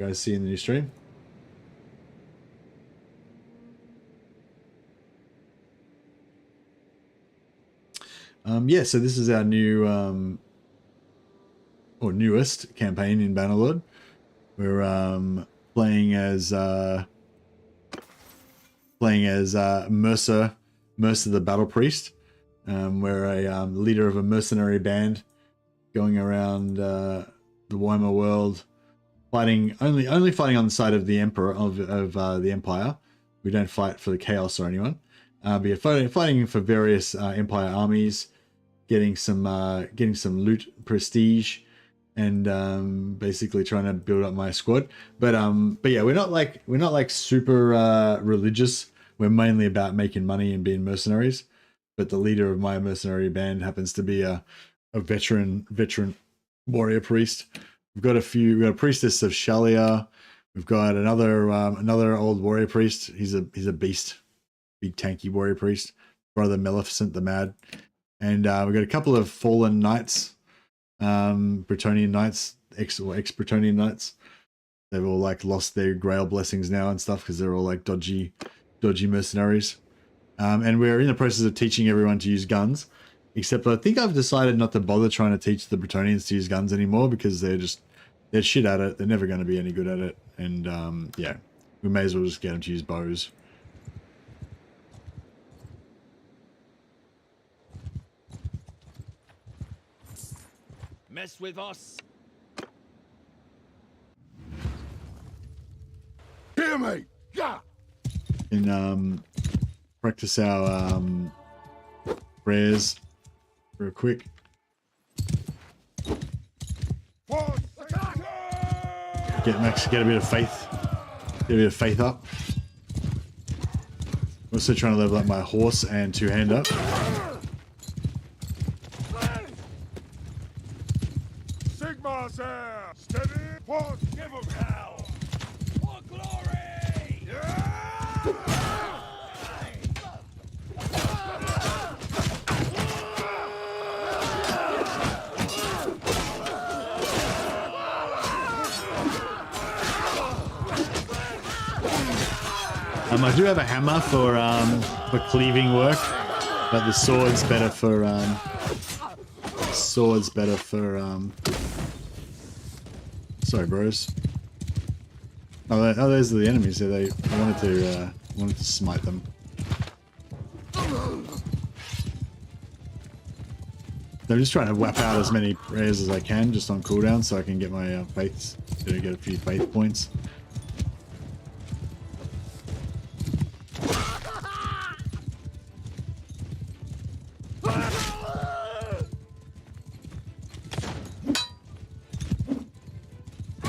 You guys see in the new stream? Yeah, so this is our new or newest campaign in Bannerlord. We're playing as Mercer the Battle Priest. We're a leader of a mercenary band going around the Warhammer world, fighting only fighting on the side of the Emperor of the Empire. We don't fight for the Chaos or anyone. But yeah, fighting for various Empire armies, getting some loot, prestige, and basically trying to build up my squad. But yeah, we're not like super religious. We're mainly about making money and being mercenaries. But the leader of my mercenary band happens to be a veteran warrior priest. We've got a priestess of Shalia. We've got another old warrior priest. He's a beast, big tanky warrior priest. Brother Maleficent the Mad, and we've got a couple of fallen knights, Bretonnian knights, ex-Bretonnian knights. They've all like lost their Grail blessings now and stuff because they're all like dodgy mercenaries. And we're in the process of teaching everyone to use guns, except I think I've decided not to bother trying to teach the Bretonnians to use guns anymore because they're shit at it. They're never going to be any good at it. And yeah, we may as well just get them to use bows. Mess with us. Hear me! Yeah! And practice our prayers real quick. Get a bit of faith. Get a bit of faith up. I'm also trying to level up my horse and two-hand up. Sigmar's there! Steady! Port! Give him hell! For glory! I do have a hammer for cleaving work, but the sword's better for sorry, bros. Oh, those are the enemies. So they wanted to smite them. So I'm just trying to whap out as many prayers as I can, just on cooldown, so I can get my faiths. Get a few faith points.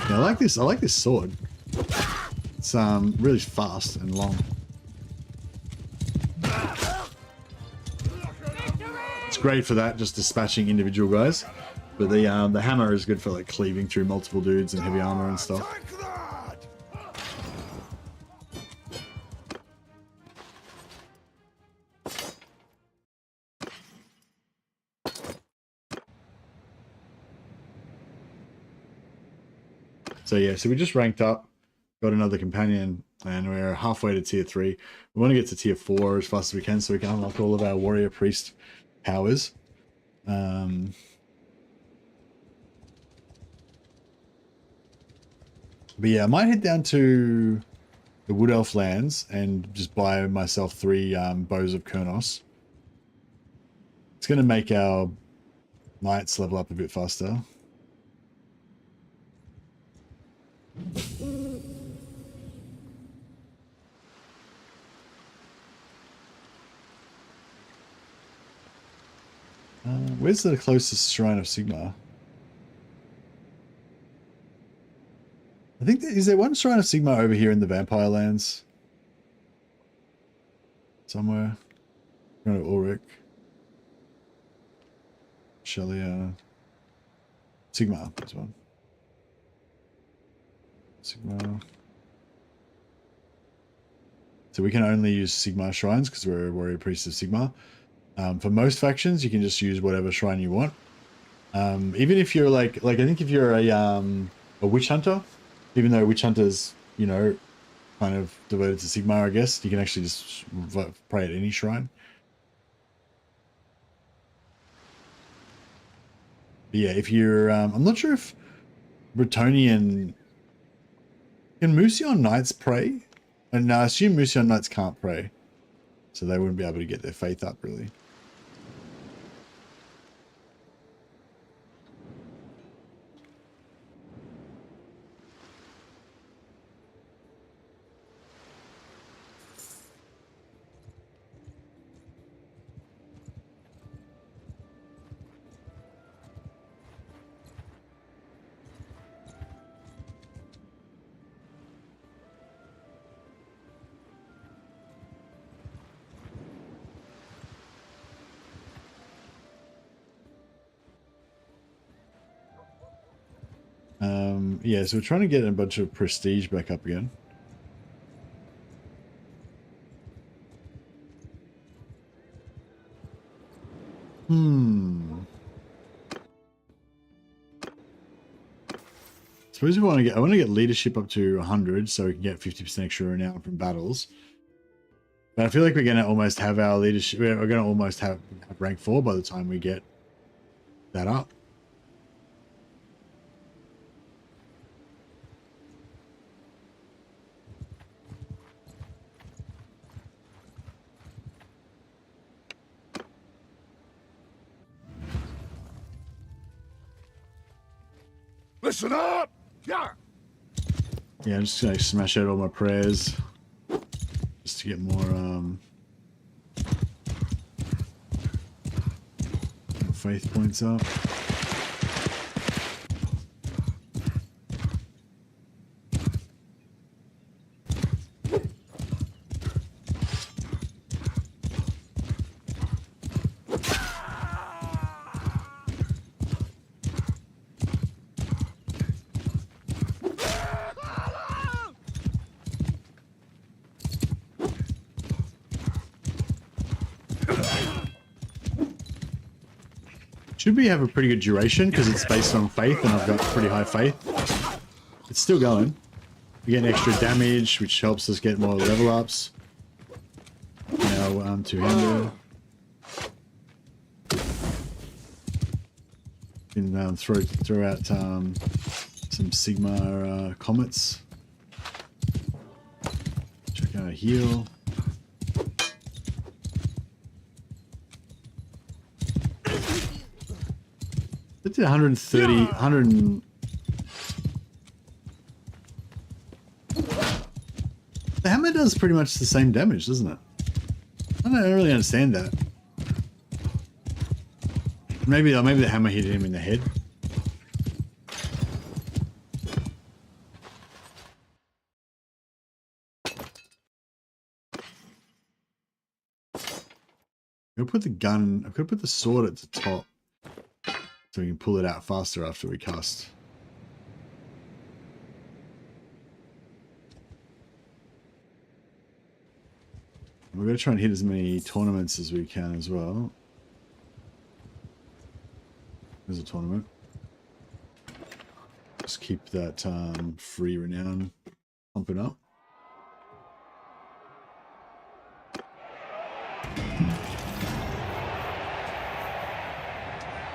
Yeah, I like this sword. It's really fast and long. It's great for that, just dispatching individual guys. But the hammer is good for like cleaving through multiple dudes and heavy armor and stuff. So yeah, so we just ranked up, got another companion, and we're halfway to tier 3. We want to get to tier 4 as fast as we can so we can unlock all of our warrior priest powers. But yeah, I might head down to the Wood Elf lands and just buy myself 3 bows of Kurnos. It's going to make our knights level up a bit faster. Where's the closest shrine of Sigmar? I think is there one shrine of Sigmar over here in the Vampire Lands? Somewhere. Shrine of Ulrich. Shelia. Sigmar, this one. Sigmar. So we can only use Sigmar shrines because we're a warrior priest of Sigmar. For most factions, you can just use whatever shrine you want. Even if you're like I think if you're a witch hunter, Even though Witch Hunter's, you know, kind of devoted to Sigmar, I guess, you can actually just pray at any shrine. But yeah, if you're, I'm not sure if Bretonnian, can Musion Knights pray? And no, I assume Musion Knights can't pray, so they wouldn't be able to get their faith up, really. Yeah, so we're trying to get a bunch of prestige back up again. Suppose we want to get, I want to get leadership up to 100 so we can get 50% extra renown from battles. But I feel like we're going to almost have our leadership, we're going to almost have rank 4 by the time we get that up. Listen up! Yeah! Yeah, I'm just going to smash out all my prayers just to get more faith points up. Should we have a pretty good duration because it's based on faith and I've got pretty high faith. It's still going. We get extra damage, which helps us get more level ups. Now two-hander. Can throw out some Sigmar comets. Check out a heal. It did 130, 100. The hammer does pretty much the same damage, doesn't it? I don't really understand that. Maybe the hammer hit him in the head. I'll put the gun. I've got to put the sword at the top, so we can pull it out faster after we cast. We're going to try and hit as many tournaments as we can as well. There's a tournament. Just keep that free renown pumping up.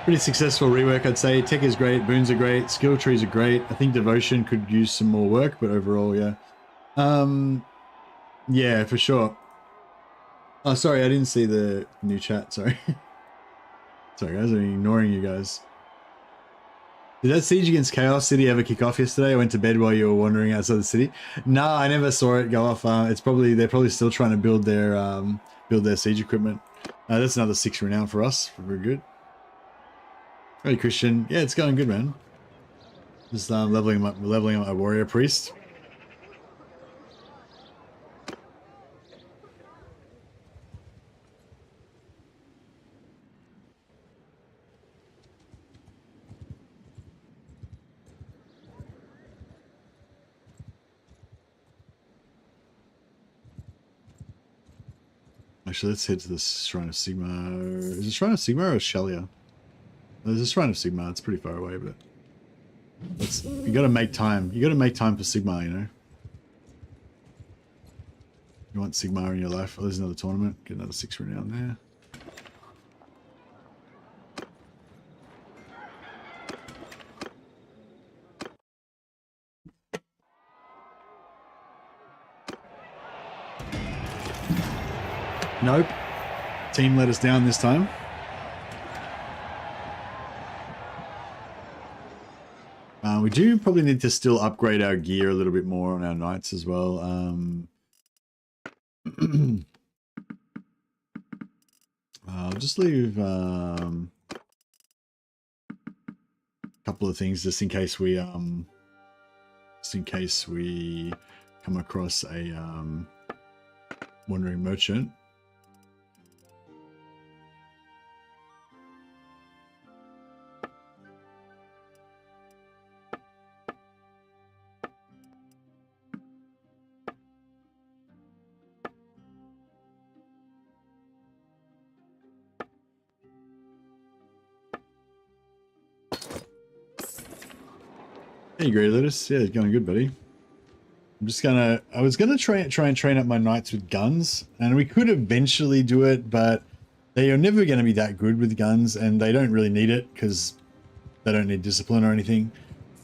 Pretty successful rework, I'd say. Tech is great, boons are great, skill trees are great. I think devotion could use some more work, but overall, yeah. Yeah, for sure. Oh, sorry, I didn't see the new chat, sorry. Sorry guys, I'm ignoring you guys. Did that siege against Chaos City ever kick off yesterday? I went to bed while you were wandering outside the city. No, I never saw it go off. It's probably, they're probably still trying to build their siege equipment. That's another 6 renown for us, very good. Hey Christian, yeah, it's going good, man. Just leveling up my warrior priest. Actually, let's head to the Shrine of Sigmar. Is it Shrine of Sigmar or Shelia? There's a Shrine of Sigmar. It's pretty far away, but You got to make time. You got to make time for Sigmar, you know. You want Sigmar in your life. Oh, there's another tournament. Get another 6 renown there. Nope. Team let us down this time. We do probably need to still upgrade our gear a little bit more on our knights as well. I'll just leave a couple of things just in case we come across a wandering merchant. Hey, Grey Lettuce. Yeah, it's going good, buddy. I was gonna try and train up my knights with guns, and we could eventually do it, but they are never going to be that good with guns, and they don't really need it because they don't need discipline or anything.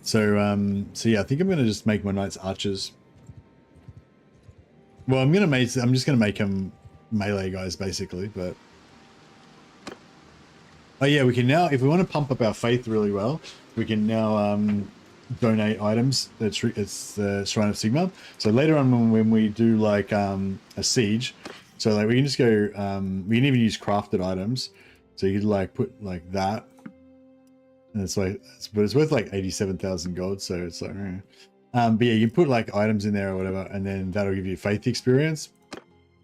So, yeah, I think I'm gonna just make my knights archers. Well, I'm just gonna make them melee guys basically, but. Oh yeah, we can now, if we want to pump up our faith really well, we can now donate items. It's the Shrine of Sigmar. So later on when we do like a siege, so like we can just go, we can even use crafted items. So you could like put like that, and it's like, but it's worth like 87,000 gold. So it's like, but yeah, you can put like items in there or whatever, and then that'll give you faith experience.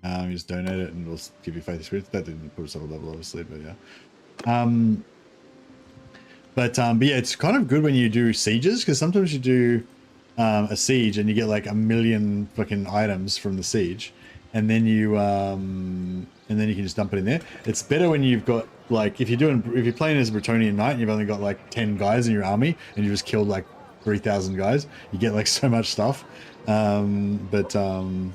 You just donate it and it'll give you faith experience. That didn't put us up a level obviously, but yeah. But yeah, it's kind of good when you do sieges, because sometimes you do a siege and you get like 1 million fucking items from the siege, and then you can just dump it in there. It's better when you've got like, if you're playing as a Bretonian knight and you've only got like 10 guys in your army and you just killed like 3,000 guys, you get like so much stuff. Plan to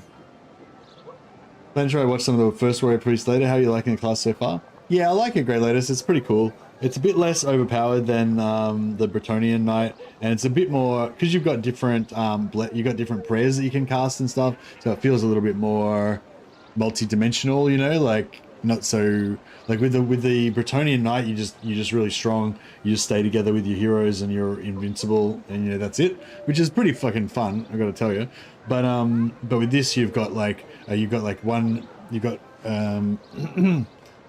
try to watch some of the first Warrior Priest later. How are you liking the class so far? Yeah, I like it, Grey Lotus. It's pretty cool. It's a bit less overpowered than the Bretonian Knight, and it's a bit more, because you've got different different prayers that you can cast and stuff, so it feels a little bit more multi-dimensional, you know, like not so like with the Bretonian Knight, you're just really strong. You just stay together with your heroes and you're invincible, and you know that's it, which is pretty fucking fun, I got to tell you. But with this, you've got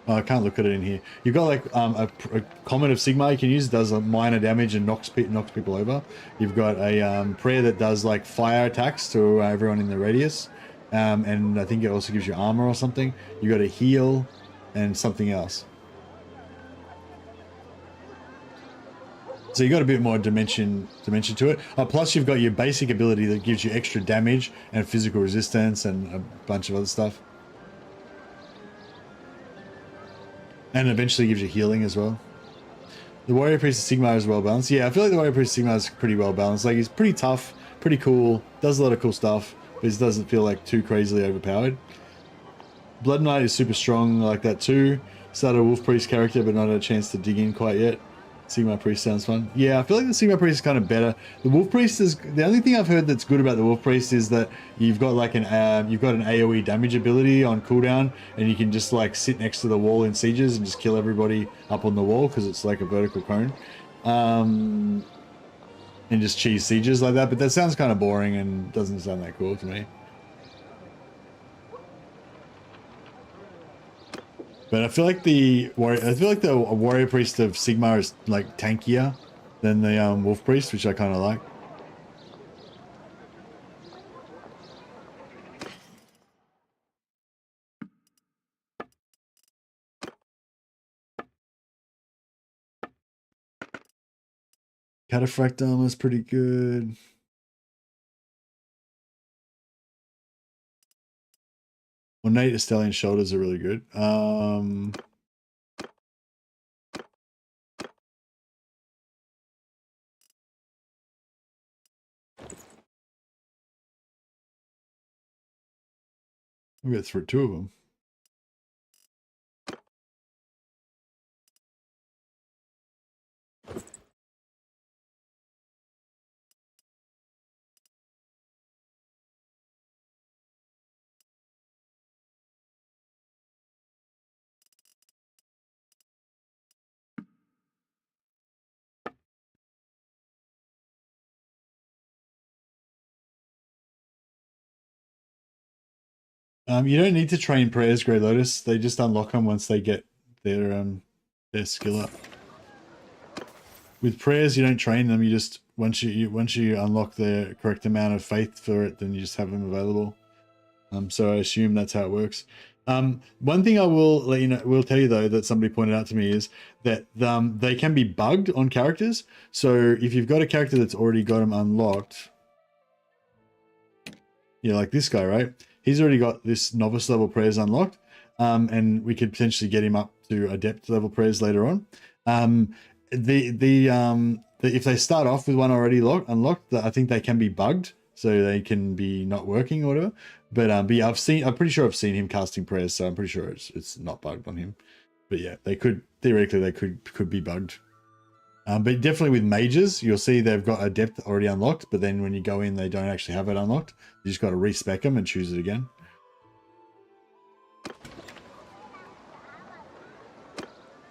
oh, I can't look at it in here. You've got like a comet of Sigmar you can use. It does a minor damage and knocks people over. You've got a prayer that does like fire attacks to everyone in the radius, and I think it also gives you armor or something. You got a heal and something else. So you got a bit more dimension to it. Plus you've got your basic ability that gives you extra damage and physical resistance and a bunch of other stuff. And eventually gives you healing as well. The Warrior Priest of Sigmar is well balanced. Yeah, I feel like the Warrior Priest of Sigmar is pretty well balanced. Like, he's pretty tough, pretty cool, does a lot of cool stuff, but he doesn't feel like too crazily overpowered. Blood Knight is super strong like that too. Started a Wolf Priest character, but not had a chance to dig in quite yet. Sigmar Priest sounds fun. Yeah, I feel like the Sigmar Priest is kind of better. The Wolf Priest is, the only thing I've heard that's good about the Wolf Priest is that you've got like an AoE damage ability on cooldown, and you can just like sit next to the wall in sieges and just kill everybody up on the wall because it's like a vertical cone, and just cheese sieges like that. But that sounds kind of boring and doesn't sound that cool to me. But I feel like the Warrior Priest of Sigmar is like tankier than the Wolf Priest, which I kind of like. Cataphract armor is pretty good. Ornate Estelian shoulders are really good. We got through 2 of them. You don't need to train prayers, Grey Lotus. They just unlock them once they get their skill up. With prayers, you don't train them. You just once you unlock the correct amount of faith for it, then you just have them available. So I assume that's how it works. One thing I will tell you though that somebody pointed out to me is that they can be bugged on characters. So if you've got a character that's already got them unlocked, yeah, like this guy, right? He's already got this novice level prayers unlocked, and we could potentially get him up to adept level prayers later on. If they start off with one already unlocked, I think they can be bugged, so they can be not working or whatever. But yeah, I'm pretty sure I've seen him casting prayers, so I'm pretty sure it's not bugged on him. But yeah, they could theoretically they could be bugged. But definitely with mages, you'll see they've got adept already unlocked, but then when you go in, they don't actually have it unlocked. You just got to respec them and choose it again.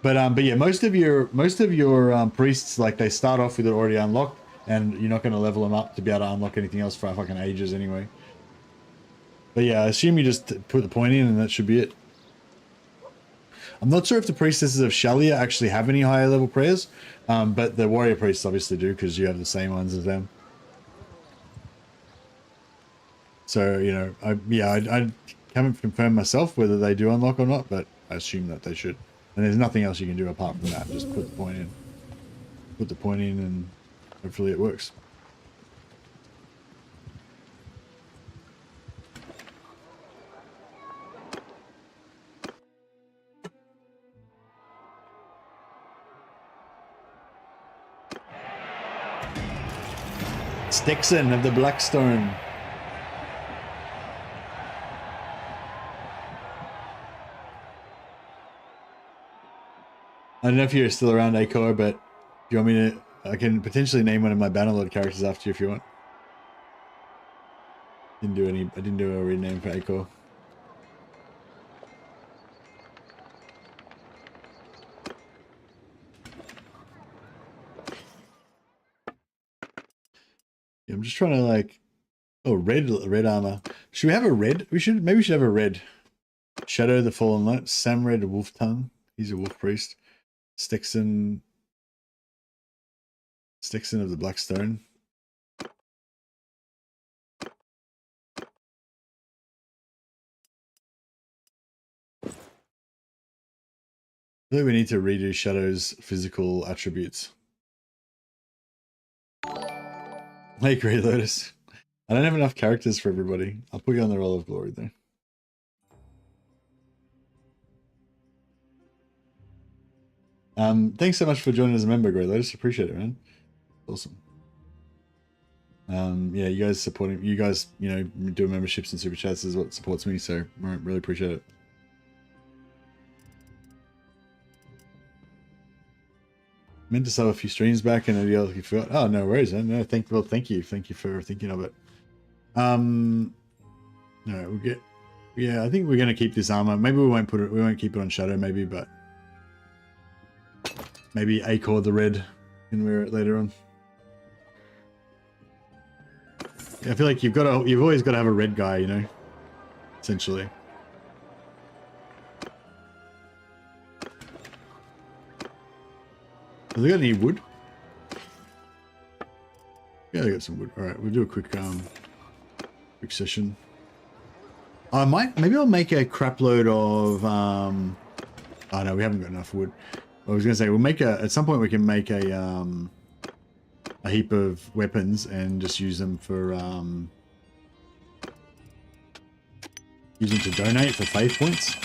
But yeah, most of your priests, like, they start off with it already unlocked, and you're not going to level them up to be able to unlock anything else for fucking ages anyway. But yeah, I assume you just put the point in and that should be it. I'm not sure if the priestesses of Shalia actually have any higher level prayers, but the warrior priests obviously do, because you have the same ones as them. So, you know, I haven't confirmed myself whether they do unlock or not, but I assume that they should. And there's nothing else you can do apart from that. Just put the point in. Put the point in and hopefully it works. Stixon of the Blackstone. I don't know if you're still around, Acor, but if you want me to, I can potentially name one of my Bannerlord characters after you if you want. I didn't do a rename for Acor. Yeah, I'm just trying to, like, oh, red armor. Should we have a red? Maybe we should have a red. Shadow the Fallen Light, Samred Wolf Tongue. He's a wolf priest. Stixon of the Blackstone. I think we need to redo Shadow's physical attributes. Hey, Grey Lotus. I don't have enough characters for everybody. I'll put you on the Roll of Glory though. Thanks so much for joining as a member, Grey Lotus. Appreciate it, man. Awesome. Yeah, you guys supporting, you guys, you know, doing memberships and super chats is what supports me, so I really appreciate it. Meant to sell a few streams back and you forgot. Oh, no worries, man. No, thank you for thinking of it. No, we'll get, yeah, I think we're gonna keep this armor. Maybe we won't keep it on Shadow, maybe, but maybe Acor the red can wear it later on. Yeah, I feel like you've always got to have a red guy, you know, essentially. Have they got any wood? Yeah, they got some wood. All right, we'll do a quick session. Maybe I'll make a crap load of oh no, we haven't got enough wood. I was gonna say at some point we can make a heap of weapons and just use them for use them to donate for faith points.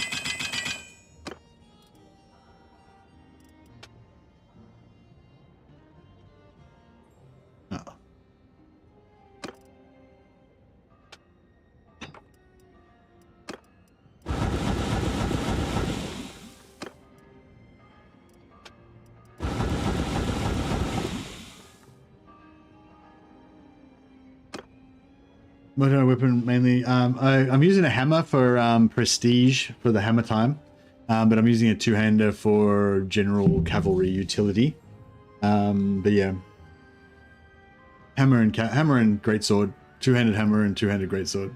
Motor weapon mainly. I'm using a hammer for prestige for the hammer time, but I'm using a two-hander for general cavalry utility. But yeah, hammer and greatsword, two-handed hammer and two-handed greatsword.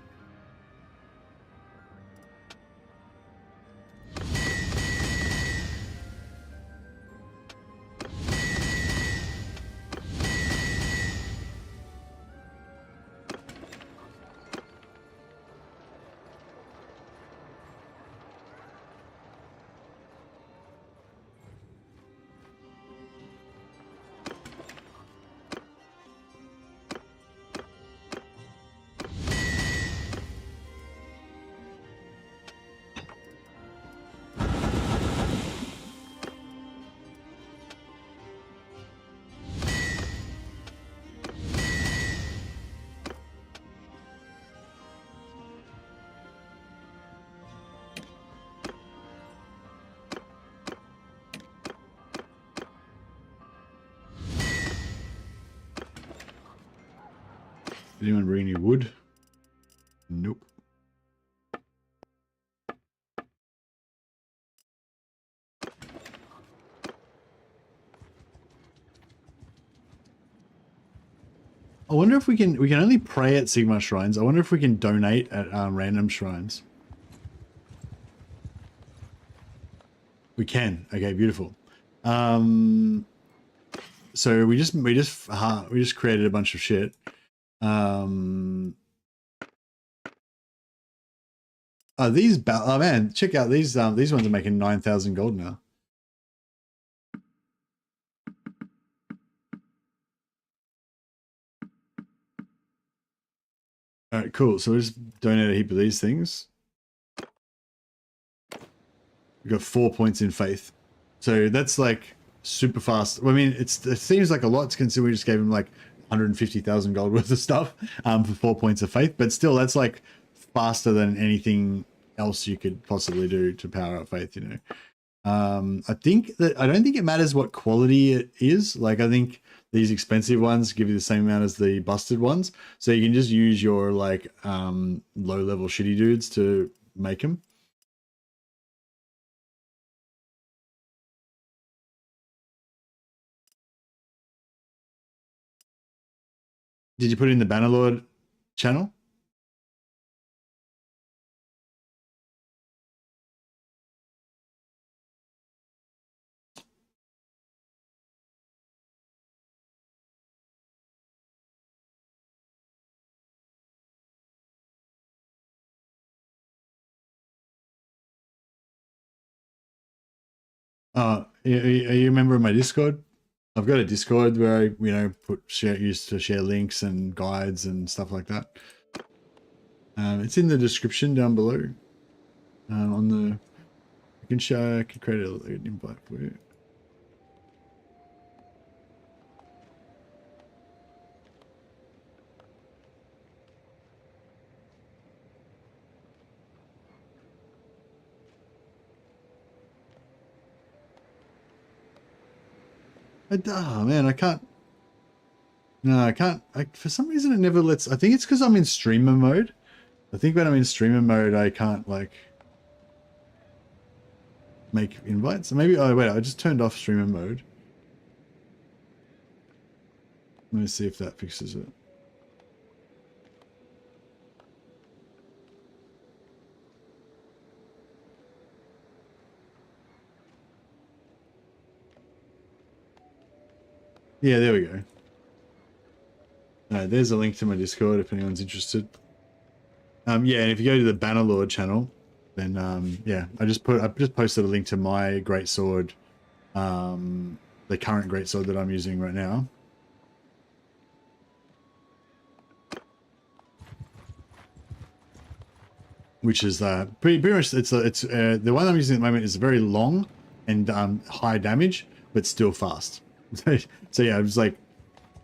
Anyone bring any wood? Nope. I wonder if we can only pray at Sigmar shrines. I wonder if we can donate at random shrines. We can. Okay, beautiful. So we just created a bunch of shit. Oh, man, check out these ones are making 9,000 gold now. All right, cool. So we'll just donate a heap of these things. We got 4 points in faith. So that's like super fast. I mean, it seems like a lot to consider we just gave him like 150,000 gold worth of stuff for 4 points of faith, but still that's like faster than anything else you could possibly do to power up faith, you know. I don't think it matters what quality it is. Like, I think these expensive ones give you the same amount as the busted ones, so you can just use your like low level shitty dudes to make them. Did you put it in the Bannerlord channel? Are you a member of my Discord? I've got a Discord where I, used to share links and guides and stuff like that. It's in the description down below. I can create an invite for you. Oh man, I can't. No, I can't. For some reason, it never lets. I think it's because I'm in streamer mode. I think when I'm in streamer mode, I can't like make invites. Maybe. Oh wait, I just turned off streamer mode. Let me see if that fixes it. Yeah, there we go. There's a link to my Discord if anyone's interested. Yeah, and if you go to the Bannerlord channel, then yeah, I just posted a link to my greatsword, the current greatsword that I'm using right now. Which is pretty much it's the one I'm using at the moment is very long and high damage, but still fast. So yeah, it was like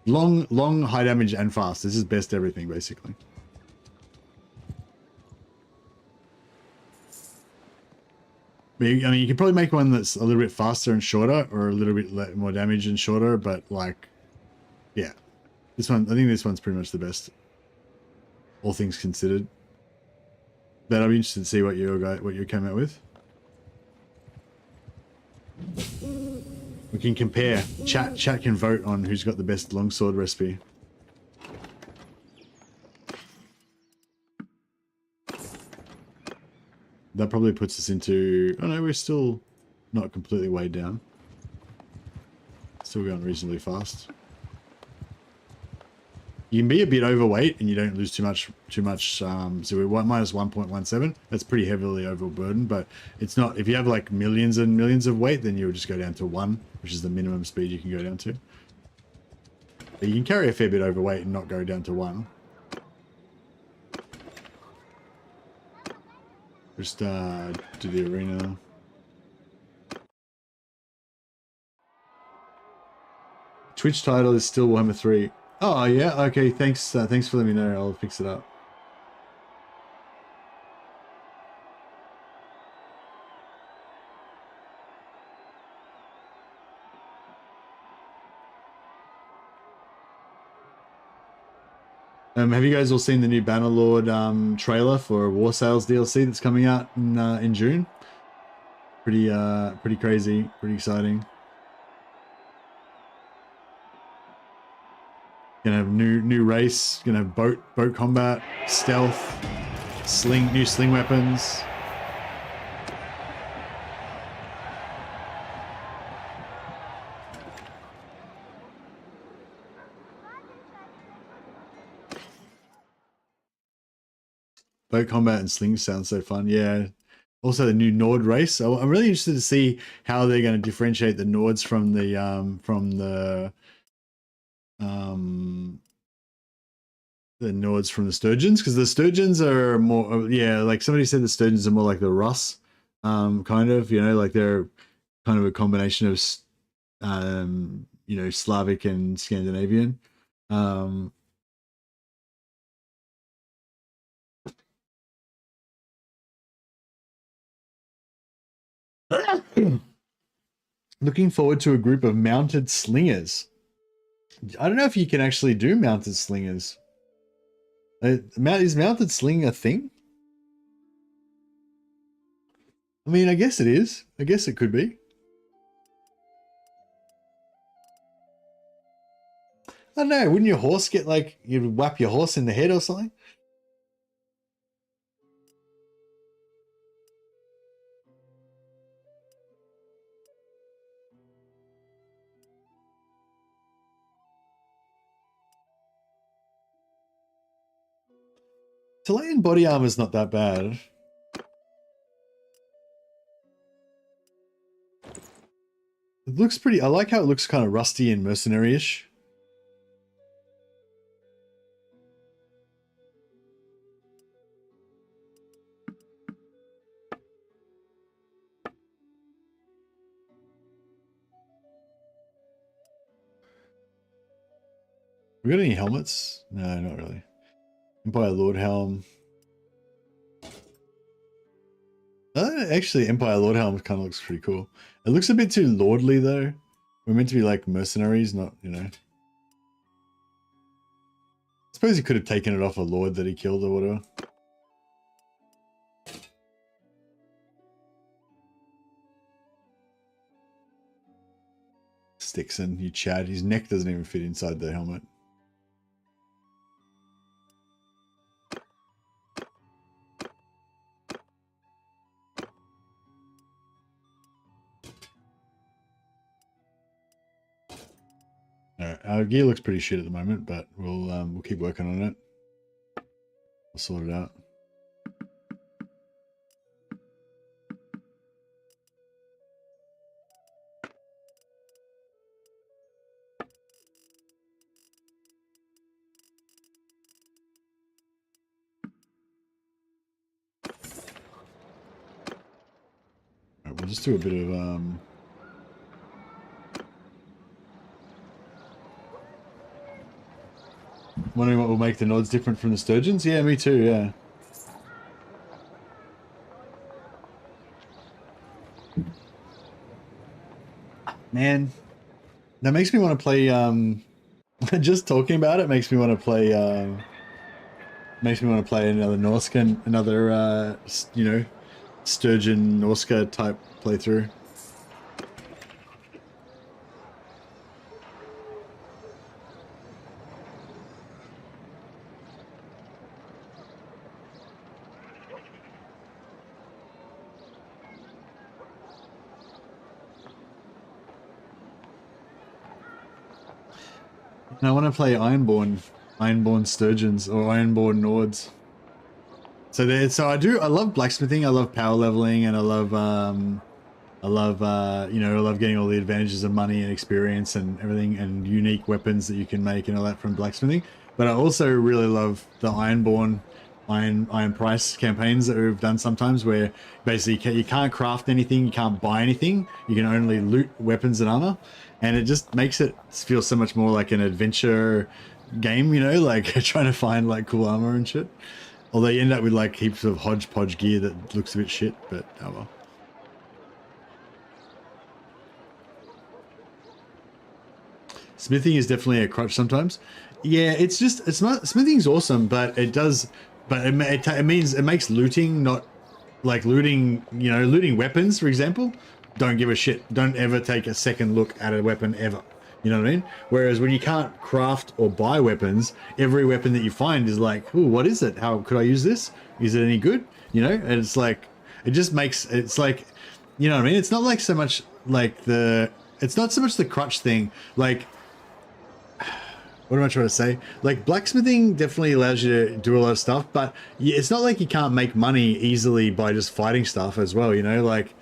long, high damage and fast. This is best everything basically. I mean, you can probably make one that's a little bit faster and shorter, or a little bit more damage and shorter, but like, yeah, this one, I think this one's pretty much the best. all things considered. But I'll be interested to see what you came out with. We can compare. Chat can vote on who's got the best longsword recipe. That probably puts us into... Oh no, we're still not completely weighed down. Still going reasonably fast. You can be a bit overweight and you don't lose too much. So we're minus 1.17. That's pretty heavily overburdened, but it's not. If you have like millions and millions of weight, then you'll just go down to 1, which is the minimum speed you can go down to. But you can carry a fair bit overweight and not go down to 1. Just do the arena. Twitch title is still Warhammer 3. Oh yeah, okay. Thanks. Thanks for letting me know. I'll fix it up. Have you guys all seen the new Bannerlord trailer for War Sales DLC that's coming out in June? Pretty crazy, pretty exciting. Gonna have new race. Gonna have boat combat, stealth, new sling weapons. Boat combat and slings sound so fun. Yeah. Also the new Nord race. So I'm really interested to see how they're going to differentiate the Nords from the Nords from the Sturgeons, because the Sturgeons are more, yeah, like somebody said, the Sturgeons are more like the Russ, kind of, you know, like they're kind of a combination of, you know, Slavic and Scandinavian. Looking forward to a group of mounted slingers. I don't know if you can actually do mounted slingers. Is mounted sling a thing? I mean, I guess it is. I guess it could be. I don't know. Wouldn't your horse get like, you'd whap your horse in the head or something? Chilean body armor is not that bad. It looks pretty, I like how it looks kind of rusty and mercenary-ish. We got any helmets? No, not really. Empire Lord Helm. Actually, Empire Lord Helm kind of looks pretty cool. It looks a bit too lordly, though. We're meant to be like mercenaries, not, you know. I suppose he could have taken it off a lord that he killed or whatever. Stixon, you Chad. His neck doesn't even fit inside the helmet. Alright, our gear looks pretty shit at the moment, but we'll keep working on it. We'll sort it out. Alright, we'll just do a bit of wondering what will make the Nords different from the Sturgeons? Yeah, me too, yeah. Man, that makes me want to play, just talking about it makes me want to play, Makes me want to play another Norscan, another you know, Sturgeon Norska type playthrough. And I want to play Ironborn Sturgeons or Ironborn Nords. So I love blacksmithing, I love power leveling, and I love you know, I love getting all the advantages of money and experience and everything, and unique weapons that you can make and all that from blacksmithing. But I also really love the Ironborn, Iron Price campaigns that we've done sometimes, where basically you can't craft anything, you can't buy anything, you can only loot weapons and armor, and it just makes it feel so much more like an adventure game, you know, like trying to find like cool armor and shit. Although you end up with like heaps of hodgepodge gear that looks a bit shit, but oh well. Smithing is definitely a crutch sometimes. Yeah, it's not, smithing's awesome, but it means it makes looting not like looting, you know, looting weapons, for example. Don't give a shit. Don't ever take a second look at a weapon ever. You know what I mean? Whereas when you can't craft or buy weapons, every weapon that you find is like, ooh, what is it? How could I use this? Is it any good? You know, and it's like, it just makes, it's like, you know what I mean? It's not like so much like it's not so much the crutch thing. Like, what am I trying to say? Like, blacksmithing definitely allows you to do a lot of stuff, but it's not like you can't make money easily by just fighting stuff as well, you know? Like,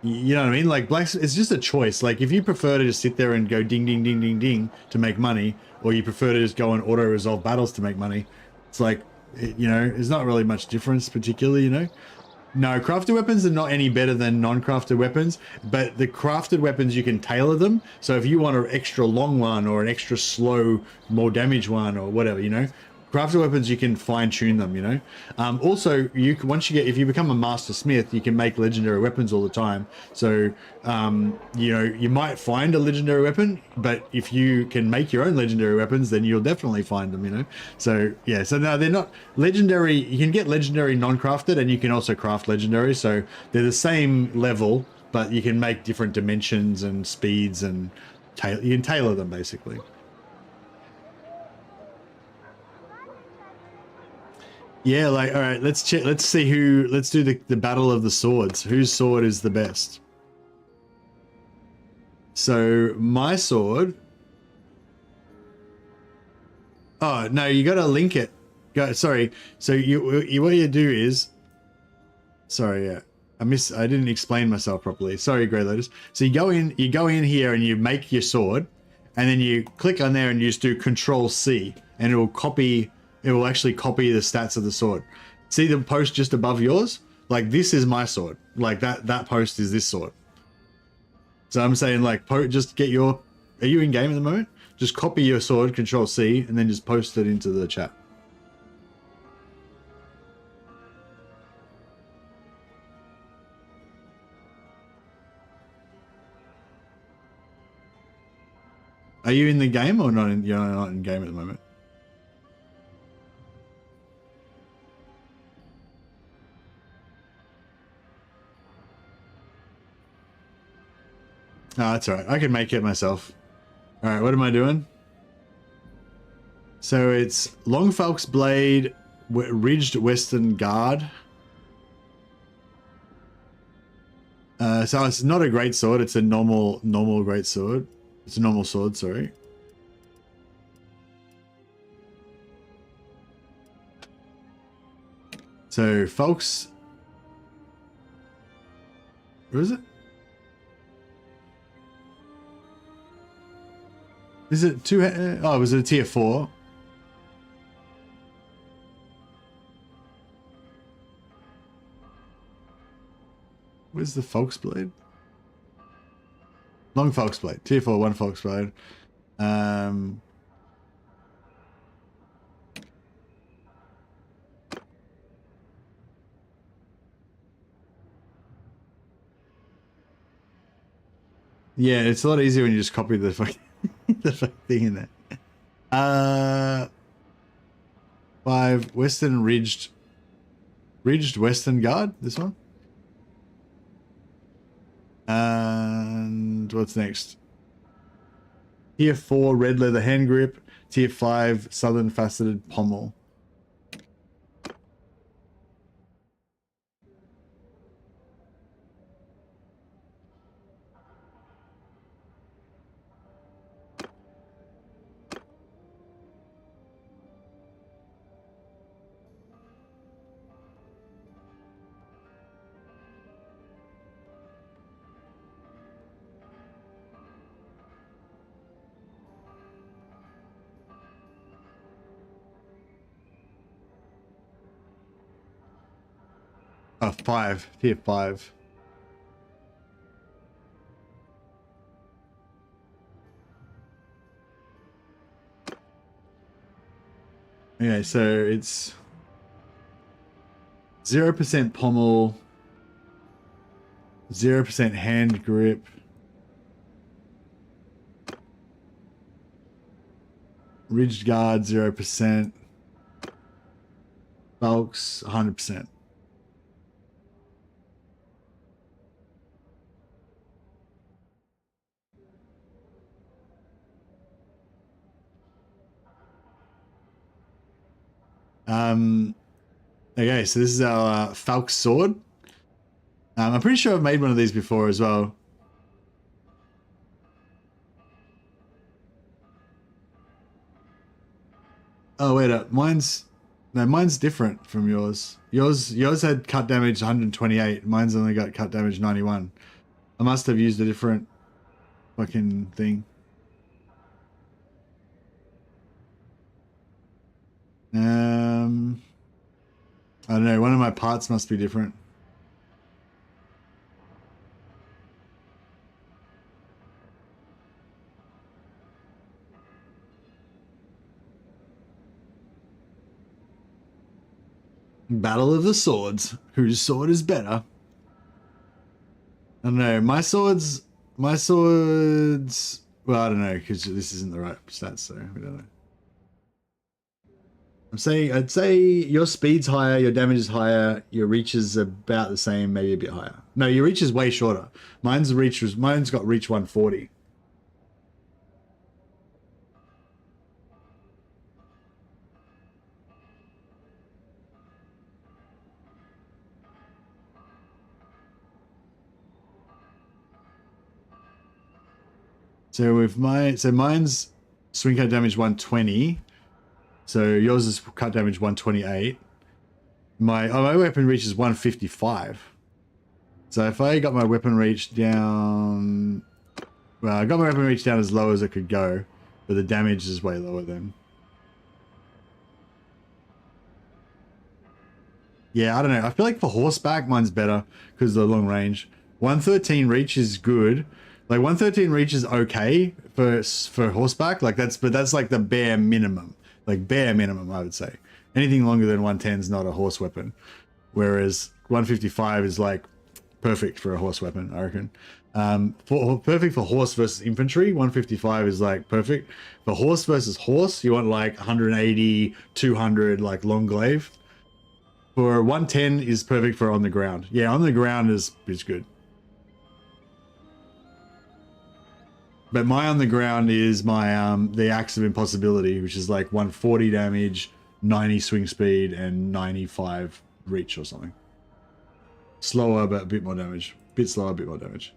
you know what I mean? Like, blacksmith, it's just a choice. Like, if you prefer to just sit there and go ding, ding, ding, ding, ding to make money, or you prefer to just go and auto-resolve battles to make money, it's like, you know, there's not really much difference particularly, you know? No, crafted weapons are not any better than non-crafted weapons, but the crafted weapons, you can tailor them. So if you want an extra long one or an extra slow, more damage one or whatever, you know, crafted weapons, you can fine-tune them, you know. Also, if you become a master smith, you can make legendary weapons all the time. So, you know, you might find a legendary weapon, but if you can make your own legendary weapons, then you'll definitely find them, you know. So, yeah, so no, they're not legendary. You can get legendary non-crafted, and you can also craft legendary. So they're the same level, but you can make different dimensions and speeds, and you can tailor them, basically. Yeah, like, all right, let's check. Let's see let's do the battle of the swords. Whose sword is the best? So my sword. Oh, no, you got to link it. Sorry. So what you do is, sorry, yeah. I didn't explain myself properly. Sorry, Grey Lotus. So you go in here and you make your sword, and then you click on there and you just do Control C, and it will actually copy the stats of the sword. See the post just above yours? Like, this is my sword. Like, that post is this sword. So I'm saying, like, just get are you in game at the moment? Just copy your sword, Control C, and then just post it into the chat. Are you in the game or not? You're not in game at the moment. Oh, that's all right. I can make it myself. All right, what am I doing? So it's Longfalk's Blade, Ridged Western Guard. So it's not a great sword. It's a normal great sword. It's a normal sword, sorry. So Falk's... Where is it? Is it two? Oh, was it a tier 4? Where's the Falk's Blade? Long Falk's Blade. Tier 4, 1 Falk's Blade. Yeah, it's a lot easier when you just copy the fucking the thing in there. 5 Western Ridged Western Guard, this one. And what's next? Tier 4 red leather hand grip, tier 5 southern faceted pommel. Oh, 5, tier 5. Okay, so it's 0% pommel, 0% hand grip, ridged guard 0%, bulks 100%. Okay, so this is our Falk sword. I'm pretty sure I've made one of these before as well. Oh wait up, mine's different from yours. Yours had cut damage 128. Mine's only got cut damage 91. I must have used a different fucking thing. I don't know, one of my parts must be different. Battle of the Swords. Whose sword is better? I don't know. My swords. Well, I don't know because this isn't the right stats, so we don't know. I'd say your speed's higher, your damage is higher, your reach is about the same, maybe a bit higher. No, your reach is way shorter. Mine's got reach 140. So with mine's swing cut damage 120. So yours is cut damage 128. My weapon reach is 155. So if I got my weapon reach down, well, I got my weapon reach down as low as it could go, but the damage is way lower then. Yeah, I don't know. I feel like for horseback, mine's better because of the long range. 113 reach is good. Like 113 reach is okay for horseback. Like that's like the bare minimum. Like bare minimum, I would say. Anything longer than 110 is not a horse weapon. Whereas 155 is like perfect for a horse weapon, I reckon. Perfect for horse versus infantry, 155 is like perfect. For horse versus horse, you want like 180, 200, like long glaive. For 110 is perfect for on the ground. Yeah, on the ground is good. But my on the ground is my the Axe of Impossibility, which is like 140 damage, 90 swing speed, and 95 reach or something. Slower, but a bit more damage. Bit slower, a bit more damage.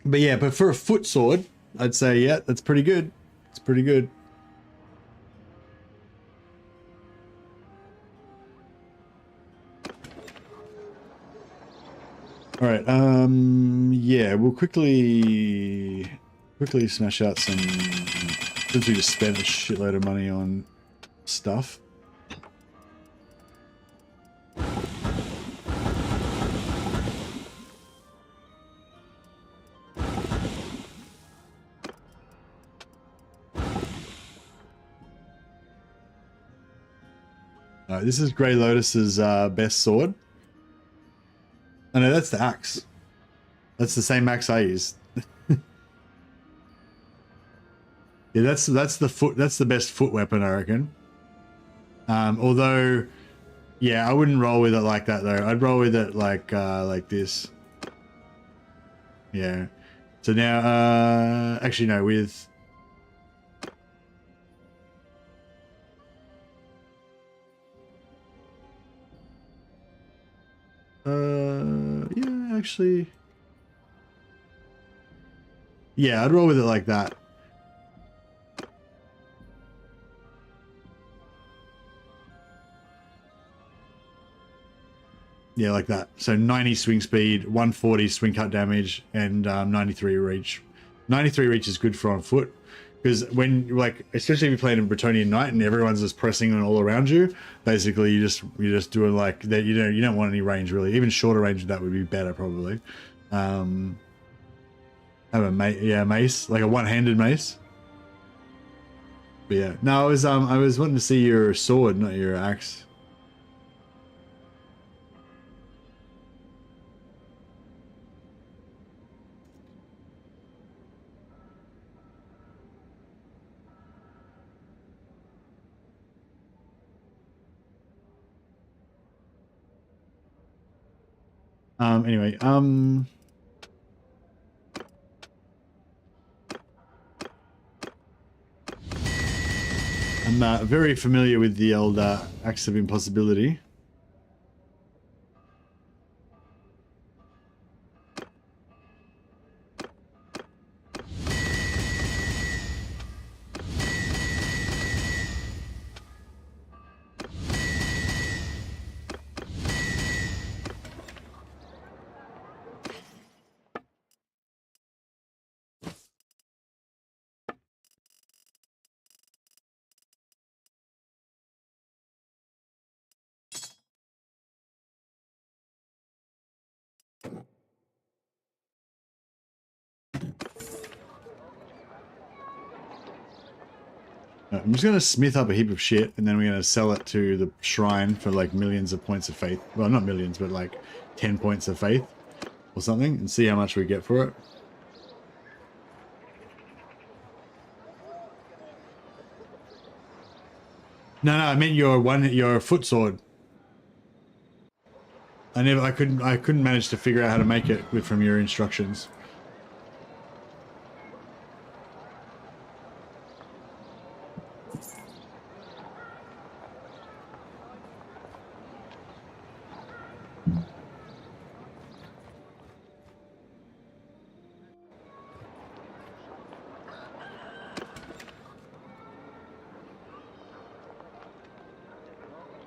But yeah, but for a foot sword, I'd say, yeah, that's pretty good. It's pretty good. All right, yeah, we'll quickly smash out some, since we just spent a shitload of money on stuff. All right, this is Grey Lotus's best sword. Oh no, that's the axe. That's the same axe I use. Yeah, that's the best foot weapon, I reckon. Although, yeah, I wouldn't roll with it like that though. I'd roll with it like this. Yeah. So now, actually no, with yeah, actually, yeah, I'd roll with it like that. Yeah, like that. So 90 swing speed, 140 swing cut damage, and 93 reach. 93 reach is good for on foot, because when, like, especially if you're playing in Bretonian Knight and everyone's just pressing on all around you, basically you're just doing like that. You don't want any range really. Even shorter range of that would be better probably. Have a mace, like a one-handed mace. But yeah, no, I was wanting to see your sword, not your axe. Anyway, I'm very familiar with the old Axe of Impossibility. I'm just going to smith up a heap of shit, and then we're going to sell it to the shrine for like millions of points of faith. Well, not millions, but like 10 points of faith or something, and see how much we get for it. No, I meant your foot sword. I couldn't manage to figure out how to make it from your instructions.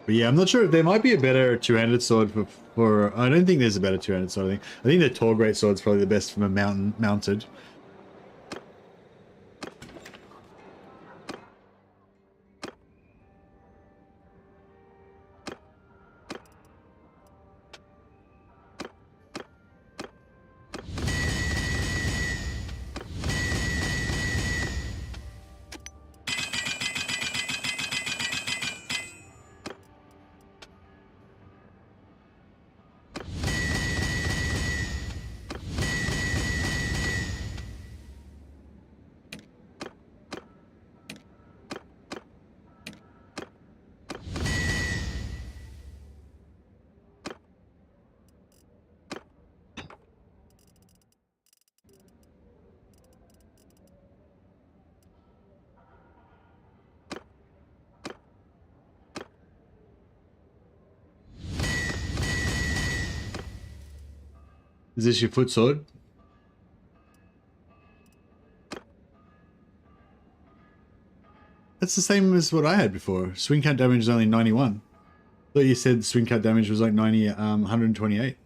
But yeah, I'm not sure. There might be a better two-handed sword for. I don't think there's a better two-handed sword. I think the Tor Great Sword's probably the best from a mounted. Is this your foot sword? That's the same as what I had before. Swing cut damage is only 91. I thought you said swing cut damage was like 128.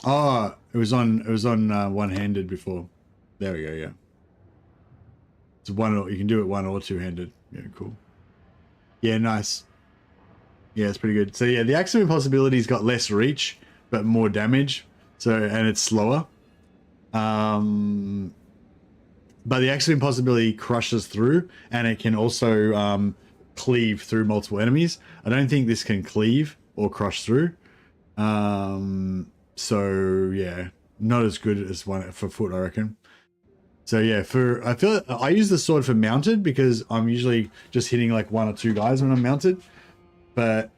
Oh, it was on one-handed before. There we go. Yeah, it's you can do it one or two-handed. Yeah, cool. Yeah, nice. Yeah, it's pretty good. So yeah, the Axe of Impossibility's got less reach but more damage. So, and it's slower. But the Axe of Impossibility crushes through, and it can also cleave through multiple enemies. I don't think this can cleave or crush through. So yeah, not as good as one for foot, I reckon. So yeah, I use the sword for mounted because I'm usually just hitting like 1 or 2 guys when I'm mounted, but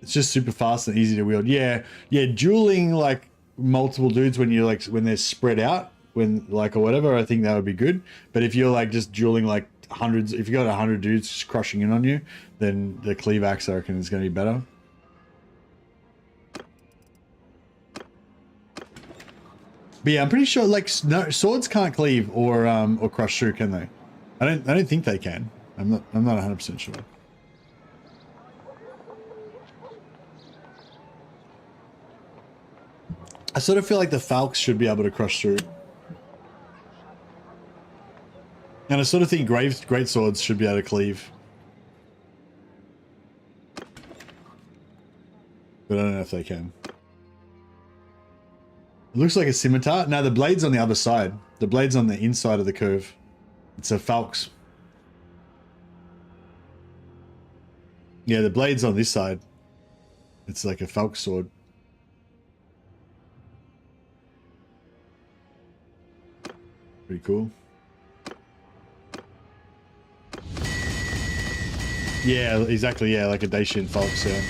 it's just super fast and easy to wield. Yeah, dueling like multiple dudes when you're like when they're spread out, when like or whatever, I think that would be good. But if you're like just dueling like hundreds, if you got 100 dudes just crushing in on you, then the cleave axe I reckon is going to be better. But yeah, I'm pretty sure like no, swords can't cleave or crush through, can they? I don't think they can. I'm not 100% sure. I sort of feel like the falcons should be able to crush through. And I sort of think great swords should be able to cleave. But I don't know if they can. It looks like a scimitar. No, the blade's on the other side. The blade's on the inside of the curve. It's a falx. Yeah, the blade's on this side. It's like a falx sword. Pretty cool. Yeah, exactly. Yeah, like a Dacian falx, yeah.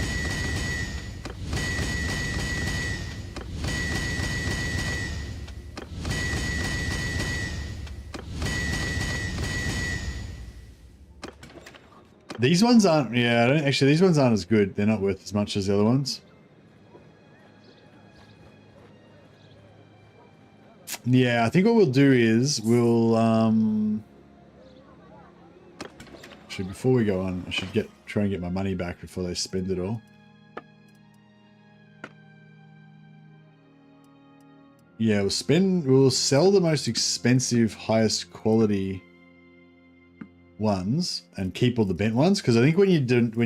These ones aren't, yeah, actually, these ones aren't as good. They're not worth as much as the other ones. Yeah, I think what we'll do is we'll, actually, before we go on, I should try and get my money back before they spend it all. Yeah, we'll sell the most expensive, highest quality ones and keep all the bent ones, because I think when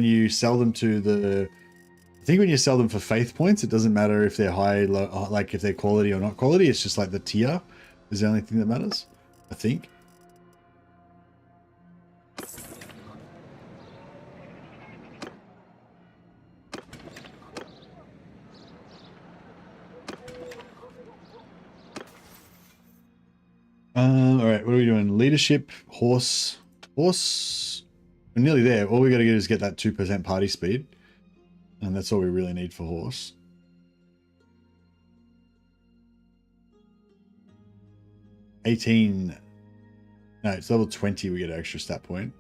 you sell them to the, I think when you sell them for faith points, it doesn't matter if they're high, low, like if they're quality or not quality. It's just like the tier is the only thing that matters, I think. All right, what are we doing? Leadership, horse. We're nearly there. All we got to do is get that 2% party speed, and that's all we really need for horse. No, it's level 20. We get an extra stat point.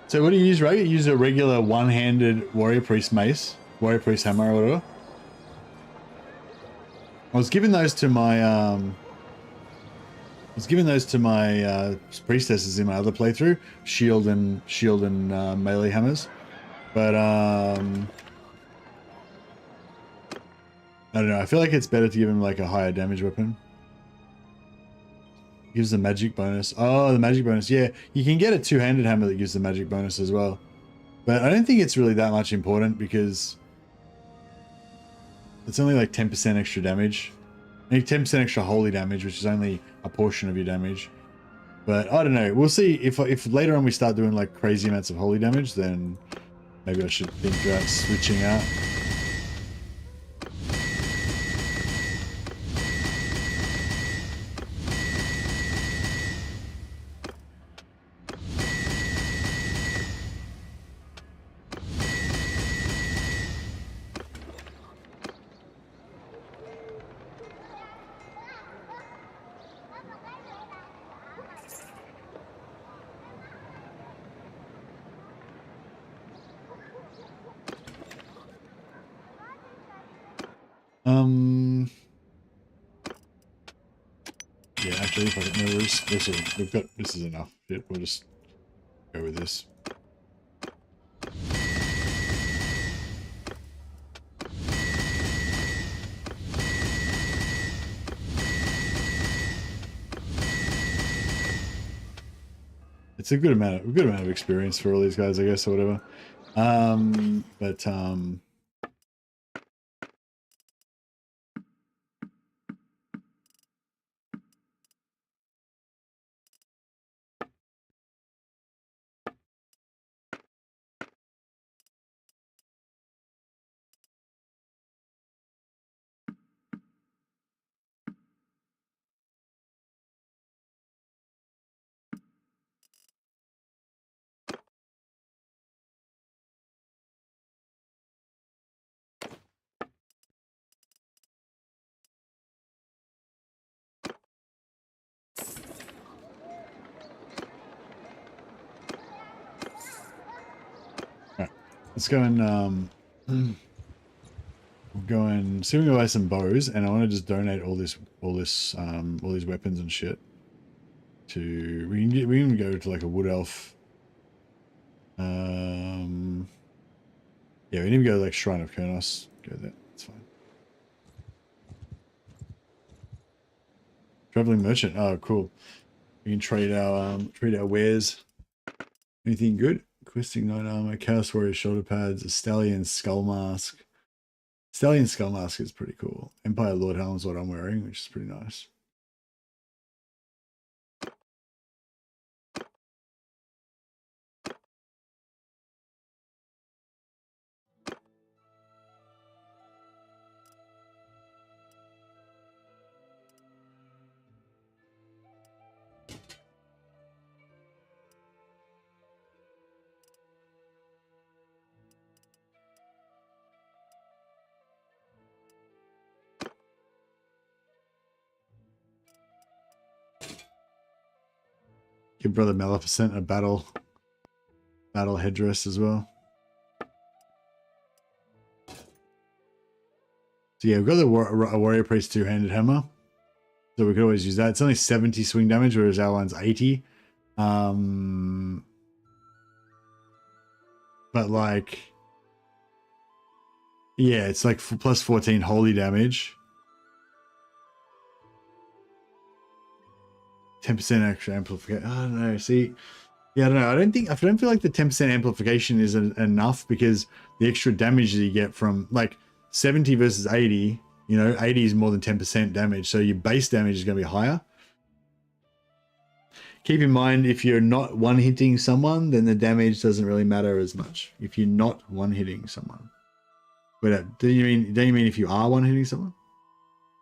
So what do you use, right? You use a regular one-handed warrior priest mace, warrior priest hammer or whatever. I was giving those to my priestesses in my other playthrough, shield and melee hammers, but I don't know. I feel like it's better to give him like a higher damage weapon. Gives the magic bonus. Oh, the magic bonus. Yeah, you can get a two-handed hammer that gives the magic bonus as well. But I don't think it's really that much important because it's only like 10% extra damage. Like 10% extra holy damage, which is only a portion of your damage. But I don't know. We'll see if later on we start doing like crazy amounts of holy damage, then maybe I should think about switching out. actually, if I get no risk. We've got, this is enough. We'll just go with this. It's a good amount of experience for all these guys, I guess, or whatever. Alright, let's go and we'll go and see if we can buy some bows, and I want to just donate all these weapons and shit to, we can go to like a wood elf. Yeah, we need to go to like Shrine of Kurnos. Go there, that's fine. Traveling merchant. Oh, cool. We can trade our wares. Anything good? Questing Knight armor, Chaos Warrior shoulder pads, a Stallion skull mask. Stallion skull mask is pretty cool. Empire Lord helm is what I'm wearing, which is pretty nice. Give Brother Maleficent a battle headdress as well. So yeah, we've got the Warrior Priest two-handed hammer. So we could always use that. It's only 70 swing damage, whereas our one's 80. But like, yeah, it's like plus 14 holy damage. 10% extra amplification. I don't know. See, yeah, I don't know. I don't feel like the 10% amplification is enough, because the extra damage that you get from like 70 versus 80, you know, 80 is more than 10% damage. So your base damage is going to be higher. Keep in mind, if you're not one-hitting someone, then the damage doesn't really matter as much. If you're not one-hitting someone. But don't you mean if you are one-hitting someone?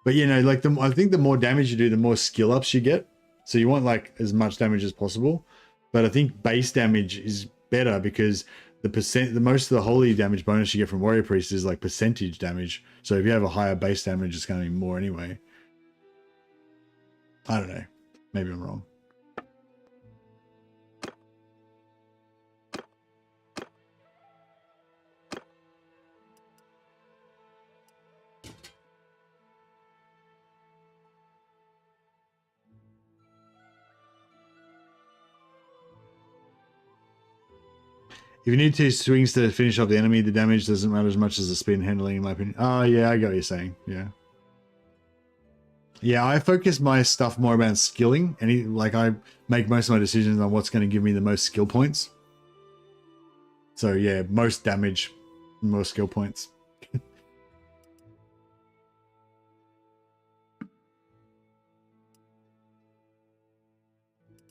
But you know, like I think the more damage you do, the more skill ups you get. So you want like as much damage as possible. But I think base damage is better, because the most of the holy damage bonus you get from Warrior Priest is like percentage damage. So if you have a higher base damage, it's going to be more anyway. I don't know. Maybe I'm wrong. If you need 2 swings to finish off the enemy, the damage doesn't matter as much as the speed and handling, in my opinion. Oh, yeah, I get what you're saying. Yeah. Yeah, I focus my stuff more about skilling. Like, I make most of my decisions on what's going to give me the most skill points. So, yeah, most damage, more skill points.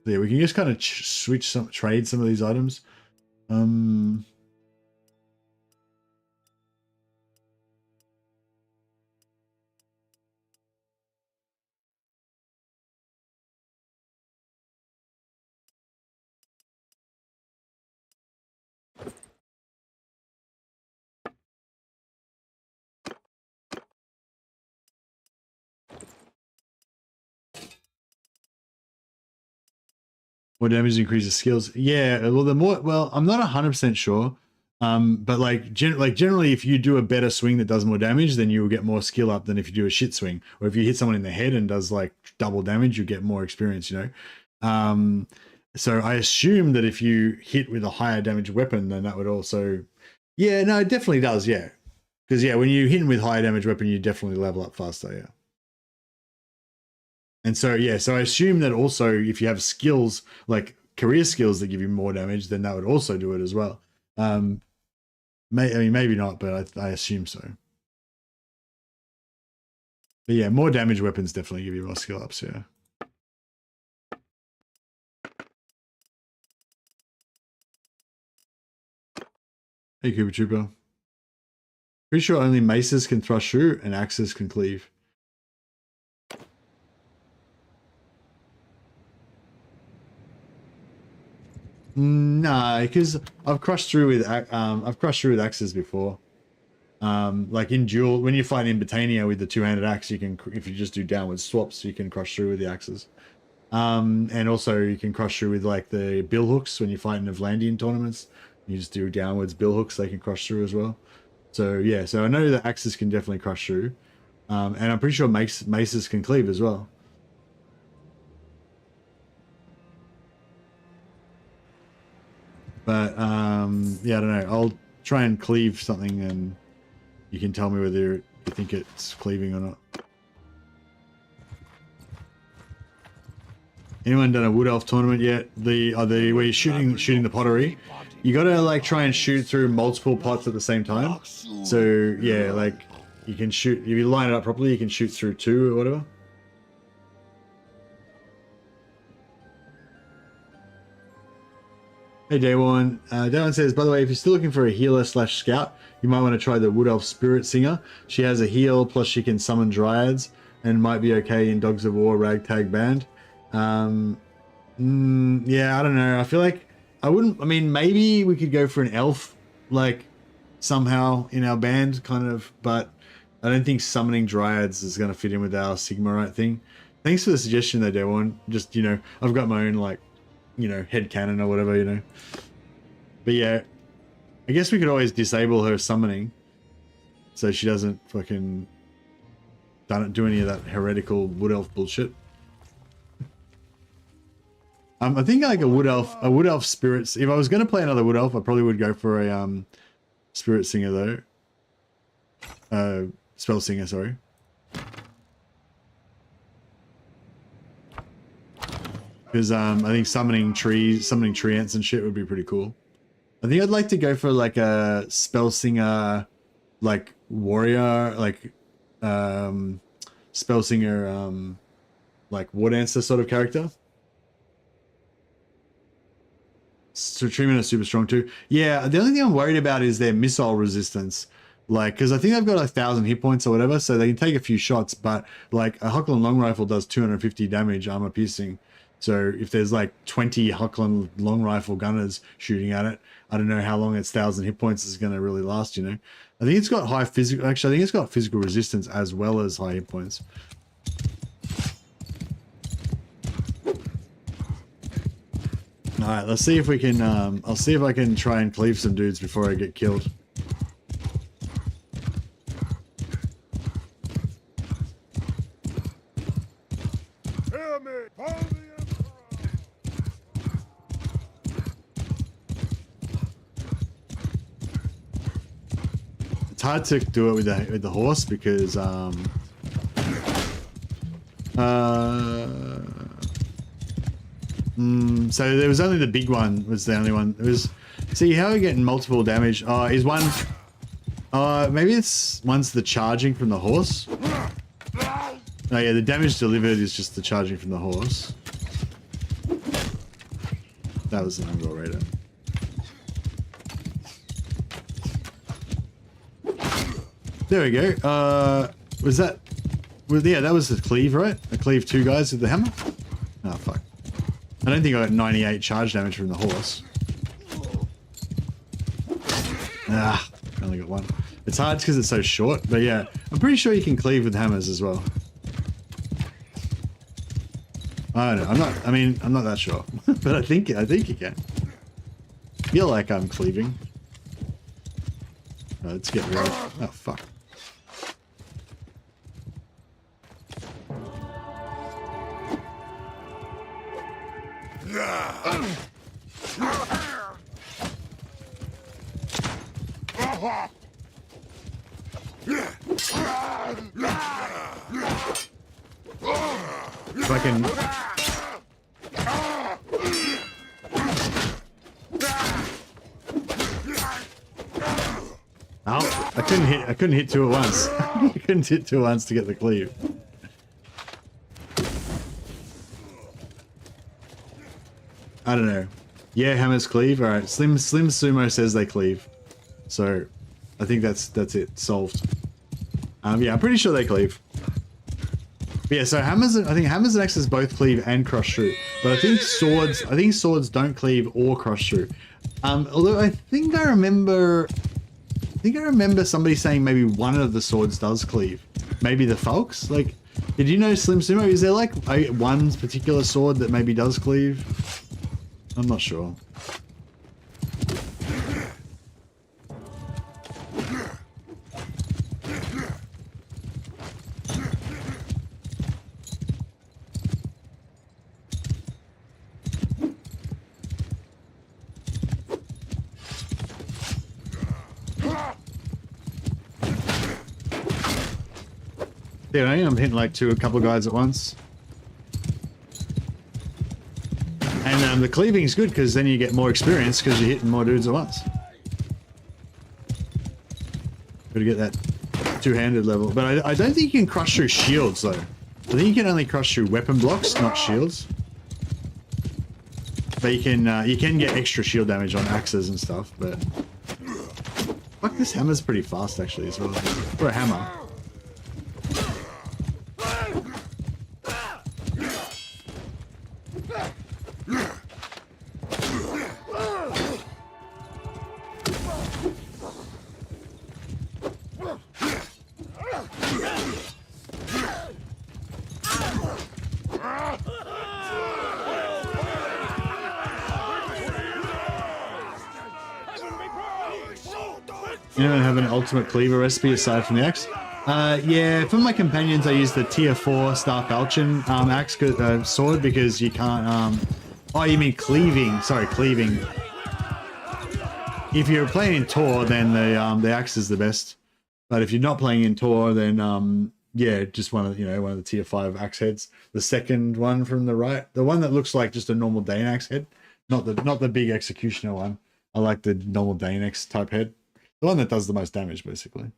Yeah, we can just kind of trade some of these items. More damage increases skills. Yeah, well, I'm not 100% sure. But like generally, if you do a better swing that does more damage, then you will get more skill up than if you do a shit swing. Or if you hit someone in the head and does like double damage, you get more experience. You know. So I assume that if you hit with a higher damage weapon, then that would also, yeah, no, it definitely does, yeah. Because yeah, when you hit with higher damage weapon, you definitely level up faster, yeah. And so yeah, so I assume that also if you have skills like career skills that give you more damage, then that would also do it as well. I mean, maybe not, but I assume so. But yeah, more damage weapons definitely give you more skill ups, yeah. Hey, Cooper Trooper. Pretty sure only maces can thrust through and axes can cleave. Nah, because I've crushed through with axes before. Like in duel, when you fight in Britannia with the two-handed axe, you can, if you just do downward swaps, you can crush through with the axes. And also you can crush through with like the bill hooks when you fight in Vlandian tournaments. You just do downwards bill hooks, they can crush through as well. So yeah, so I know that axes can definitely crush through. And I'm pretty sure maces can cleave as well. But yeah, I don't know. I'll try and cleave something and you can tell me whether you think it's cleaving or not. Anyone done a wood elf tournament yet? Where you're shooting the pottery. You gotta like try and shoot through multiple pots at the same time. So yeah, like you can shoot, if you line it up properly, you can shoot through 2 or whatever. Hey Day1. Day1 says, by the way, if you're still looking for a healer / scout, you might want to try the Wood Elf Spirit Singer. She has a heal, plus she can summon dryads, and might be okay in Dogs of War Ragtag Band. Yeah, I don't know. I feel like I mean, maybe we could go for an elf, like, somehow in our band, kind of, but I don't think summoning dryads is going to fit in with our Sigmarite thing. Thanks for the suggestion though, Day1. Just, you know, I've got my own, like, you know, head cannon or whatever, you know. But yeah, I guess we could always disable her summoning so she doesn't fucking do any of that heretical wood elf bullshit. I think like a wood elf spirits. If I was going to play another wood elf, I probably would go for a spirit singer though. Spell singer, sorry. Because I think summoning tree ants and shit would be pretty cool. I think I'd like to go for like a spell singer, like warrior, like spell singer, like war dancer sort of character. So treatment is super strong too. Yeah, the only thing I'm worried about is their missile resistance. Like, because I think they've got 1,000 hit points or whatever, so they can take a few shots, but like a Huckland long rifle does 250 damage armor piercing. So if there's like 20 Huckland long rifle gunners shooting at it, I don't know how long its 1,000 hit points is going to really last, you know. I think it's got high physical, actually I think it's got physical resistance as well as high hit points. All right, let's see if we can, I'll see if I can try and cleave some dudes before I get killed. It's hard to do it with the horse because so there was only the big one was the only one. It was, see how we're getting multiple damage. Is one maybe it's one's the charging from the horse. Oh yeah, the damage delivered is just the charging from the horse. That was the number raider. There we go. Was that? Well, yeah, that was the cleave, right? A cleave 2 guys with the hammer. Oh fuck! I don't think I got 98 charge damage from the horse. Ah, I only got 1. It's hard because it's so short, but yeah, I'm pretty sure you can cleave with hammers as well. I don't know. I'm not that sure, but I think you can. Feel like I'm cleaving. Let's get rid of. Oh fuck. If I can. Oh, I couldn't hit two at once. I couldn't hit two at once to get the cleave. I don't know. Yeah, hammers cleave. All right, Slim Sumo says they cleave, so I think that's it, solved. Yeah, I'm pretty sure they cleave. But yeah, so hammers. I think hammers and axes both cleave and crush through, but I think swords don't cleave or crush through. Although I think I remember somebody saying maybe one of the swords does cleave. Maybe the Falks. Like, did you know, Slim Sumo? Is there like one particular sword that maybe does cleave? I'm not sure. Yeah, I'm hitting like a couple of guys at once. And the cleaving is good because then you get more experience because you're hitting more dudes at once. Gotta get that two-handed level. But I don't think you can crush through shields though. I think you can only crush through weapon blocks, not shields. But you can get extra shield damage on axes and stuff, but... Fuck, this hammer's pretty fast actually as well. For a hammer. Anyone have an ultimate cleaver recipe aside from the axe? Yeah, for my companions I use the tier 4 Star Falchion axe sword because you can't oh, you mean cleaving? Sorry, cleaving. If you're playing in Tor, then the axe is the best. But if you're not playing in Tor, then yeah, just one of the tier 5 axe heads. The second one from the right, the one that looks like just a normal Dane axe head, not the big executioner one. I like the normal Dane axe type head. The one that does the most damage, basically.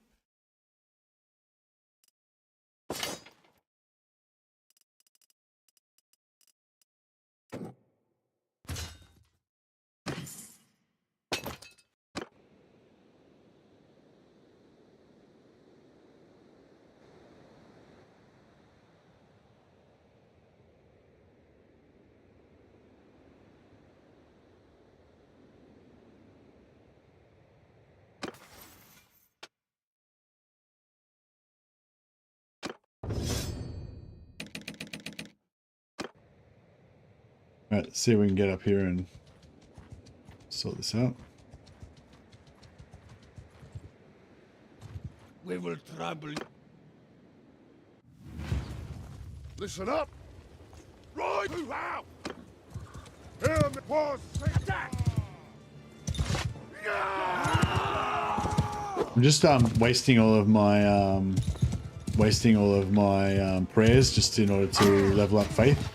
Alright, let's see if we can get up here and sort this out. We will trouble. Listen up! Right out! Here the pause! Attack! I'm just wasting all of my prayers just in order to level up faith.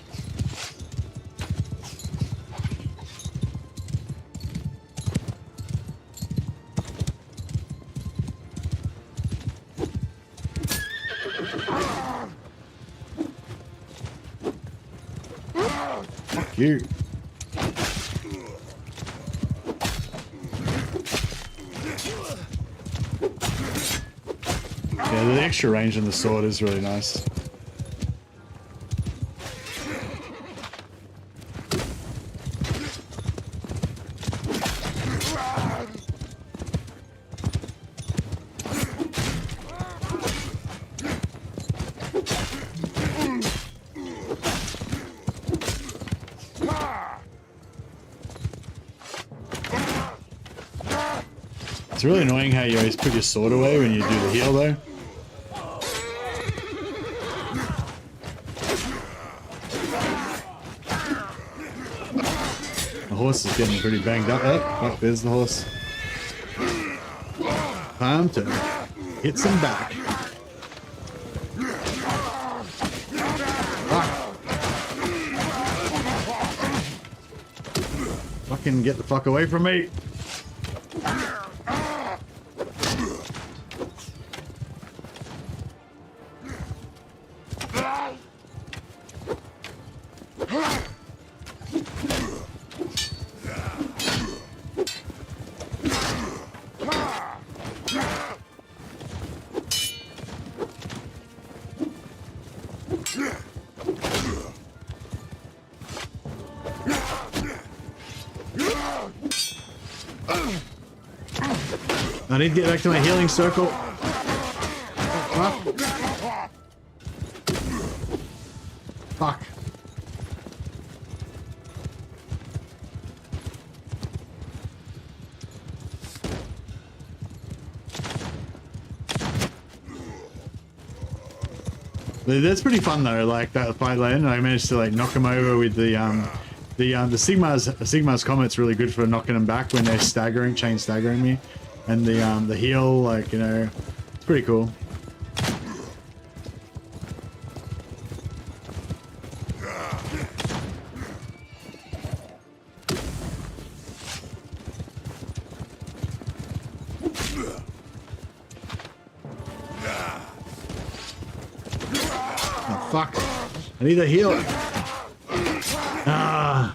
Fuck you. Yeah, the extra range on the sword is really nice. It's really annoying how you always put your sword away when you do the heal, though. The horse is getting pretty banged up. Oh, there's the horse. Time to hit some back. Fucking get the fuck away from me. I need to get back to my healing circle. Fuck. That's pretty fun though, like that fight lane. I managed to like knock him over with the Sigmar's Comet's really good for knocking them back when they're chain staggering me. And the heal, like, you know, it's pretty cool. Oh, fuck. I need a heal. Ah.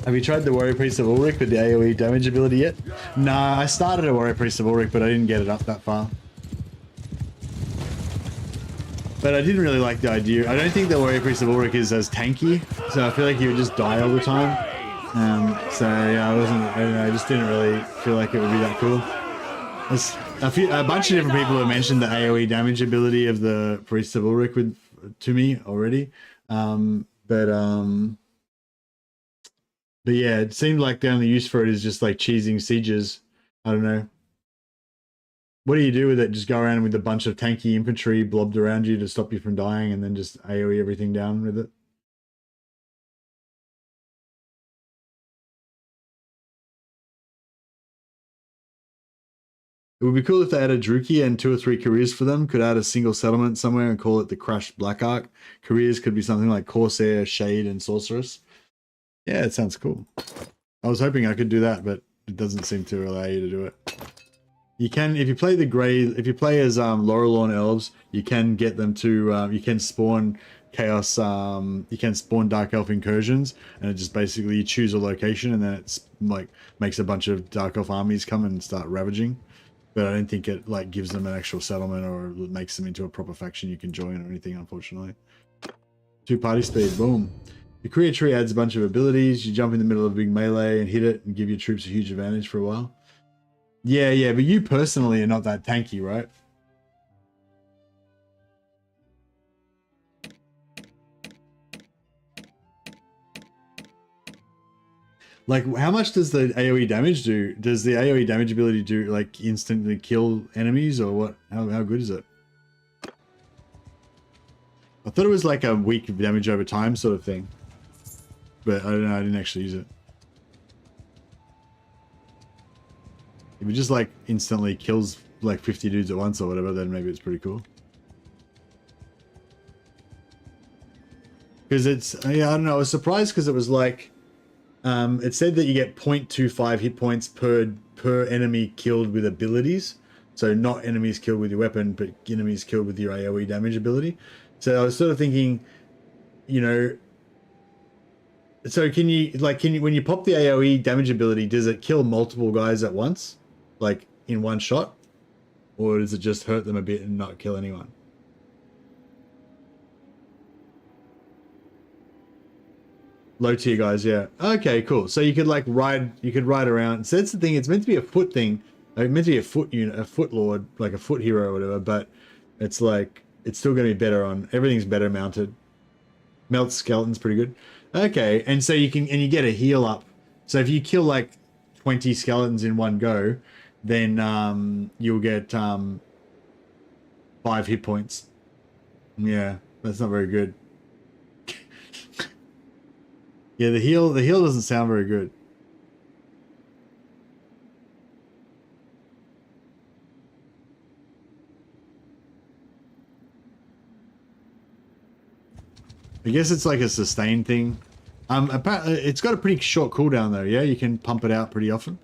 Have you tried the Warrior Priest of Ulrich with the AoE damage ability yet? Nah, I started a Warrior Priest of Ulrich, but I didn't get it up that far. But I didn't really like the idea. I don't think the Warrior Priest of Ulrich is as tanky, so I feel like he would just die all the time. So yeah, I just didn't really feel like it would be that cool. There's a bunch of different people have mentioned the AoE damage ability of the Priest of Ulrich to me already. But yeah, it seemed like the only use for it is just like cheesing sieges. I don't know. What do you do with it? Just go around with a bunch of tanky infantry blobbed around you to stop you from dying and then just AoE everything down with it? It would be cool if they added Druki and 2 or 3 careers for them. Could add a single settlement somewhere and call it the Crashed Black Ark. Careers could be something like Corsair, Shade, and Sorceress. Yeah, it sounds cool. I was hoping I could do that, but it doesn't seem to allow you to do it. You can, if you play as Laurelorn Elves, you can get them to, you can spawn Chaos, you can spawn Dark Elf incursions, and it just basically, you choose a location, and then it's like, makes a bunch of Dark Elf armies come and start ravaging. But I don't think it like gives them an actual settlement or makes them into a proper faction you can join or anything, unfortunately. 2 party speed, boom. The career tree adds a bunch of abilities. You jump in the middle of a big melee and hit it and give your troops a huge advantage for a while. Yeah, but you personally are not that tanky, right? Like, how much does the AoE damage do? Does the AoE damage ability do, like, instantly kill enemies, or what? How good is it? I thought it was like a weak damage over time sort of thing. But I don't know, I didn't actually use it. If it just, like, instantly kills, like, 50 dudes at once or whatever, then maybe it's pretty cool. Because it's, yeah, I don't know, I was surprised because it was like, it said that you get 0.25 hit points per enemy killed with abilities. So not enemies killed with your weapon, but enemies killed with your AoE damage ability. So I was sort of thinking, you know, so can you, when you pop the AoE damage ability, does it kill multiple guys at once? Like in one shot? Or does it just hurt them a bit and not kill anyone? Low tier guys, yeah. Okay, cool. So you could like ride around. So that's the thing. It's meant to be a foot thing. Like, meant to be a foot unit, a foot lord, like a foot hero or whatever. But it's like it's still going to be better on. Everything's better mounted. Melt skeleton's pretty good. Okay, and so you can you get a heal up. So if you kill like 20 skeletons in one go, then you'll get 5 hit points. Yeah, that's not very good. Yeah, the heal doesn't sound very good. I guess it's like a sustain thing. Apparently it's got a pretty short cooldown though. Yeah, you can pump it out pretty often.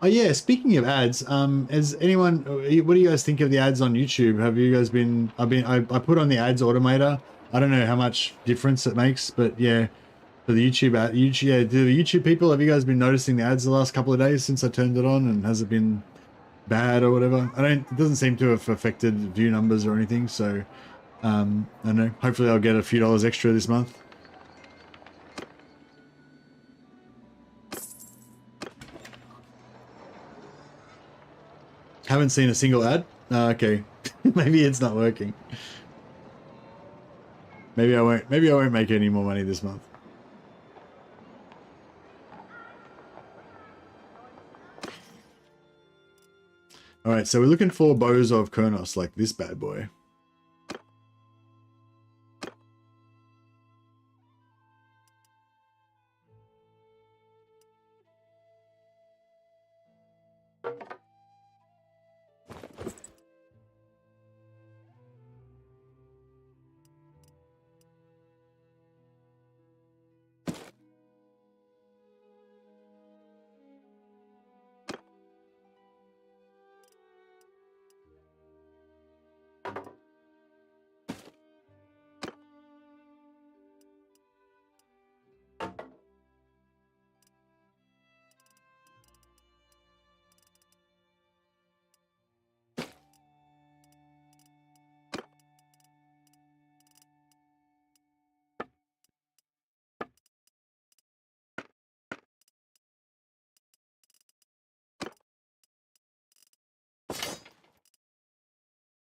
Oh yeah, speaking of ads, has anyone, what do you guys think of the ads on YouTube? Have you guys been, I put on the ads automator. I don't know how much difference it makes, but yeah, for the YouTube ad, yeah, do the YouTube people, have you guys been noticing the ads the last couple of days since I turned it on, and has it been bad or whatever? It doesn't seem to have affected view numbers or anything, so, I don't know, hopefully I'll get a few dollars extra this month. Haven't seen a single ad? Oh, okay. Maybe it's not working. Maybe I won't make any more money this month. Alright, so we're looking for bows of Kurnos, like this bad boy.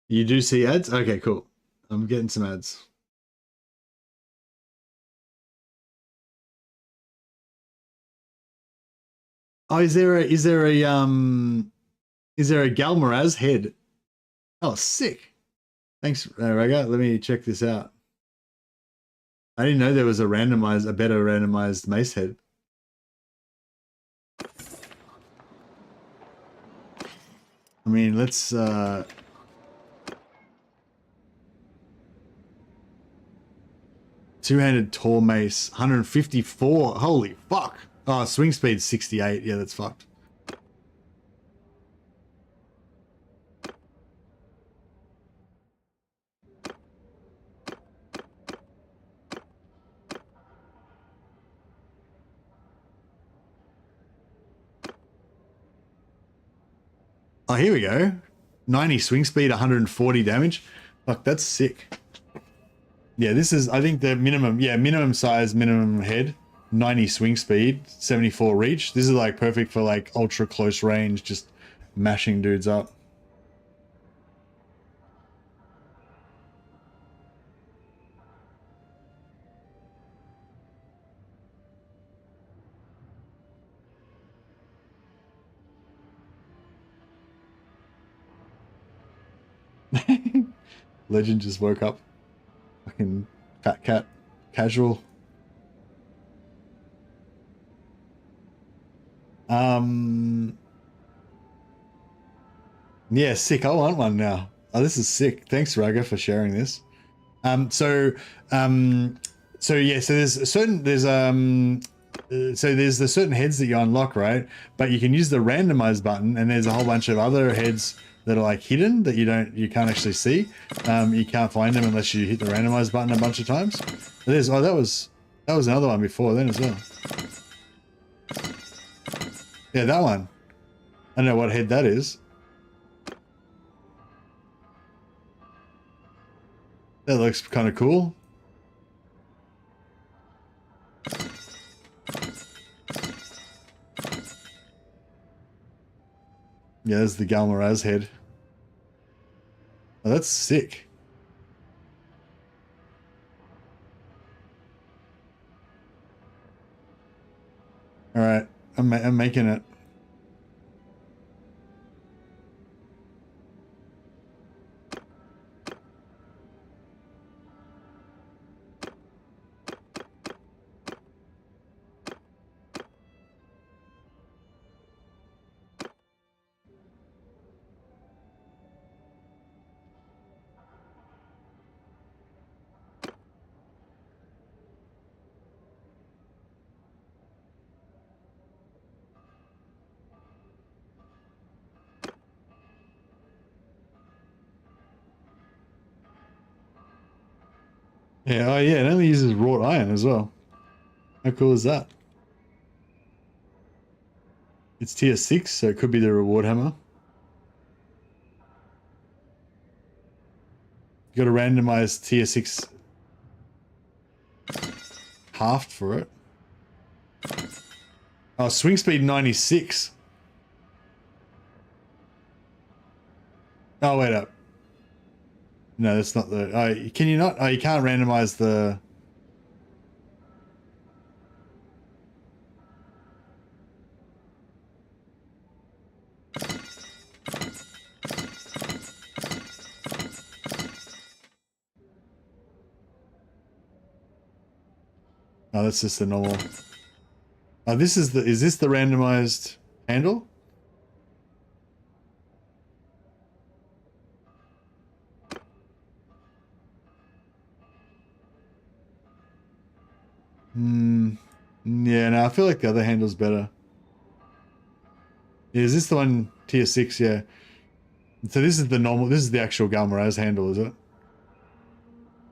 You do see ads? Okay, cool. I'm getting some ads. Oh, is there a Galmaraz head? Oh, sick. Thanks, Raga. Let me check this out. I didn't know there was a better randomized mace head. I mean, let's two-handed tall mace, 154. Holy fuck. Oh, swing speed 68. Yeah, that's fucked. Oh, here we go. 90 swing speed, 140 damage. Fuck, that's sick. Yeah, this is, I think, the minimum, yeah, minimum size, minimum head, 90 swing speed, 74 reach. This is like perfect for like ultra close range, just mashing dudes up. Legend just woke up. Fucking fat cat. Casual. Yeah, sick. I want one now. Oh, this is sick. Thanks, Raga, for sharing this. So yeah, so there's the certain heads that you unlock, right? But you can use the randomize button, and there's a whole bunch of other heads that are like hidden that you can't actually see. You can't find them unless you hit the randomize button a bunch of times. There's, oh, that was That was another one before then as well. Yeah, that one. I don't know what head that is. That looks kind of cool. Yeah, there's the Galmaraz head. Oh, that's sick. All right, I'm making it. Yeah, oh yeah, it only uses wrought iron as well. How cool is that? It's tier 6, so it could be the reward hammer. You got to randomize tier 6 halved for it. Oh, swing speed 96. Oh, wait up. No, that's not the... Oh, can you not? Oh, you can't randomize the... Oh, that's just the normal... Oh, this is the... Is this the randomized handle? Yeah, no, I feel like the other handle's better. Yeah, is this the one tier 6? Yeah. So this is the normal... This is the actual Galmaraz handle, is it?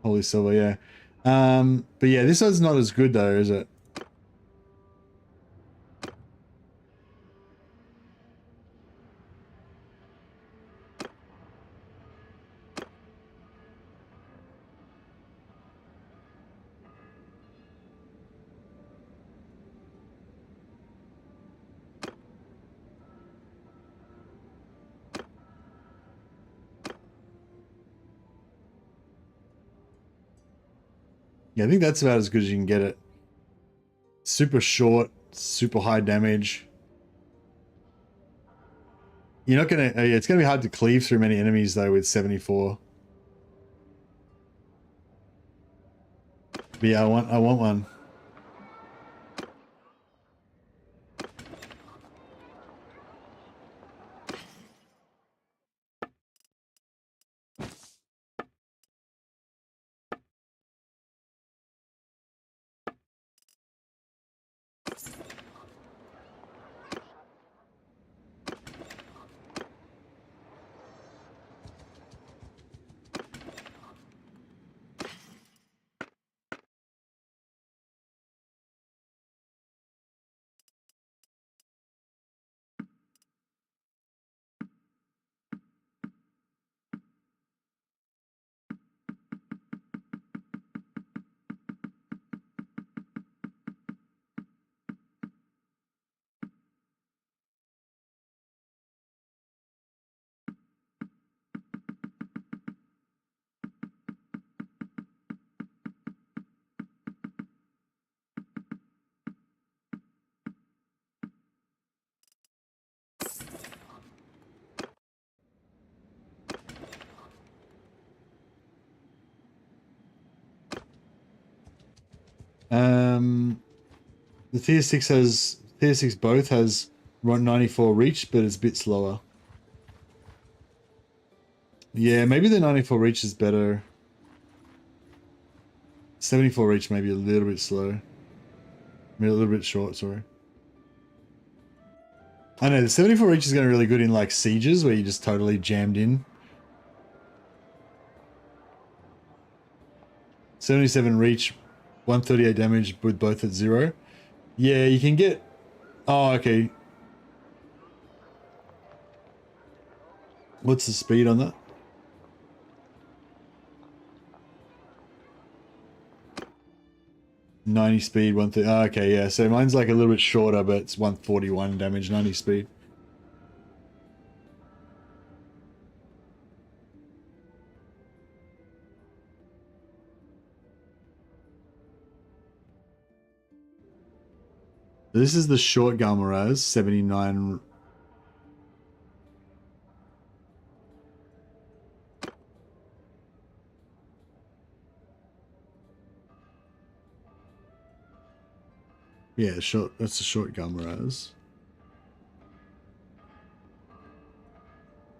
Holy silver, yeah. But yeah, this one's not as good though, is it? Yeah, I think that's about as good as you can get it. Super short, super high damage. You're not gonna... yeah, it's gonna be hard to cleave through many enemies though with 74. But yeah, I want one. The tier 6 both has 94 reach, but it's a bit slower. Yeah, maybe the 94 reach is better. 74 reach maybe a little bit slow. Maybe a little bit short, sorry. I know, the 74 reach is going to be really good in like sieges where you just totally jammed in. 77 reach 138 damage with both at 0. Yeah, you can get... Oh, okay. What's the speed on that? .90 speed, 130. Oh, okay, yeah. So mine's like a little bit shorter, but it's 141 damage, 90 speed. This is the short Galmaraz, 79. Yeah, short. That's a short Galmaraz.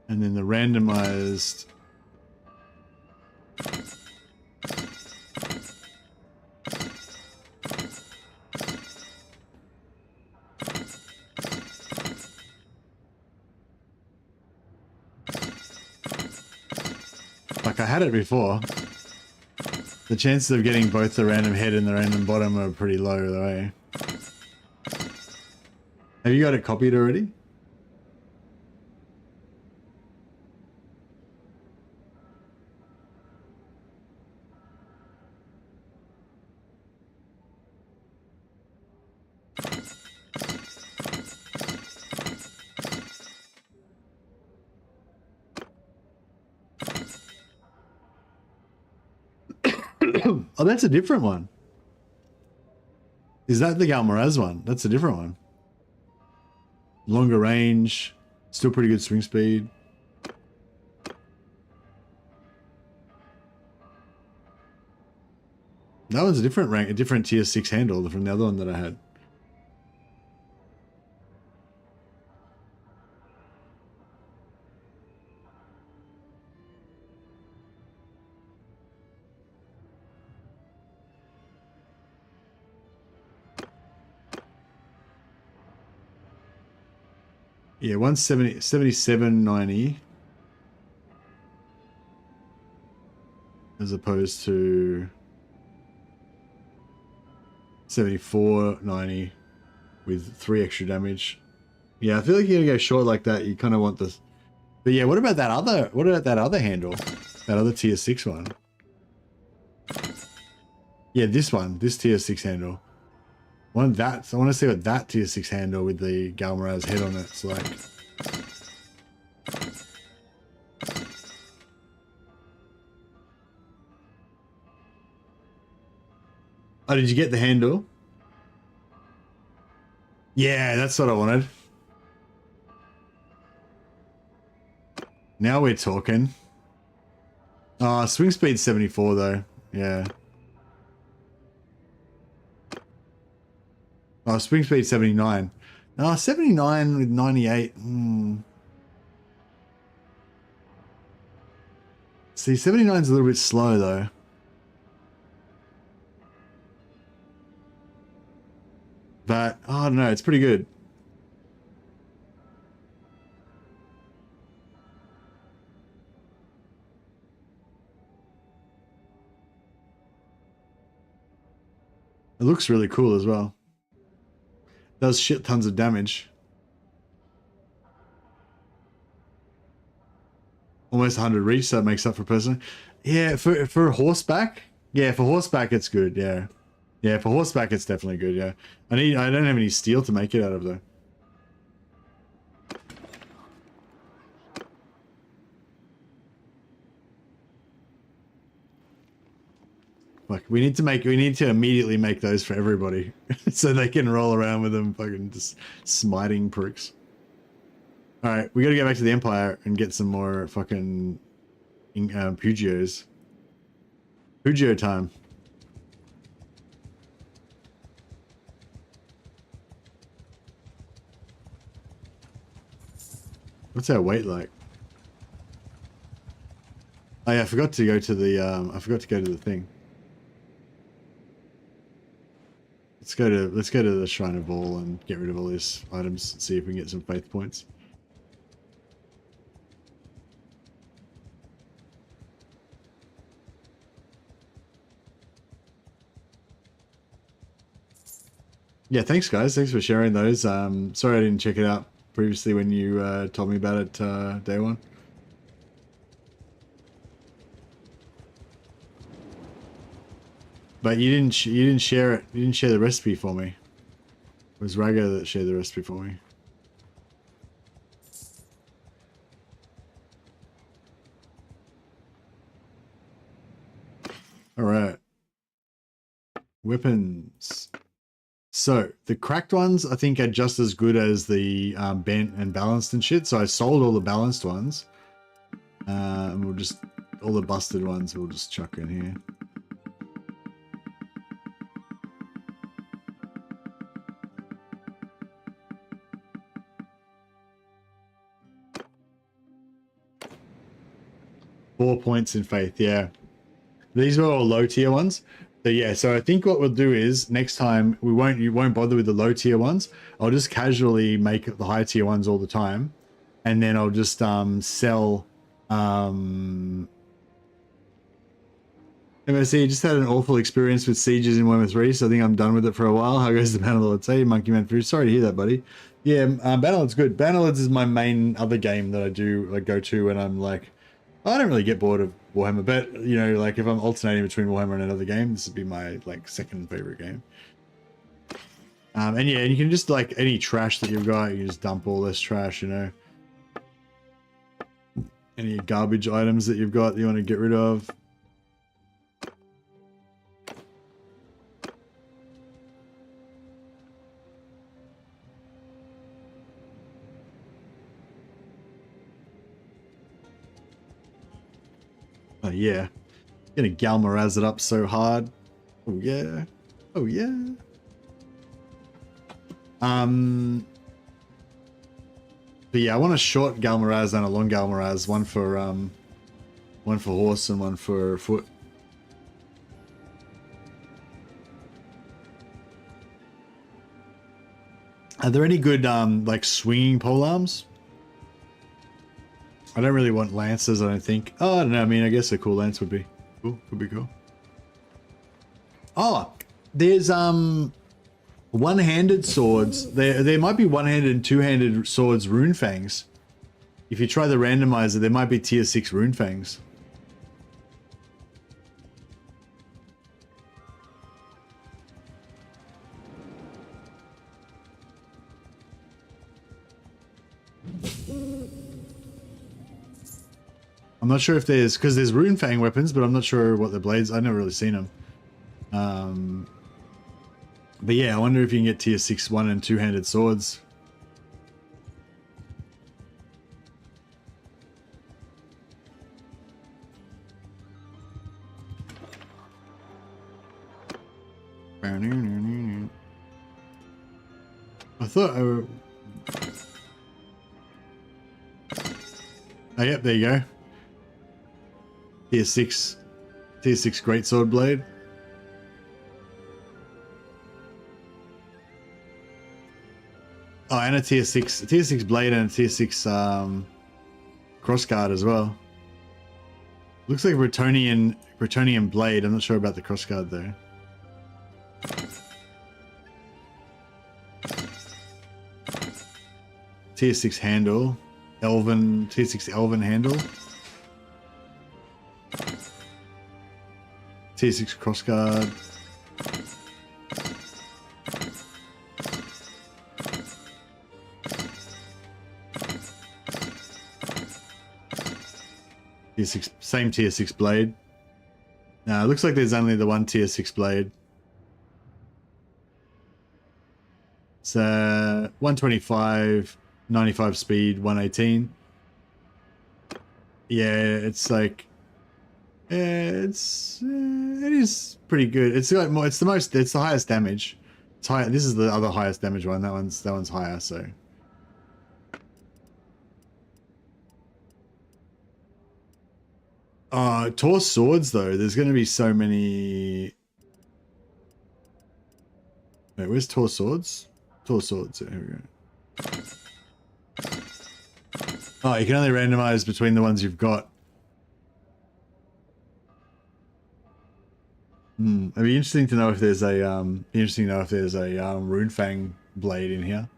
And then the randomized. Like I had it before. The chances of getting both the random head and the random bottom are pretty low though, eh? Have you got it copied already? Oh, that's a different one. Is that the Galmaraz one? That's a different one. Longer range, still pretty good swing speed. That one's a different rank, a different tier 6 handle from the other one that I had. Yeah, 170, 77.90 as opposed to 74.90 with 3 extra damage. Yeah, I feel like you're gonna go short like that. You kind of want this. But yeah, what about that other? What about that other handle? That other tier 6 one? Yeah, this one, this tier 6 handle. I want that. I want to see what that tier 6 handle with the Galmaraz head on it's like. Oh, did you get the handle? Yeah, that's what I wanted. Now we're talking. Swing speed 74 though. Yeah. Oh, swing speed 79. 79 with 98. See, 79 is a little bit slow though. But, oh, I don't know, it's pretty good. It looks really cool as well. Does shit tons of damage. Almost 100 reach, so it makes up for person. Yeah, for horseback. Yeah, for horseback it's good. Yeah, yeah, for horseback it's definitely good. Yeah, I don't have any steel to make it out of though. Like we need to immediately make those for everybody, so they can roll around with them, fucking just smiting pricks. All right, we got to get back to the Empire and get some more fucking Pugios. Pugio time. What's our weight like? Oh yeah, I forgot to go to the I forgot to go to the thing. Let's go to the Shrine of All and get rid of all these items and see if we can get some faith points. Yeah, thanks guys. Thanks for sharing those. Sorry I didn't check it out previously when you told me about it day one. But you didn't share it. You didn't share the recipe for me. It was Rago that shared the recipe for me. All right. Weapons. So the cracked ones, I think, are just as good as the bent and balanced and shit. So I sold all the balanced ones, and we'll just all the busted ones we'll just chuck in here. Four points in faith, yeah. These were all low tier ones. So yeah, so I think what we'll do is next time you won't bother with the low tier ones. I'll just casually make the high tier ones all the time, and then I'll just sell. MSC just had an awful experience with sieges in Warhammer 3, so I think I'm done with it for a while. How goes the Bannerlords? Hey, Monkey Man Food. Sorry to hear that, buddy. Yeah, Bannerlords good. Bannerlords is my main other game that I do go to when I'm like, I don't really get bored of Warhammer, but you know, like if I'm alternating between Warhammer and another game, this would be my like second favorite game. And yeah, and you can just like any trash that you've got, you just dump all this trash, you know. Any garbage items that you've got that you want to get rid of. Oh yeah, gonna Galmaraz it up so hard. Oh yeah, oh yeah. But yeah, I want a short Galmaraz and a long Galmaraz, one for horse and one for foot. Are there any good like swinging polearms? I don't really want lances, I don't think. Oh, I don't know. I mean, I guess a cool lance would be cool. Could be cool. Oh, there's one-handed swords. There might be one-handed and two-handed swords rune fangs. If you try the randomizer, there might be tier 6 rune fangs. I'm not sure if there's, because there's rune fang weapons, but I'm not sure what the blades. I've never really seen them. But yeah, I wonder if you can get tier 6 one and two-handed swords. I thought oh yep, there you go. Tier 6 greatsword blade. Oh, and a tier 6 blade and a tier 6 crossguard as well. Looks like Bretonian blade. I'm not sure about the crossguard though. Tier 6 handle. Tier 6 elven handle. Tier 6 crossguard. Tier 6, same tier 6 blade. No, it looks like there's only the one tier 6 blade. It's 125, 95 speed, 118. Yeah, it's like it is pretty good. It's got more. It's the highest damage. It's high. This is the other highest damage one. That one's higher. So. Tor swords though. There's going to be so many. Wait, where's Tor swords? Tor swords. Here we go. Oh, you can only randomize between the ones you've got. It'd be interesting to know if there's a Runefang blade in here.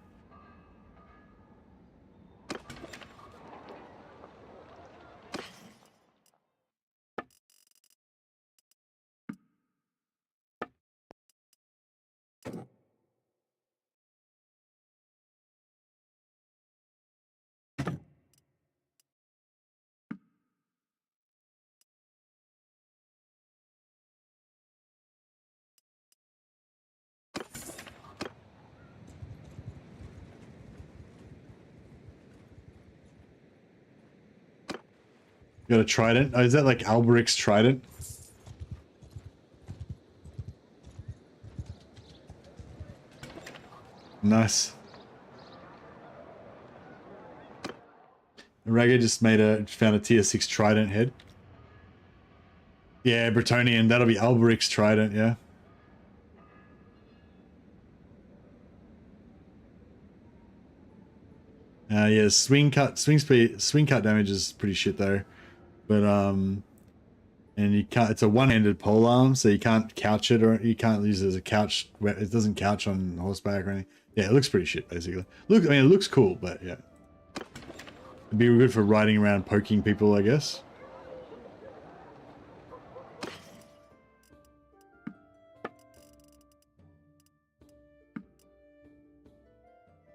Got a trident. Oh, is that like Alberic's trident? Nice. Raga just found a tier 6 trident head. Yeah, Bretonian. That'll be Alberic's trident, yeah. Yeah, swing cut damage is pretty shit though. But and you can't, it's a one-handed polearm, so you can't couch it, or you can't use it as a couch. It doesn't couch on horseback or anything. Yeah, it looks pretty shit basically. Look, I mean, it looks cool, but yeah. It'd be good for riding around poking people, I guess.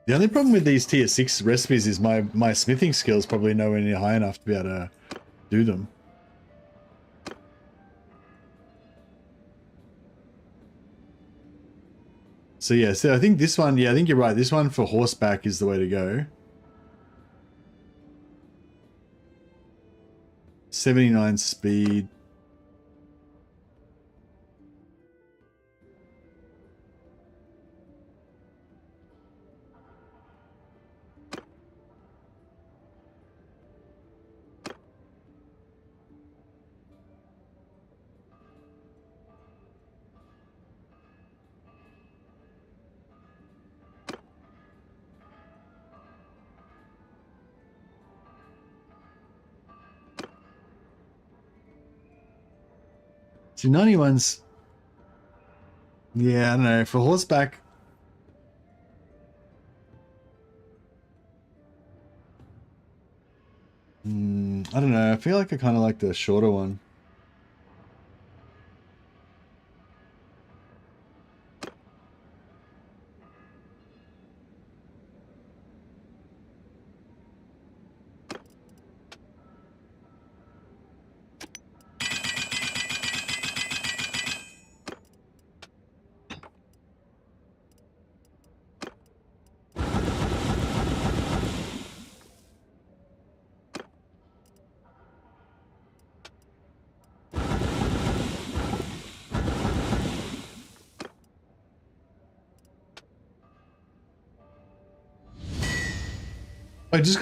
The only problem with these tier 6 recipes is my smithing skills probably nowhere near high enough to be able to do them. So yeah, so I think this one, yeah, I think you're right. This one for horseback is the way to go. 79 speed. See, 91's... Yeah, I don't know. For horseback... I don't know. I feel like I kind of like the shorter one.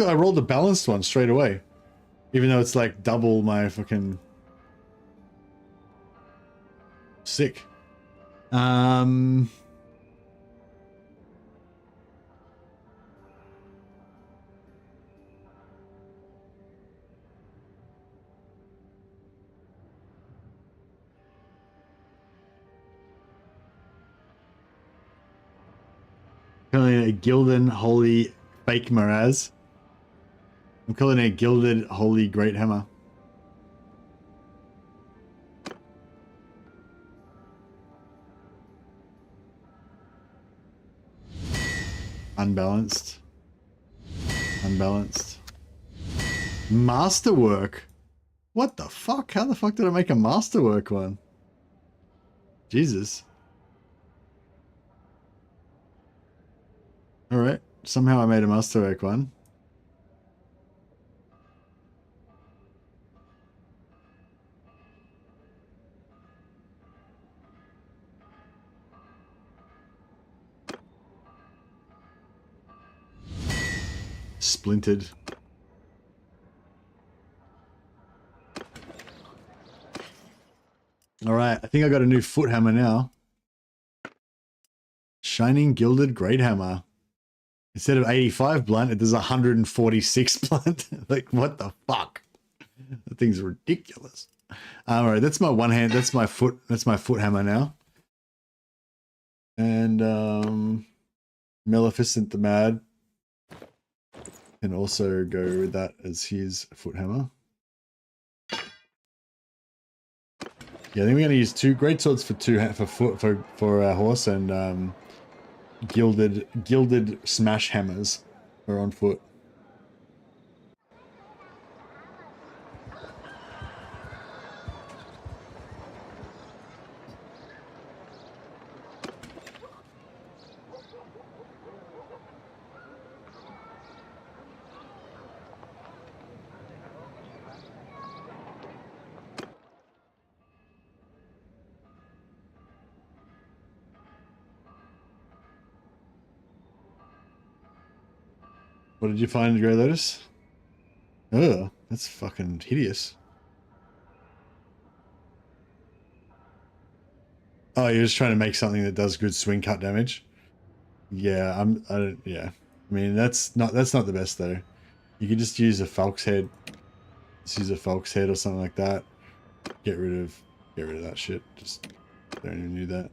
I rolled the balanced one straight away. Even though it's like double my fucking... Sick. Calling it a Gildan Holy Fake Miraz. I'm calling it a Gilded Holy Great Hammer. Unbalanced. Unbalanced. Masterwork. What the fuck? How the fuck did I make a masterwork one? Jesus. Alright. Somehow I made a masterwork one. Splintered. Alright, I think I got a new foot hammer now. Shining Gilded Great Hammer. Instead of 85 blunt, it does 146 blunt. Like, what the fuck? The thing's ridiculous. All right, that's my one hand. That's my foot. That's my foot hammer now. And Maleficent the Mad can also go with that as his foot hammer. Yeah, I think we're going to use 2 great swords for for our horse, and gilded smash hammers are on foot. What did you find, Grey Lotus? Oh, that's fucking hideous. Oh, you're just trying to make something that does good swing cut damage. Yeah, yeah. I mean, that's not the best though. You could just use a Falk's head. Just use a Falk's head or something like that. Get rid of that shit. Just don't even need that.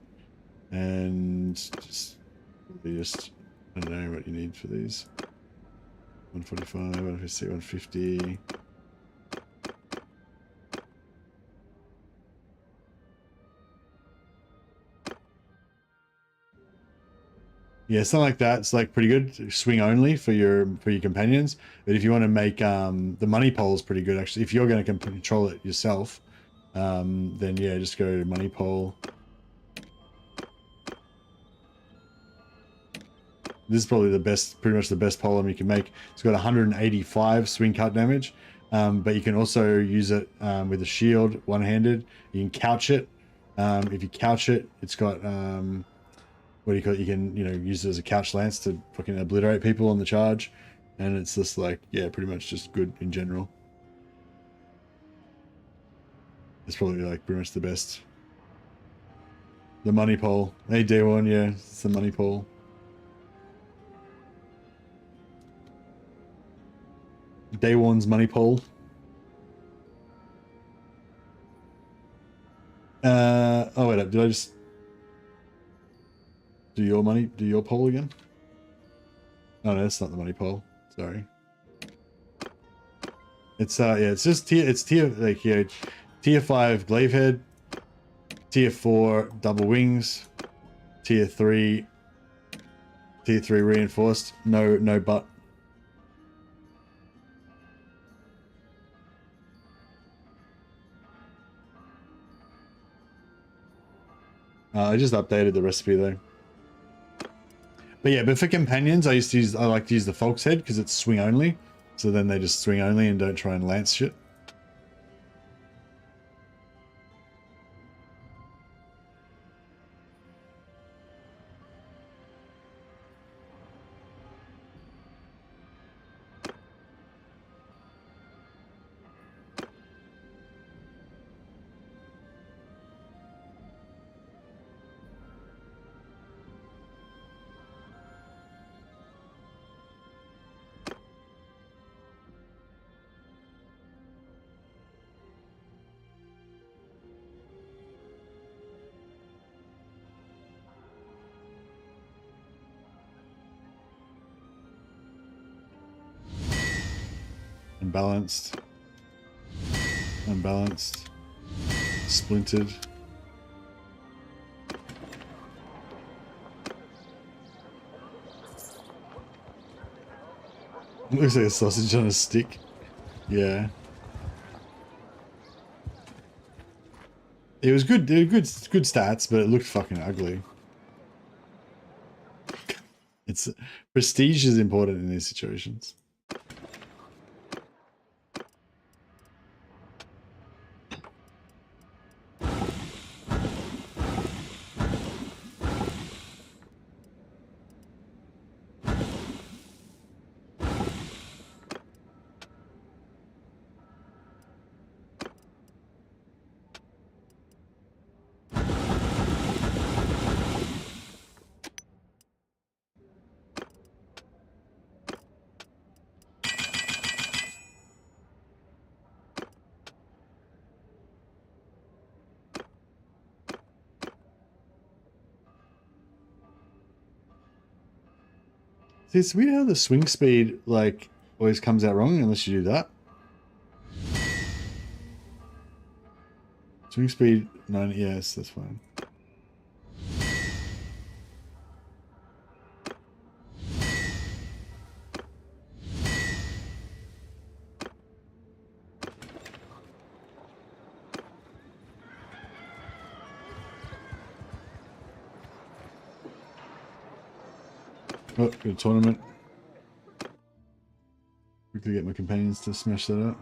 And just I don't know what you need for these. 145, 150, 150. Yeah, something like that. It's like pretty good. Swing only for your companions. But if you want to make the money pole is pretty good actually. If you're going to control it yourself, then yeah, just go to money pole. This is probably pretty much the best polearm you can make. It's got 185 swing cut damage, but you can also use it with a shield, one-handed. You can couch it. If you couch it, it's got what do you call it? You can use it as a couch lance to fucking obliterate people on the charge, and it's just like, yeah, pretty much just good in general. It's probably like pretty much the best. The money pole. Hey, day one, yeah, it's the money pole. Day one's money pole. Oh wait up, did I just do your pole again? Oh no, that's not the money pole. Sorry. It's yeah, it's just tier like, yeah, tier 5 glaive head, tier 4 double wings, tier 3 reinforced, no butt. I just updated the recipe though. But yeah, but for companions, I like to use the Falk's head because it's swing only. So then they just swing only and don't try and lance shit. Unbalanced, splintered. It looks like a sausage on a stick. Yeah. It was good. Good stats, but it looked fucking ugly. It's prestige is important in these situations. It's weird how the swing speed like always comes out wrong unless you do that. Swing speed 90, yes, that's fine. Oh, good tournament. Quickly get my companions to smash that up.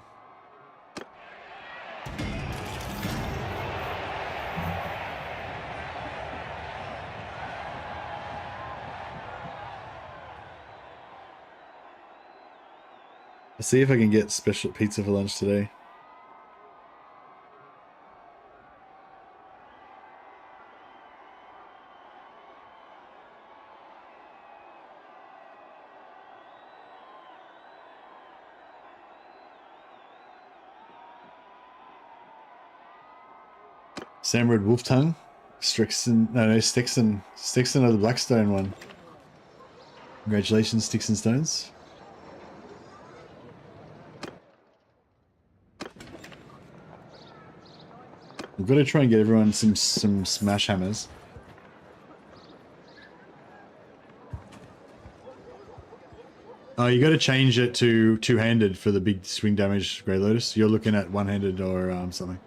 I'll see if I can get special pizza for lunch today. Samred Wolf Tongue, Strixon, no, Stixon of the Blackstone one. Congratulations, Sticks and Stones. We've got to try and get everyone some smash hammers. Oh, you got to change it to two-handed for the big swing damage, Grey Lotus. You're looking at one-handed or something.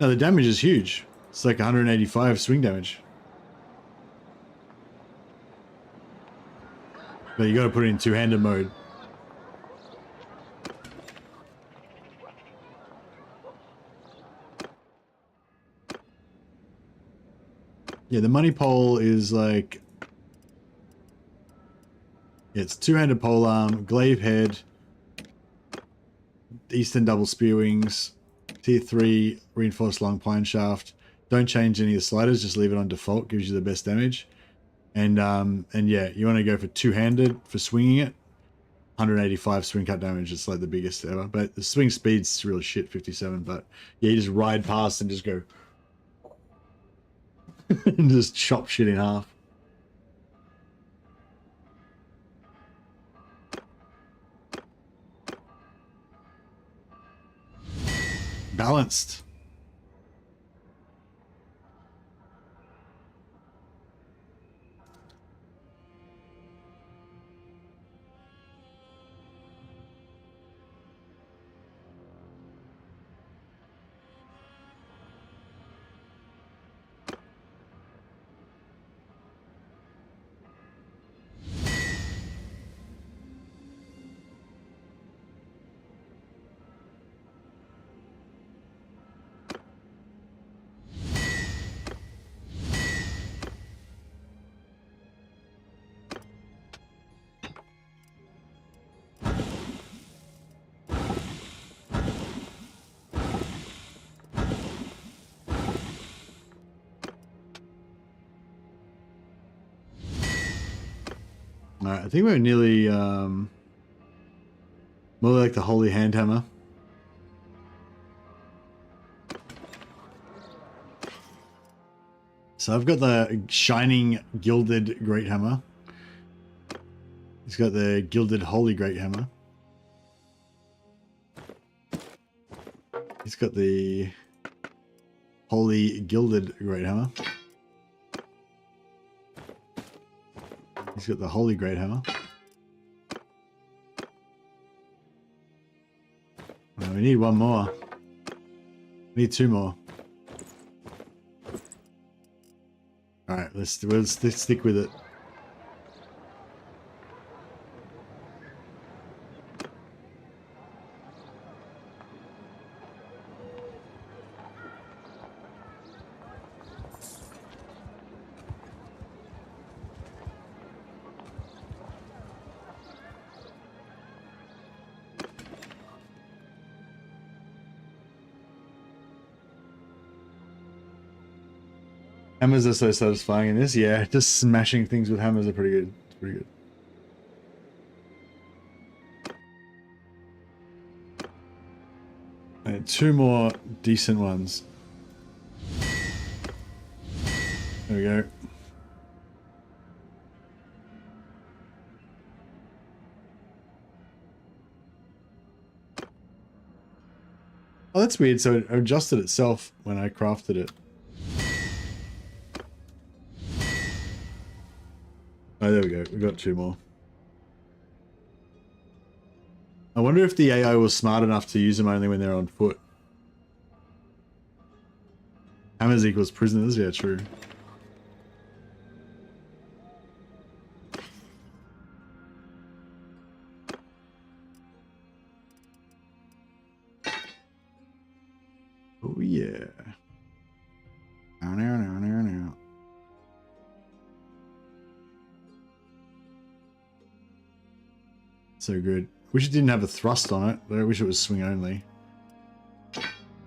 No, the damage is huge. It's like 185 swing damage. But you got to put it in two-handed mode. Yeah, the money pole is like... Yeah, it's two-handed polearm, glaive head, Eastern double spear wings, tier 3 reinforced long pine shaft. Don't change any of the sliders, just leave it on default, gives you the best damage. And yeah, you want to go for two-handed for swinging it. 185 swing cut damage, it's like the biggest ever. But the swing speed's really shit, 57. But yeah, you just ride past and just go and just chop shit in half. Balanced. Alright, I think we're nearly more like the Holy Hand Hammer. So I've got the Shining Gilded Great Hammer. He's got the Gilded Holy Great Hammer. He's got the Holy Gilded Great Hammer. He's got the Holy Great Hammer. We need one more. We need two more. Alright, let's stick with it. Hammers are so satisfying in this. Yeah, just smashing things with hammers are pretty good. It's pretty good. Right, two more decent ones. There we go. Oh, that's weird. So it adjusted itself when I crafted it. Oh, there we go. We got 2 more. I wonder if the AI was smart enough to use them only when they're on foot. Hammers equals prisoners. Yeah, true. Oh, yeah. Now. So good. Wish it didn't have a thrust on it, but I wish it was swing only.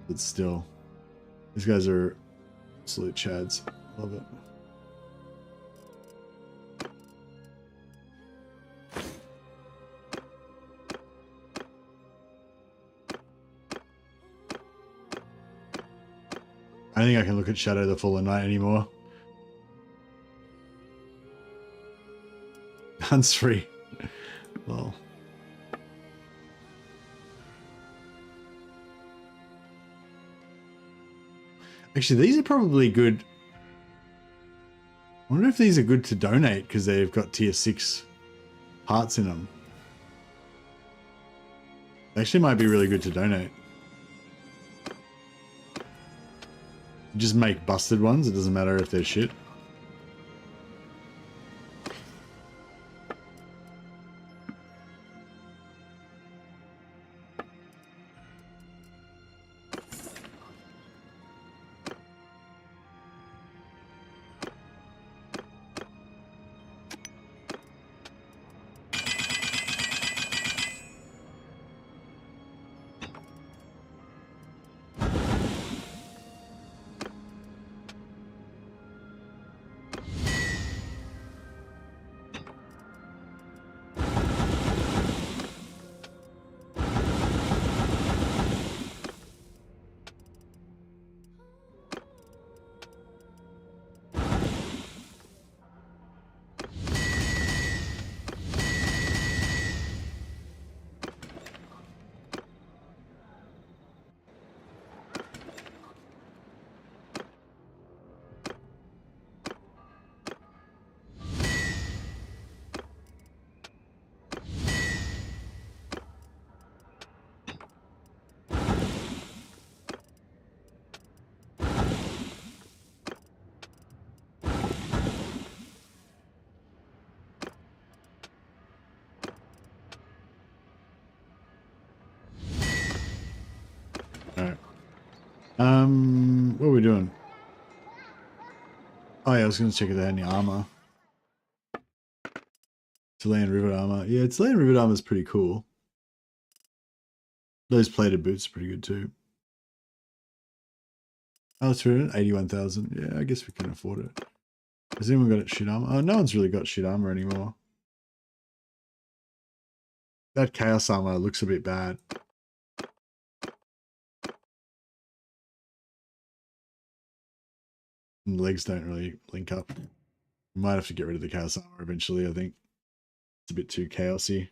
But still. These guys are absolute chads. Love it. I don't think I can look at Shadow the Fallen Knight anymore. Hunt's free. Well. Actually, these are probably good. I wonder if these are good to donate because they've got tier 6 parts in them. They actually might be really good to donate. Just make busted ones. It doesn't matter if they're shit. Alright. What are we doing? Oh yeah, I was gonna check if they had any armor. Chilean rivet armor. Yeah, Chilean rivet armor is pretty cool. Those plated boots are pretty good too. Oh, it's 81,000. Yeah, I guess we can afford it. Has anyone got shit armor? Oh, no one's really got shit armor anymore. That chaos armor looks a bit bad. And legs don't really link up. We might have to get rid of the chaos armor eventually, I think. It's a bit too chaosy.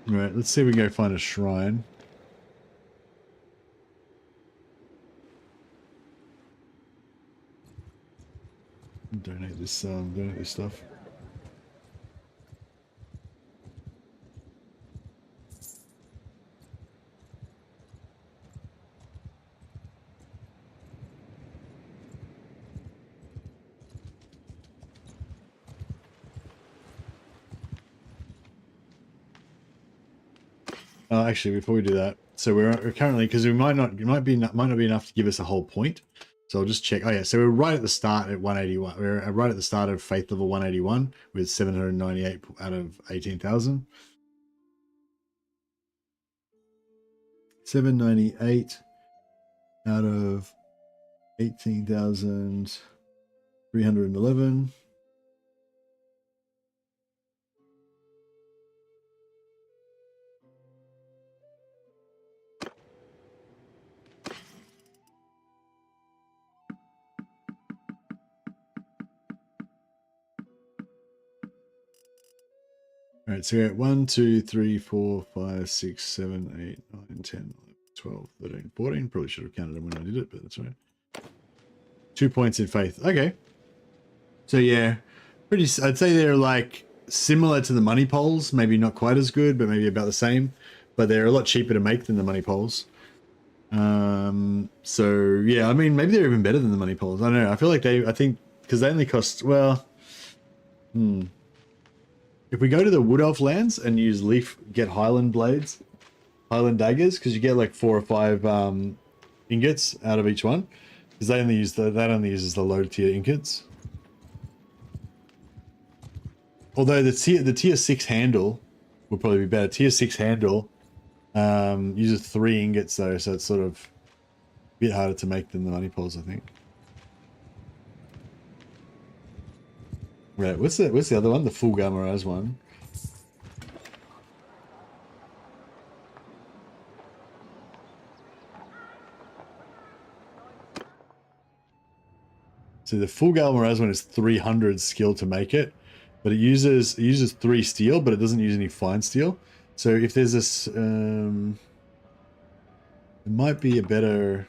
Alright, let's see if we can go find a shrine. Donate this stuff. Actually, before we do that, so we're currently, because it might not be enough to give us a whole point. So I'll just check. Oh yeah, so we're right at the start at 181. We're right at the start of faith level 181 with 798 out of 18,000. 798 out of 18,311. All right, so we're at 1, 2, 3, 4, 5, 6, 7, 8, 9, 10, 11, 12, 13, 14. Probably should have counted them when I did it, but that's all right. 2 points in faith. Okay. So yeah, pretty. I'd say they're like similar to the money poles. Maybe not quite as good, but maybe about the same. But they're a lot cheaper to make than the money poles. So yeah, I mean, maybe they're even better than the money poles. I don't know. I feel like I think because they only cost, well, if we go to the Wood Elf lands and use get Highland blades, Highland daggers, because you get like 4 or 5 ingots out of each one, because they only use that only uses the low tier ingots. Although the tier 6 handle would probably be better. Tier 6 handle uses 3 ingots though, so it's sort of a bit harder to make than the money poles, I think. Right, what's the other one? The full Gamaraz one. So the full Galmaraz one is 300 skill to make it, but it uses 3 steel, but it doesn't use any fine steel. So if there's this, it might be a better.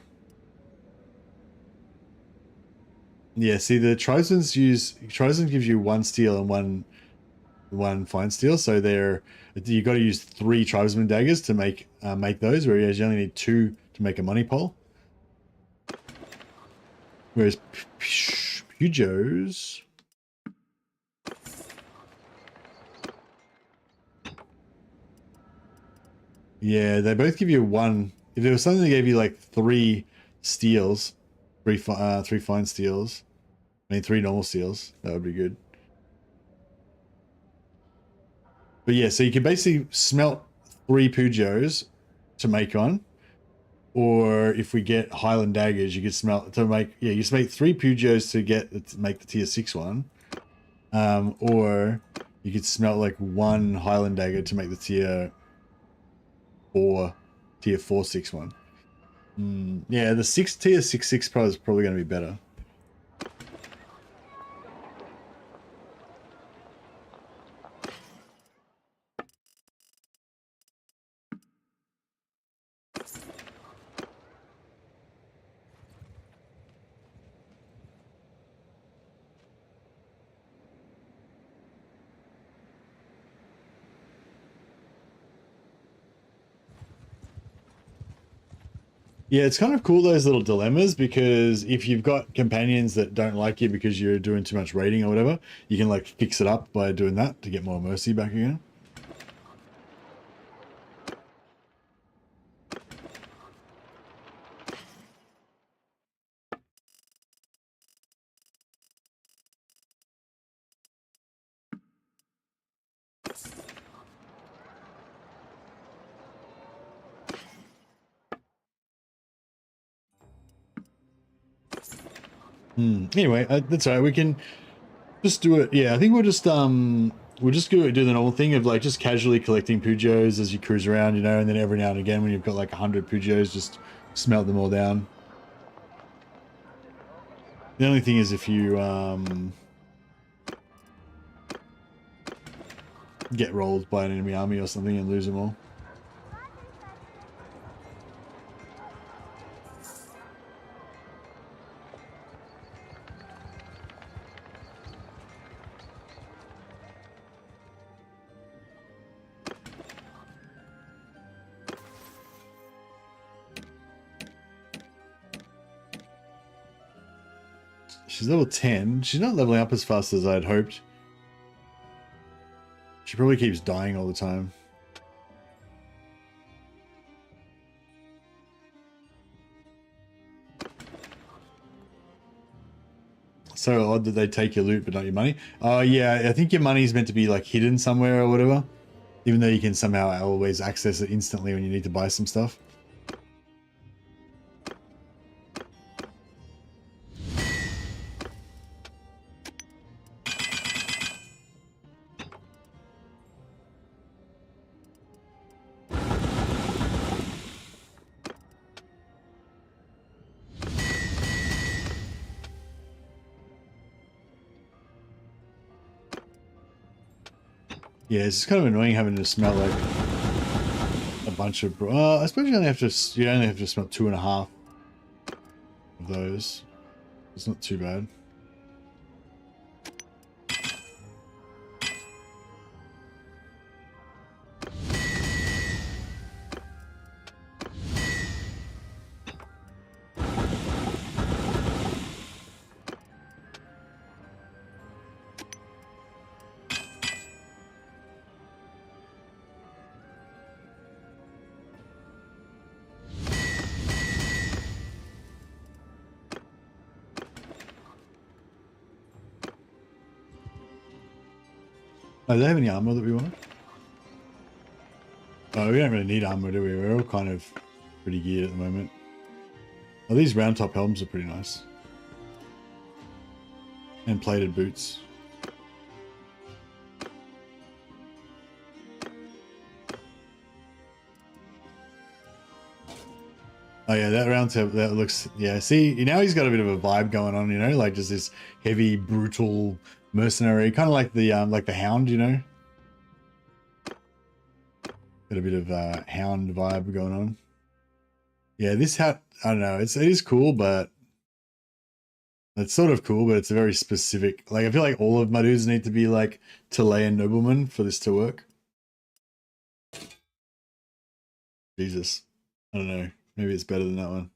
Yeah, see the Trizons gives you 1 steel and one fine steel, so you got to use 3 tribesman daggers to make those, whereas you only need 2 to make a money pole. Whereas Pujos, yeah, they both give you 1. If there was something that gave you like 3 steels, 3 fine steels, I mean 3 normal steels, that would be good. But yeah, so you can basically smelt 3 Pujos to make on. Or if we get Highland daggers, you could smelt to make, yeah, you smelt 3 Pujos to make the tier 6 one. Or you could smelt like 1 Highland dagger to make the tier 4 6 one. Yeah, the tier 6 pro is probably going to be better. Yeah, it's kind of cool, those little dilemmas, because if you've got companions that don't like you because you're doing too much raiding or whatever, you can like fix it up by doing that to get more mercy back again. Anyway, that's all right. We can just do it. Yeah, I think we'll just do the normal thing of like just casually collecting Pujos as you cruise around, you know, and then every now and again when you've got like 100 Pujos, just smelt them all down. The only thing is if you get rolled by an enemy army or something and lose them all. She's level 10. She's not leveling up as fast as I'd hoped. She probably keeps dying all the time. So odd that they take your loot but not your money. Oh yeah, I think your money is meant to be like hidden somewhere or whatever. Even though you can somehow always access it instantly when you need to buy some stuff. Yeah, it's kind of annoying having to smell like a bunch of. I suppose you only have to smell 2.5 of those. It's not too bad. Oh, do they have any armor that we want? Oh, we don't really need armor, do we? We're all kind of pretty geared at the moment. Oh, these round top helms are pretty nice. And plated boots. Oh yeah, that round top, that looks, yeah, see, now he's got a bit of a vibe going on, you know, like just this heavy, brutal mercenary, kind of like the Hound, you know? Got a bit of a Hound vibe going on. Yeah, this hat, I don't know, it is cool, but it's sort of cool, but it's a very specific, like I feel like all of my dudes need to be like Chilean noblemen for this to work. Jesus, I don't know. Maybe it's better than that one.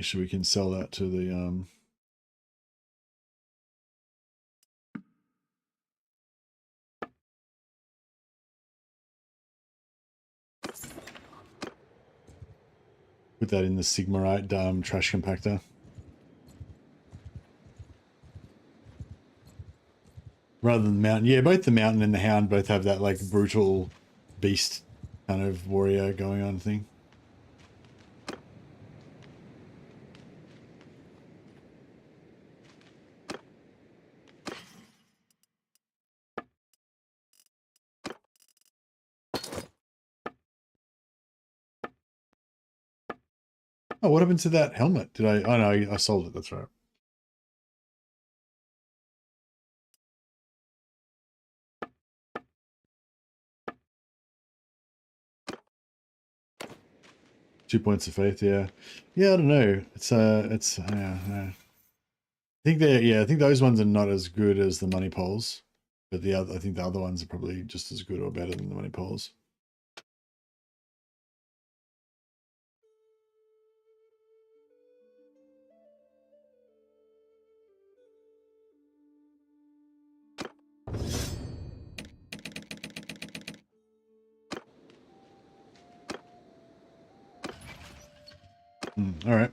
Sure, we can sell that to the put that in the Sigmarite trash compactor. Rather than the Mountain. Yeah, both the Mountain and the Hound both have that like brutal beast kind of warrior going on thing. Oh, what happened to that helmet? Did I? Oh no, I sold it. That's right. £2 of faith. Yeah, yeah. I don't know. It's yeah. I think I think those ones are not as good as the money poles, but I think the other ones are probably just as good or better than the money poles. All right.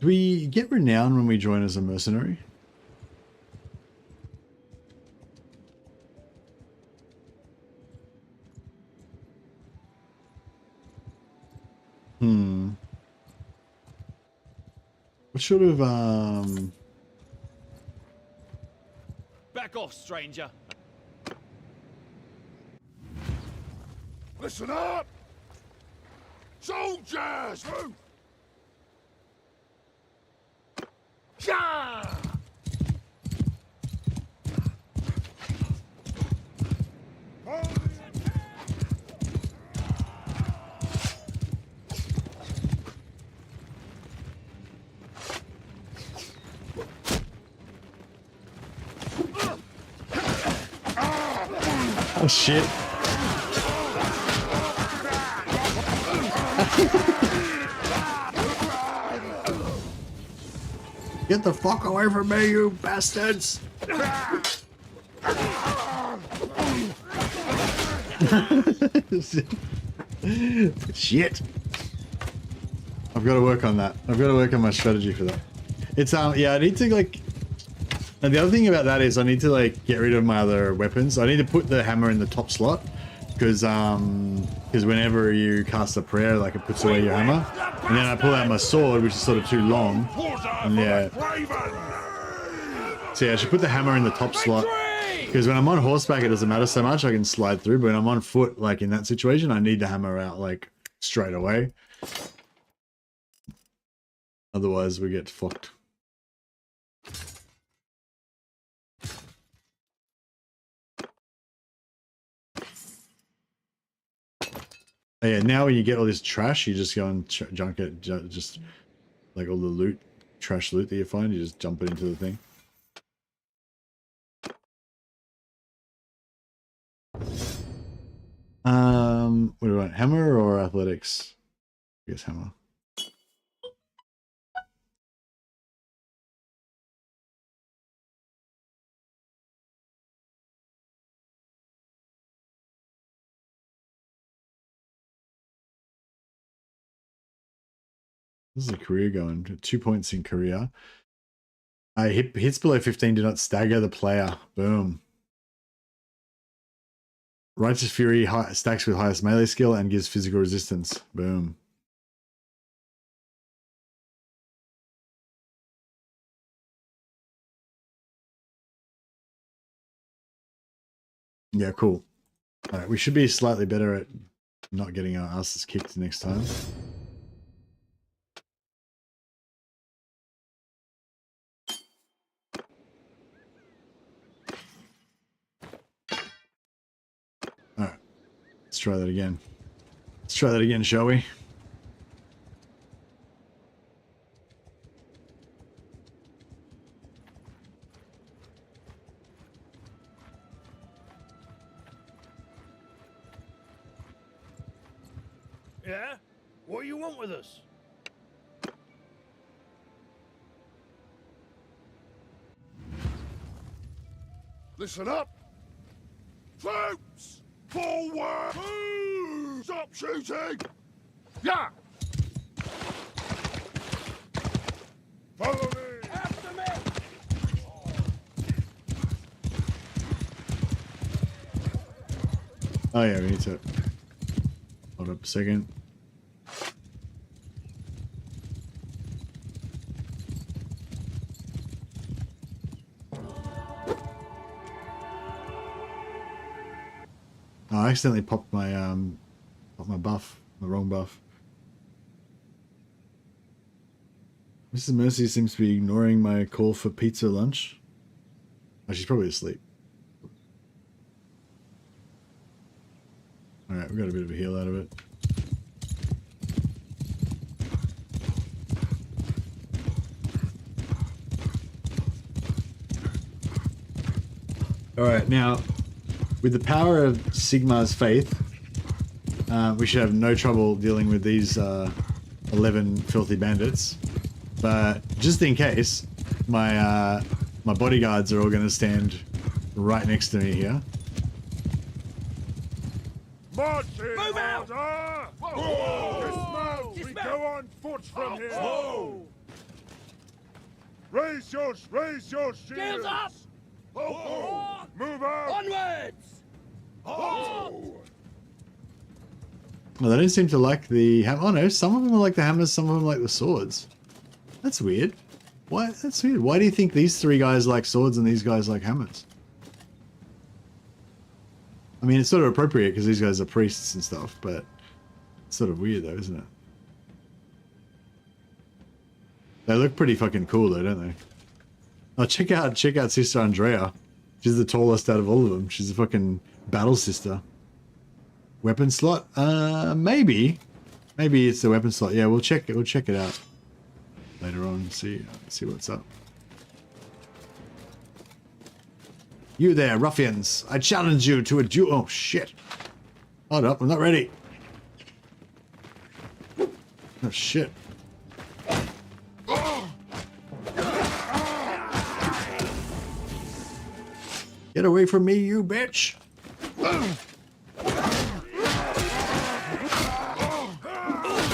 Do we get renown when we join as a mercenary? What sort of Back off, stranger. Listen up! Soldiers! Yeah! oh shit. Get the fuck away from me, you bastards! Shit. I've got to work on that. I've got to work on my strategy for that. It's yeah, I need to like, and the other thing about that is I need to like get rid of my other weapons. I need to put the hammer in the top slot because because whenever you cast a prayer, like it puts away your hammer. And then I pull out my sword, which is sort of too long. And yeah. So yeah, I should put the hammer in the top slot. Because when I'm on horseback, it doesn't matter so much. I can slide through. But when I'm on foot, like in that situation, I need the hammer out like straight away. Otherwise, we get fucked. Oh, yeah, now when you get all this trash, you just go and junk it, just like all the loot, trash loot that you find, you just dump it into the thing. What do I want, hammer or athletics? I guess hammer. This is a career going. 2 points in career. Hits below 15 do not stagger the player. Boom. Righteous Fury stacks with highest melee skill and gives physical resistance. Boom. Yeah, cool. All right, we should be slightly better at not getting our asses kicked next time. All right, let's try that again. Let's try that again, shall we? Yeah? What do you want with us? Listen up! Troops! Forward! Move! Stop shooting! Yeah! Follow me! After me! Oh yeah, we need to hold up a second. Oh, I accidentally popped my buff, the wrong buff. Mrs. Mercy seems to be ignoring my call for pizza lunch. Oh, she's probably asleep. Alright, we got a bit of a heal out of it. Alright, now, with the power of Sigmar's faith, we should have no trouble dealing with these 11 filthy bandits. But just in case, my bodyguards are all going to stand right next to me here. Move out! Whoa! Dismount! We go on foot from here! Whoa! Raise your shields! Shields up! Oh! Move out! Onwards! Oh! Well, they don't seem to like the hammer. Oh no, some of them like the hammers, some of them like the swords. That's weird. Why? That's weird. Why do you think these three guys like swords and these guys like hammers? I mean, it's sort of appropriate because these guys are priests and stuff, but it's sort of weird though, isn't it? They look pretty fucking cool though, don't they? Oh, check out Sister Andrea. She's the tallest out of all of them. She's a fucking battle sister. Weapon slot? Maybe. Maybe it's the weapon slot. Yeah, we'll check it. We'll check it out later on. See what's up. You there, ruffians! I challenge you to a duel. Oh shit! Hold up, I'm not ready. Oh shit! Get away from me, you bitch!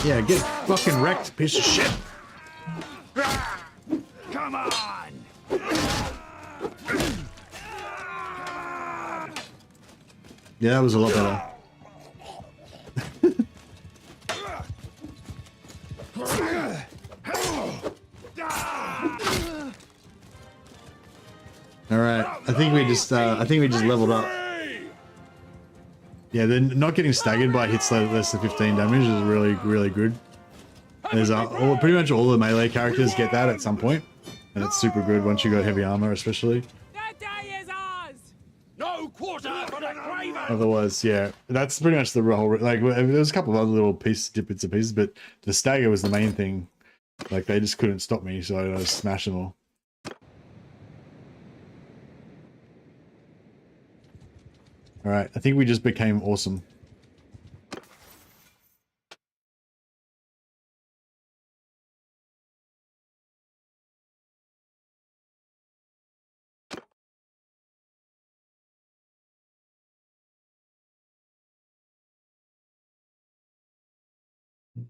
Yeah, get fucking wrecked, piece of shit! Come on! Yeah, that was a lot better. All right, I think we just leveled up. Yeah, then not getting staggered by hits less than 15 damage is really good. There's pretty much all the melee characters get that at some point, and it's super good once you got heavy armor, especially. That day is ours. No quarter for the craven. Otherwise, yeah, that's pretty much the whole. Like, there was a couple of other little bits and pieces, but the stagger was the main thing. Like, they just couldn't stop me, so I was smashing them all. All right, I think we just became awesome.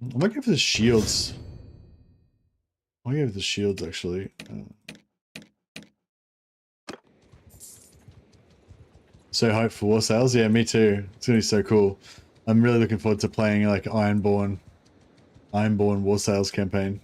I'm looking for the shields. I'm looking for the shields, actually. So hyped for War Sales. Yeah, me too. It's gonna be so cool. I'm really looking forward to playing like Ironborn War Sales campaign.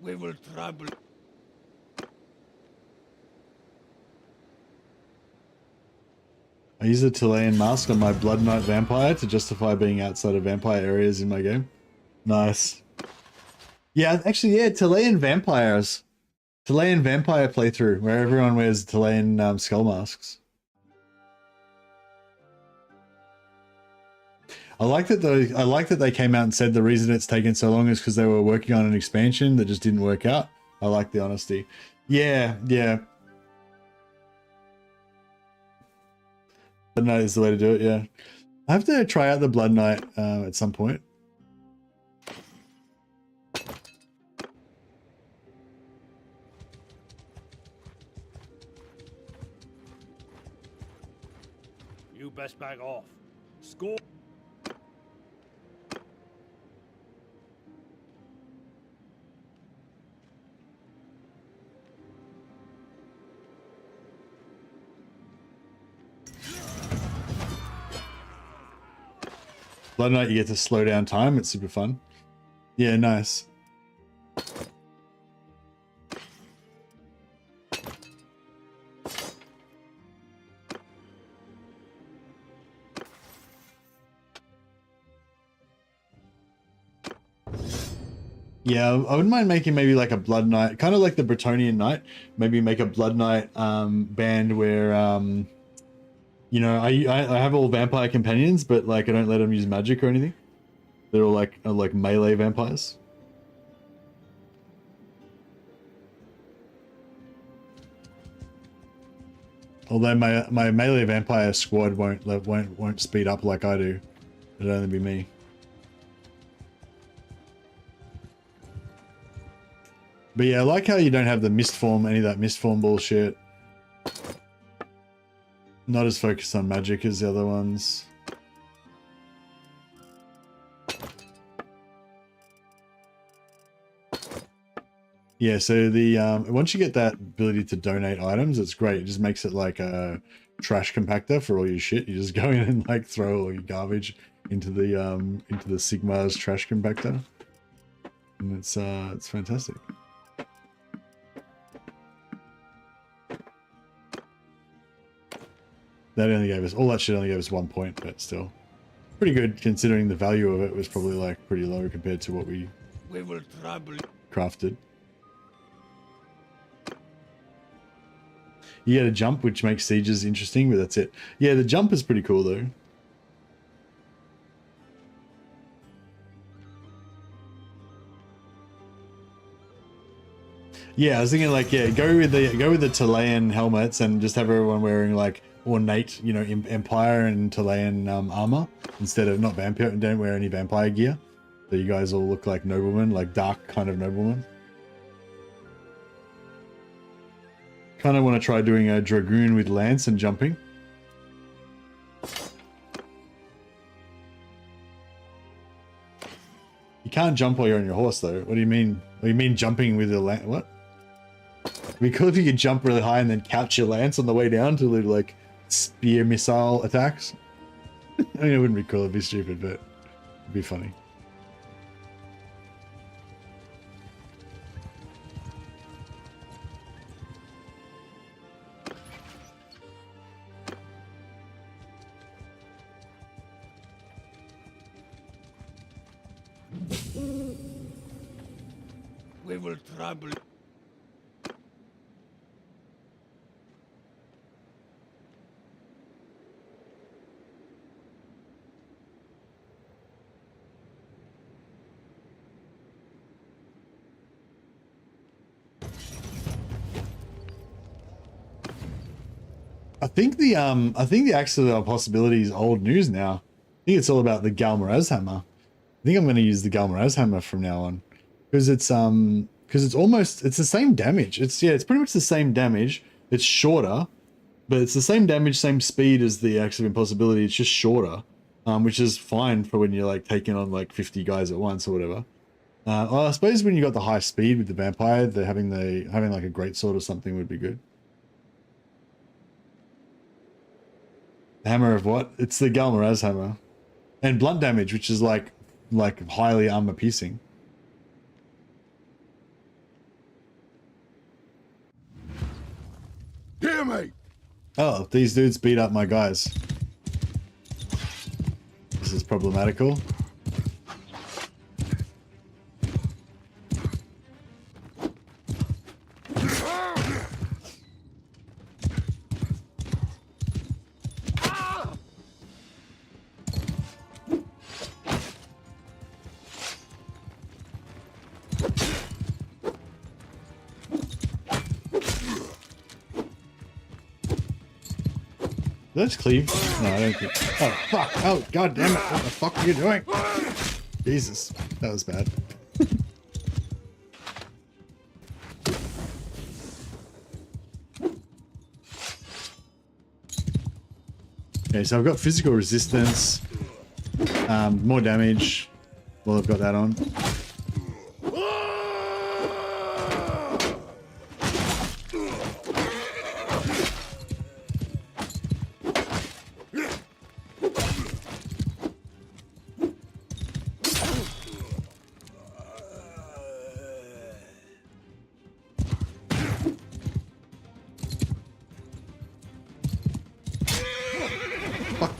We will trouble. I use the Chilean mask on my Blood Knight vampire to justify being outside of vampire areas in my game. Nice. Yeah, actually, yeah, Chilean vampires. Chilean vampire playthrough where everyone wears Chilean skull masks. I like that they came out and said the reason it's taken so long is because they were working on an expansion that just didn't work out. I like the honesty. Yeah, yeah. Blood Knight is the way to do it, yeah. I have to try out the Blood Knight at some point. You best back off. Score. Blood Knight, you get to slow down time. It's super fun. Yeah, nice. Yeah, I wouldn't mind making maybe like a Blood Knight, kind of like the Bretonian Knight. Maybe make a Blood Knight band where, you know, I have all vampire companions, but like I don't let them use magic or anything. They're all like melee vampires. Although my melee vampire squad won't speed up like I do. It'll only be me. But yeah, I like how you don't have the mist form, any of that mist form bullshit. Not as focused on magic as the other ones. Yeah, so the once you get that ability to donate items, it's great. It just makes it like a trash compactor for all your shit. You just go in and like throw all your garbage into the Sigmar's trash compactor, and it's fantastic. That only gave us, all that shit only gave us 1 point, but still pretty good considering the value of it was probably like pretty low compared to what we will trouble. Crafted. You get a jump, which makes sieges interesting, but that's it. Yeah, the jump is pretty cool though. Yeah, I was thinking like, yeah, go with the Chilean helmets and just have everyone wearing like ornate, you know, Empire and Chilean armor instead of not vampire. Don't wear any vampire gear. So you guys all look like noblemen, like dark kind of noblemen. Kind of want to try doing a dragoon with lance and jumping. You can't jump while you're on your horse, though. What do you mean? What do you mean jumping with a lance? What? It'd be cool if you could jump really high and then couch your lance on the way down to do, like, spear missile attacks. I mean, it wouldn't be cool. It'd be stupid, but it'd be funny. We will trample. I think the Axe of the Possibility is old news now. I think it's all about the Galmaraz hammer. I think I'm going to use the Galmaraz hammer from now on, because it's the same damage. It's pretty much the same damage. It's shorter, but it's the same damage, same speed as the Axe of Impossibility. It's just shorter, which is fine for when you're like taking on like 50 guys at once or whatever. Well, I suppose when you got the high speed with the vampire, having like a greatsword or something would be good. Hammer of what? It's the Galmaraz hammer. And blunt damage, which is like highly armor piercing. Hear me! Oh, these dudes beat up my guys. This is problematical. Let's cleave. No, I don't think. Oh, fuck. Oh, god damn it. What the fuck are you doing? Jesus. That was bad. Okay, so I've got physical resistance. More damage. Well, I've got that on.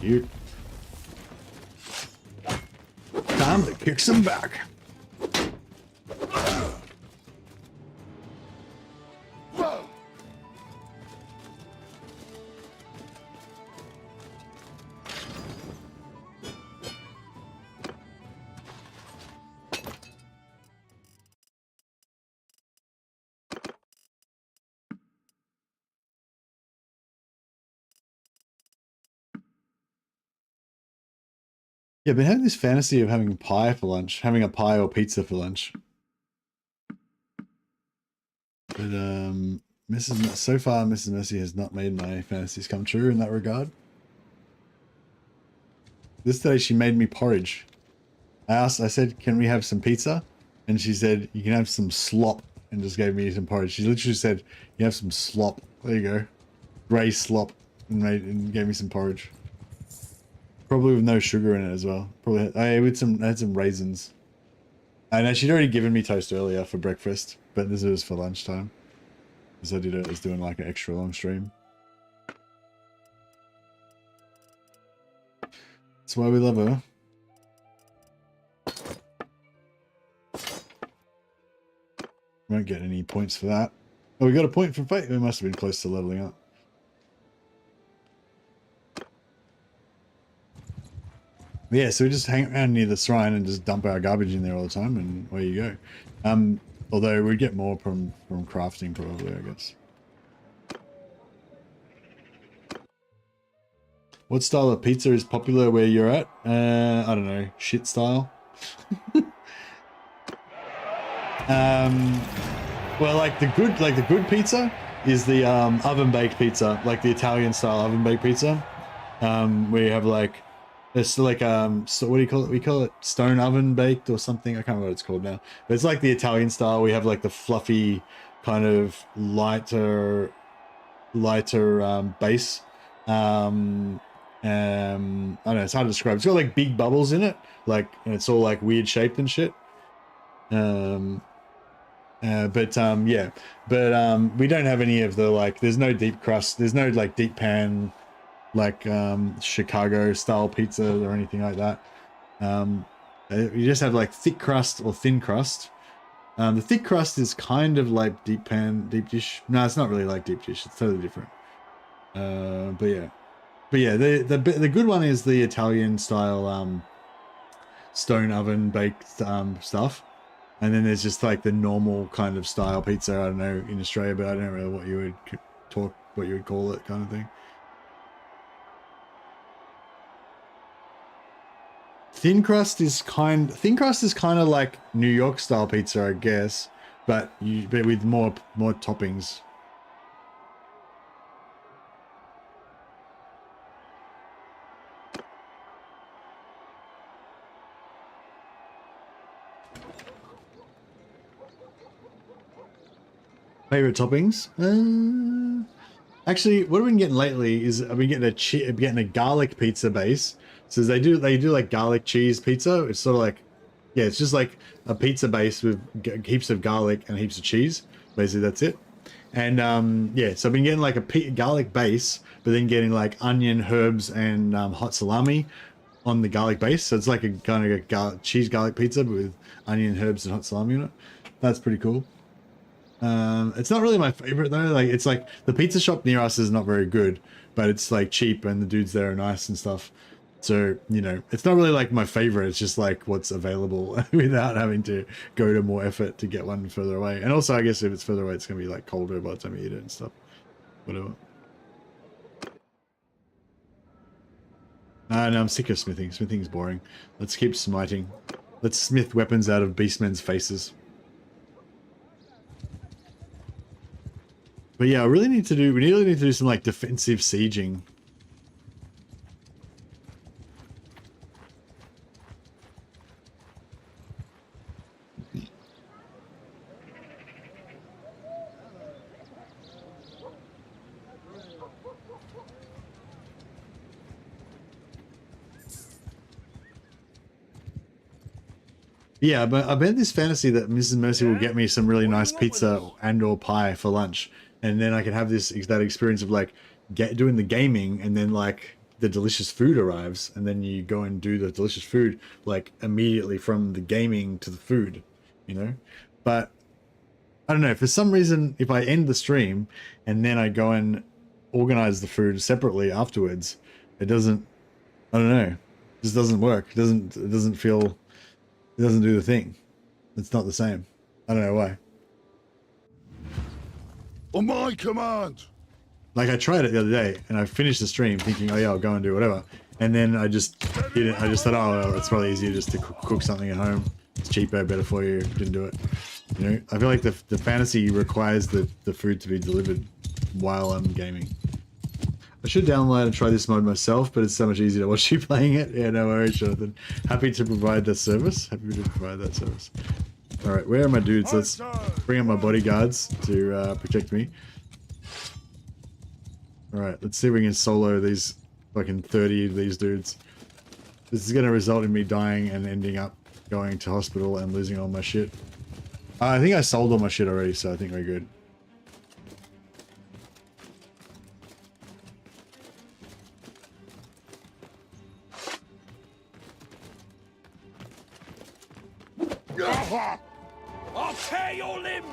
You. Time to kick some back. Yeah, I've been having this fantasy of having pie for lunch, having a pie or pizza for lunch. But so far Mrs. Mercy has not made my fantasies come true in that regard. This day she made me porridge. I said, can we have some pizza? And she said, you can have some slop, and just gave me some porridge. She literally said, you have some slop. There you go. Grey slop, and gave me some porridge. Probably with no sugar in it as well. Probably I had some raisins. I know she'd already given me toast earlier for breakfast, but this was for lunchtime. Because I was doing like an extra long stream. That's why we love her. We won't get any points for that. Oh, we got a point for fate. We must have been close to leveling up. Yeah, so we just hang around near the shrine and just dump our garbage in there all the time, and away you go. Although we'd get more from crafting probably, I guess. What style of pizza is popular where you're at? I don't know, shit style. Well, like the good pizza is the oven baked pizza, like the Italian style oven baked pizza. Where you have like it's like so what do you call it? We call it stone oven baked or something. I can't remember what it's called now. But it's like the Italian style. We have like the fluffy kind of lighter base. I don't know, it's hard to describe. It's got like big bubbles in it, like, and it's all like weird shaped and shit. Yeah, but we don't have any of the like. There's no deep crust. There's no like deep pan, like Chicago style pizza or anything like that. You just have like thick crust or thin crust. The thick crust is kind of like deep dish. No, it's not really like deep dish. It's totally different. But yeah, the good one is the Italian style stone oven baked stuff, and then there's just like the normal kind of style pizza. I don't know in Australia, but I don't know what you would call it, kind of thing. Thin crust is kind of like New York style pizza, I guess, but with more toppings. Favorite toppings? Actually, what I've been getting lately is I've been getting a garlic pizza base. So they do like garlic cheese pizza. It's sort of like, yeah, it's just like a pizza base with heaps of garlic and heaps of cheese. Basically, that's it. And yeah, so I've been getting like a garlic base, but then getting like onion, herbs, and hot salami on the garlic base. So it's like a kind of a cheese garlic pizza, but with onion, herbs, and hot salami on it. That's pretty cool. It's not really my favorite though. Like, it's like the pizza shop near us is not very good, but it's like cheap and the dudes there are nice and stuff. So, you know, it's not really like my favorite. It's just like what's available without having to go to more effort to get one further away. And also, I guess if it's further away, it's going to be like colder by the time you eat it and stuff. Whatever. No, I'm sick of smithing. Smithing's boring. Let's keep smiting. Let's smith weapons out of beastmen's faces. But yeah, we really need to do some like defensive sieging. Yeah, but I bet this fantasy that Mrs. Mercy will get me some really nice pizza and or pie for lunch, and then I can have that experience of like doing the gaming, and then like the delicious food arrives, and then you go and do the delicious food like immediately from the gaming to the food, you know. But I don't know, for some reason, if I end the stream and then I go and organize the food separately afterwards, it doesn't. I don't know. It just doesn't work. It doesn't feel. It doesn't do the thing. It's not the same. I don't know why. On my command! Like, I tried it the other day, and I finished the stream thinking, oh yeah, I'll go and do whatever. And then I just didn't. I just thought, oh, well, it's probably easier just to cook something at home. It's cheaper, better for you. Didn't do it. You know, I feel like the fantasy requires the food to be delivered while I'm gaming. I should download and try this mode myself, but it's so much easier to watch you playing it. Yeah, no worries, Jonathan. Happy to provide that service. All right, where are my dudes? Let's bring up my bodyguards to protect me. All right, let's see if we can solo these fucking 30 of these dudes. This is going to result in me dying and ending up going to hospital and losing all my shit. I think I sold all my shit already, so I think we're good. I'll tear your limbs!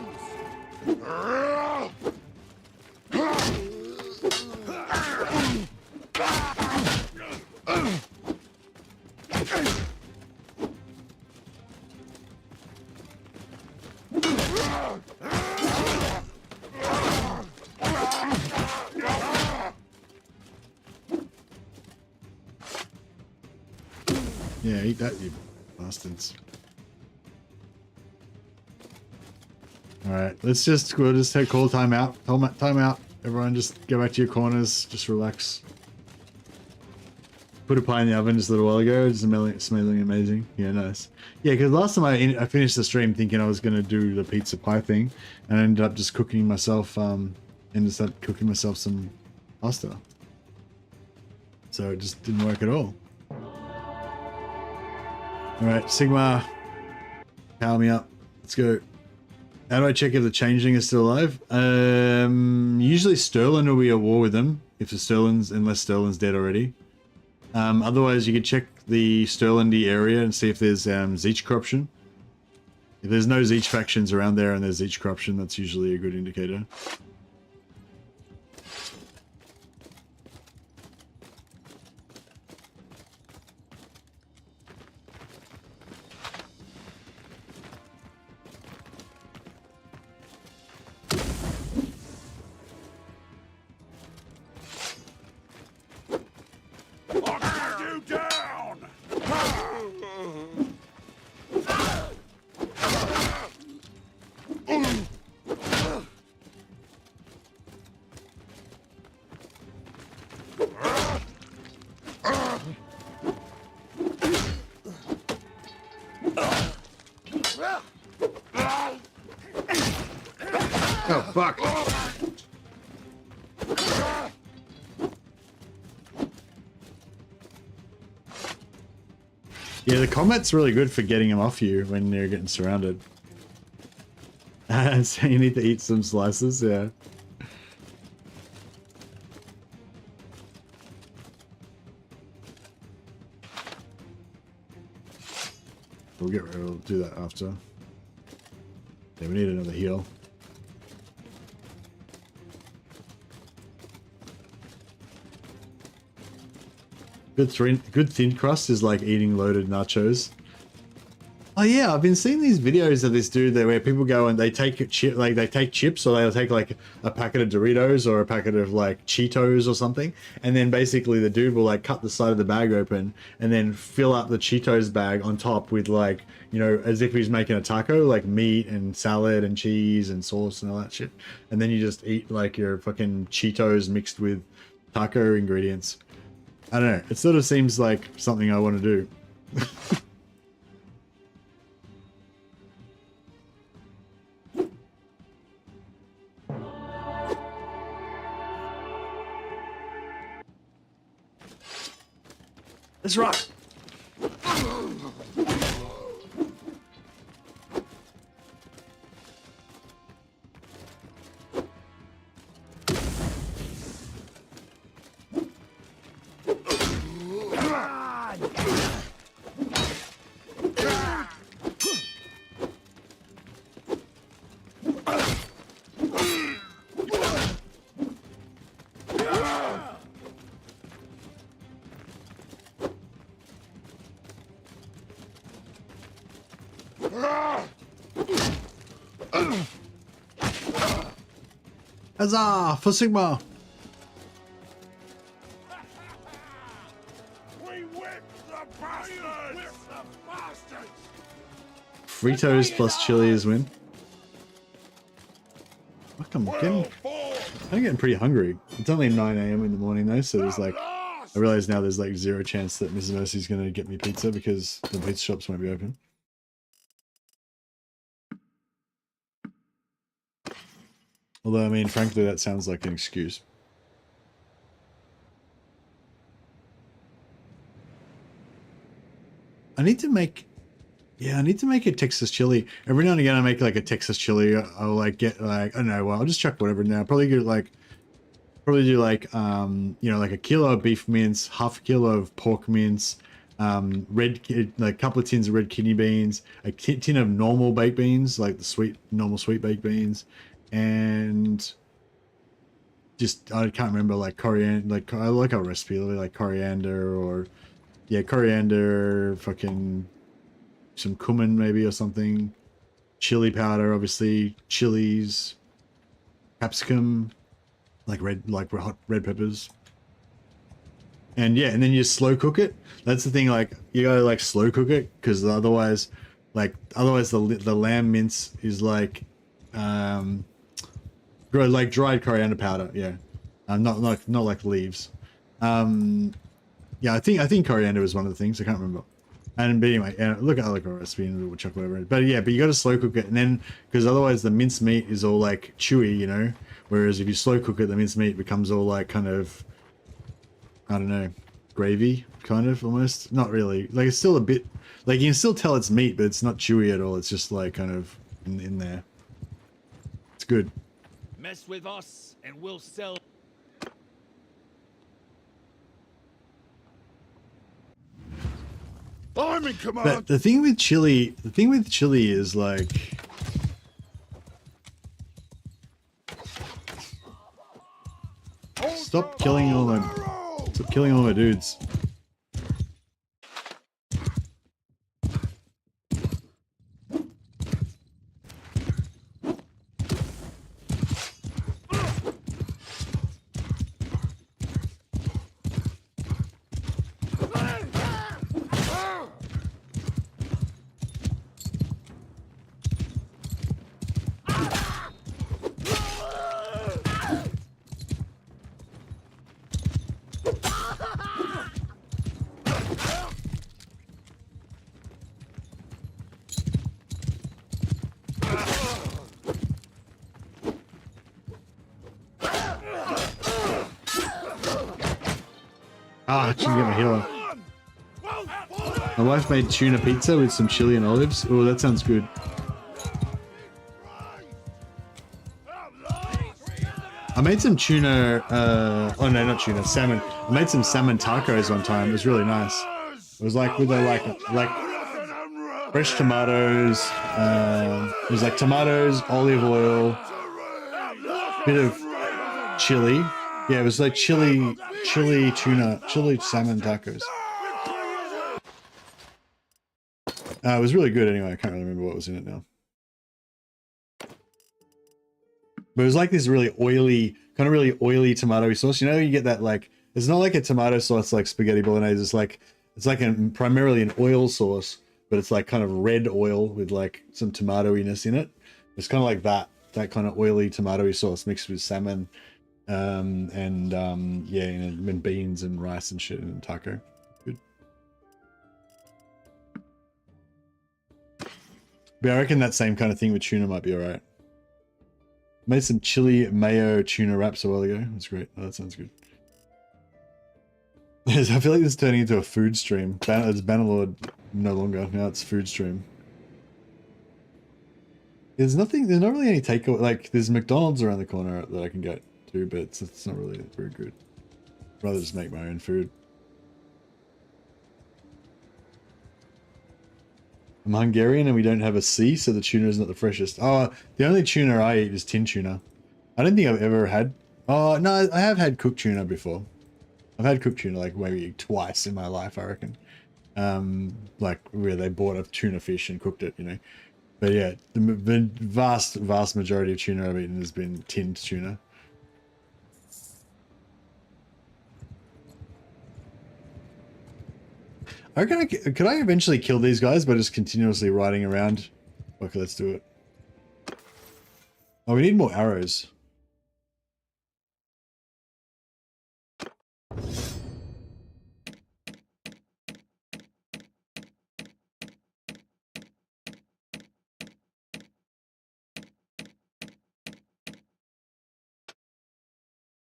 Yeah, eat that, you bastards. All right, we'll just take call time out. Time out. Everyone, just go back to your corners. Just relax. Put a pie in the oven just a little while ago. It's smelling amazing. Yeah, nice. Yeah, because last time I finished the stream thinking I was gonna do the pizza pie thing, and I ended up just cooking myself some pasta. So it just didn't work at all. All right, Sigmar, power me up. Let's go. How do I check if the changeling is still alive? Usually Sterling will be at war with them unless Sterling's dead already. Otherwise, you can check the Sterlindy area and see if there's Zeech corruption. If there's no Zeech factions around there and there's Zeech corruption, that's usually a good indicator. Oh, fuck. Yeah, the combat's really good for getting them off you when you're getting surrounded. So you need to eat some slices, yeah. We'll do that after. Yeah, we need another heal. Good thin crust is like eating loaded nachos. Oh yeah, I've been seeing these videos of this dude there where people go and they take chips, or they'll take like a packet of Doritos or a packet of like Cheetos or something, and then basically the dude will like cut the side of the bag open and then fill up the Cheetos bag on top with like, you know, as if he's making a taco, like meat and salad and cheese and sauce and all that shit, and then you just eat like your fucking Cheetos mixed with taco ingredients. I don't know, it sort of seems like something I want to do. Let's rock. Huzzah for Sigmar! We whip the bastards! Fritos plus chili is win. Fuck, I'm getting pretty hungry. It's only 9 AM in the morning though, so there's like, I realize now there's like zero chance that Mrs. Mercy's gonna get me pizza because the pizza shops won't be open. Although, I mean, frankly, that sounds like an excuse. I need to make a Texas chili. Every now and again, I make like a Texas chili. I'll like get like, I don't know, well, I'll just chuck whatever now. Probably do like, you know, like a kilo of beef mince, half a kilo of pork mince, like a couple of tins of red kidney beans, a tin of normal baked beans, like the normal sweet baked beans, and just, I can't remember, like coriander, like I like a recipe, like coriander or, yeah, coriander, fucking some cumin maybe or something, chili powder, obviously, chilies, capsicum, like hot red peppers. And yeah, and then you slow cook it. That's the thing, like you gotta like slow cook it, because otherwise the lamb mince is like grow like dried coriander powder. Yeah, not like leaves. Yeah, I think coriander was one of the things. I can't remember. But anyway, yeah, look at a recipe and we'll chuck whatever. But yeah, but you got to slow cook it, and then because otherwise the minced meat is all like chewy, you know. Whereas if you slow cook it, the minced meat becomes all like kind of, I don't know, gravy kind of almost. Not really. Like it's still a bit like you can still tell it's meat, but it's not chewy at all. It's just like kind of in there. It's good. Mess with us and we'll sell. I'm in command. But the thing with chili is like, stop killing all my dudes. Ah, I didn't get my healer. My wife made tuna pizza with some chili and olives. Oh, that sounds good. I made some tuna, oh no, not tuna, salmon. I made some salmon tacos one time. It was really nice. It was like with a, like fresh tomatoes. It was like tomatoes, olive oil, bit of chili. Yeah, it was like chili salmon tacos. It was really good anyway. I can't really remember what was in it now. But it was like this really oily tomatoey sauce. You know, you get that like, it's not like a tomato sauce like spaghetti bolognese. It's like primarily an oil sauce, but it's like kind of red oil with like some tomatoiness in it. It's kind of like that kind of oily tomatoey sauce mixed with salmon, yeah, and beans and rice and shit in a taco. Good. But I reckon that same kind of thing with tuna might be alright. Made some chili mayo tuna wraps a while ago. That's great. Oh, that sounds good. I feel like this is turning into a food stream. It's Bannerlord no longer. Now it's food stream. There's not really any takeaway. Like, there's McDonald's around the corner that I can get to, but it's not really very good. I'd rather just make my own food. I'm Hungarian and we don't have a sea, so the tuna is not the freshest. Oh, the only tuna I eat is tin tuna. I don't think I've ever had... Oh, no, I have had cooked tuna before. I've had cooked tuna like maybe twice in my life, I reckon. Like where they bought a tuna fish and cooked it, you know. But yeah, the vast majority of tuna I've eaten has been tinned tuna. I reckon could I eventually kill these guys by just continuously riding around? Okay, let's do it. Oh, we need more arrows.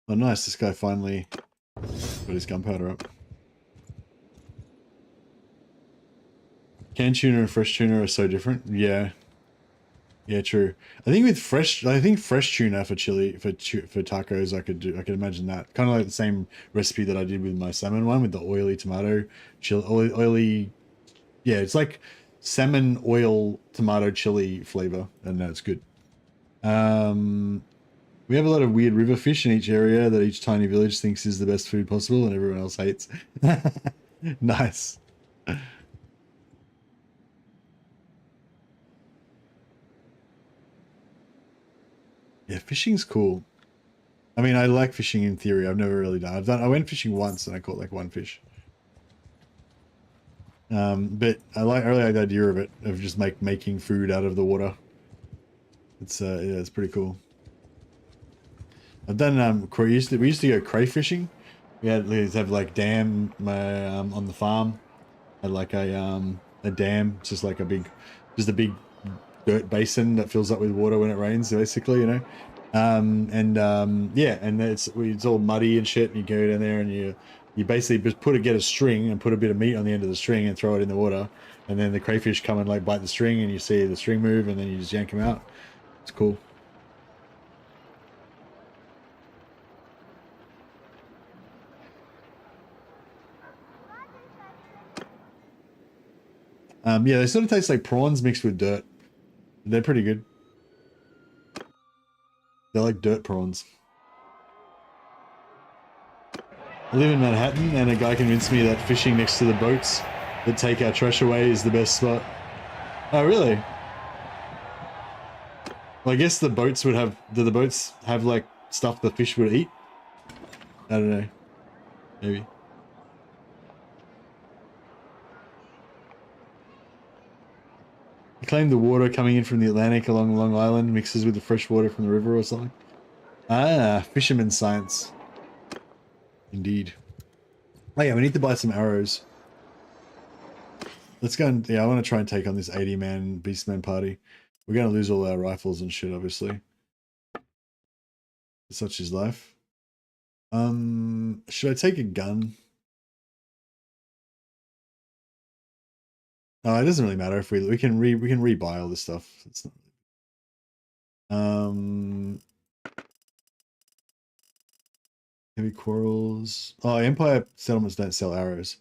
Oh, nice. This guy finally got his gunpowder up. Canned tuna and fresh tuna are so different. Yeah. Yeah, true. I think fresh tuna for chili, for tacos, I could imagine that. Kind of like the same recipe that I did with my salmon one with the oily tomato, oily. Yeah, it's like salmon oil tomato chili flavor, and that's good. We have a lot of weird river fish in each area that each tiny village thinks is the best food possible and everyone else hates. Nice. Yeah, fishing's cool. I mean, I like fishing in theory. I've never really done. I went fishing once and I caught like one fish. But I really like the idea of it, of just making food out of the water. It's yeah, it's pretty cool. I've done we used to go crayfishing. We used to have like dam on the farm. Had like a dam, just like a big dirt basin that fills up with water when it rains, basically, you know. Yeah, and it's all muddy and shit, and you go down there and you basically just get a string and put a bit of meat on the end of the string and throw it in the water, and then the crayfish come and like bite the string, and you see the string move, and then you just yank them out. It's cool. Yeah, they sort of taste like prawns mixed with dirt. They're pretty good. They're like dirt prawns. I live in Manhattan, and a guy convinced me that fishing next to the boats that take our trash away is the best spot. Oh, really? Well, I guess the boats would have... Do the boats have, like, stuff the fish would eat? I don't know. Maybe. He claimed the water coming in from the Atlantic along Long Island mixes with the fresh water from the river or something. Ah, fisherman's science. Indeed. Oh yeah, we need to buy some arrows. Let's go and... Yeah, I want to try and take on this 80-man Beastman party. We're going to lose all our rifles and shit, obviously. Such is life. Should I take a gun? Oh, it doesn't really matter if we can rebuy all this stuff. It's not... Heavy quarrels. Oh, Empire settlements don't sell arrows.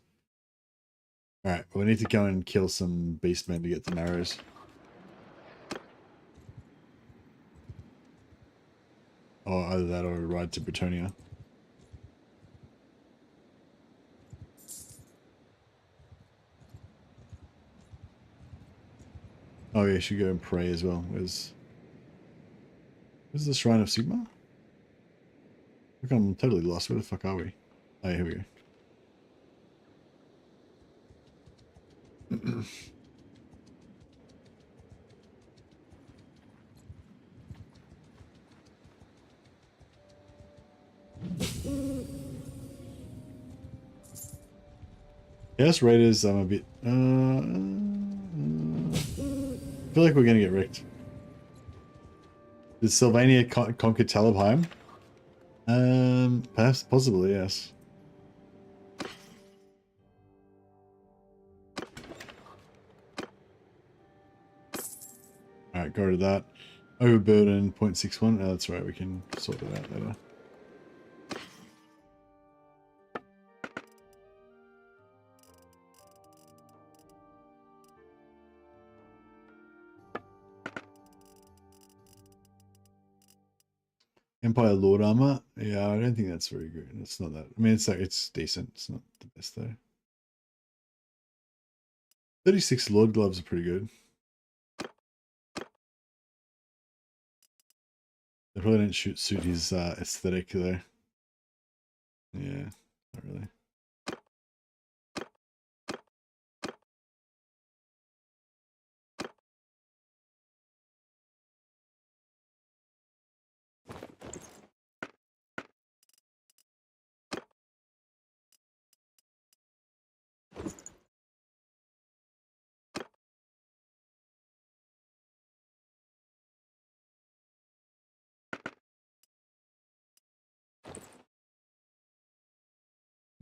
Alright, well, we need to go and kill some beastmen to get some arrows. Or either that or ride to Bretonia. Oh yeah, should go and pray as well. Where's the Shrine of Sigmar? Look, I'm totally lost. Where the fuck are we? Oh yeah, here we go. Yes, Raiders, I'm a bit... I feel like we're gonna get wrecked. Did Sylvania conquer Talabheim? Perhaps, possibly, yes. Alright, go to that. Overburden 0.61. Oh, that's right, we can sort that out later. Empire Lord Armor? Yeah, I don't think that's very good. It's not that. I mean, it's like, it's decent. It's not the best though. 36 Lord Gloves are pretty good. They probably don't suit his aesthetic though. Yeah, not really.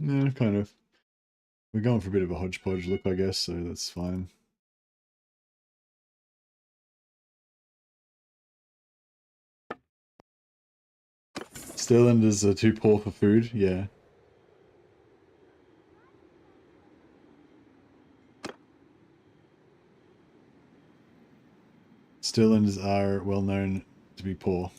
Yeah, kind of. We're going for a bit of a hodgepodge look, I guess, so that's fine. Sterlanders are too poor for food, yeah. Sterlanders are well known to be poor.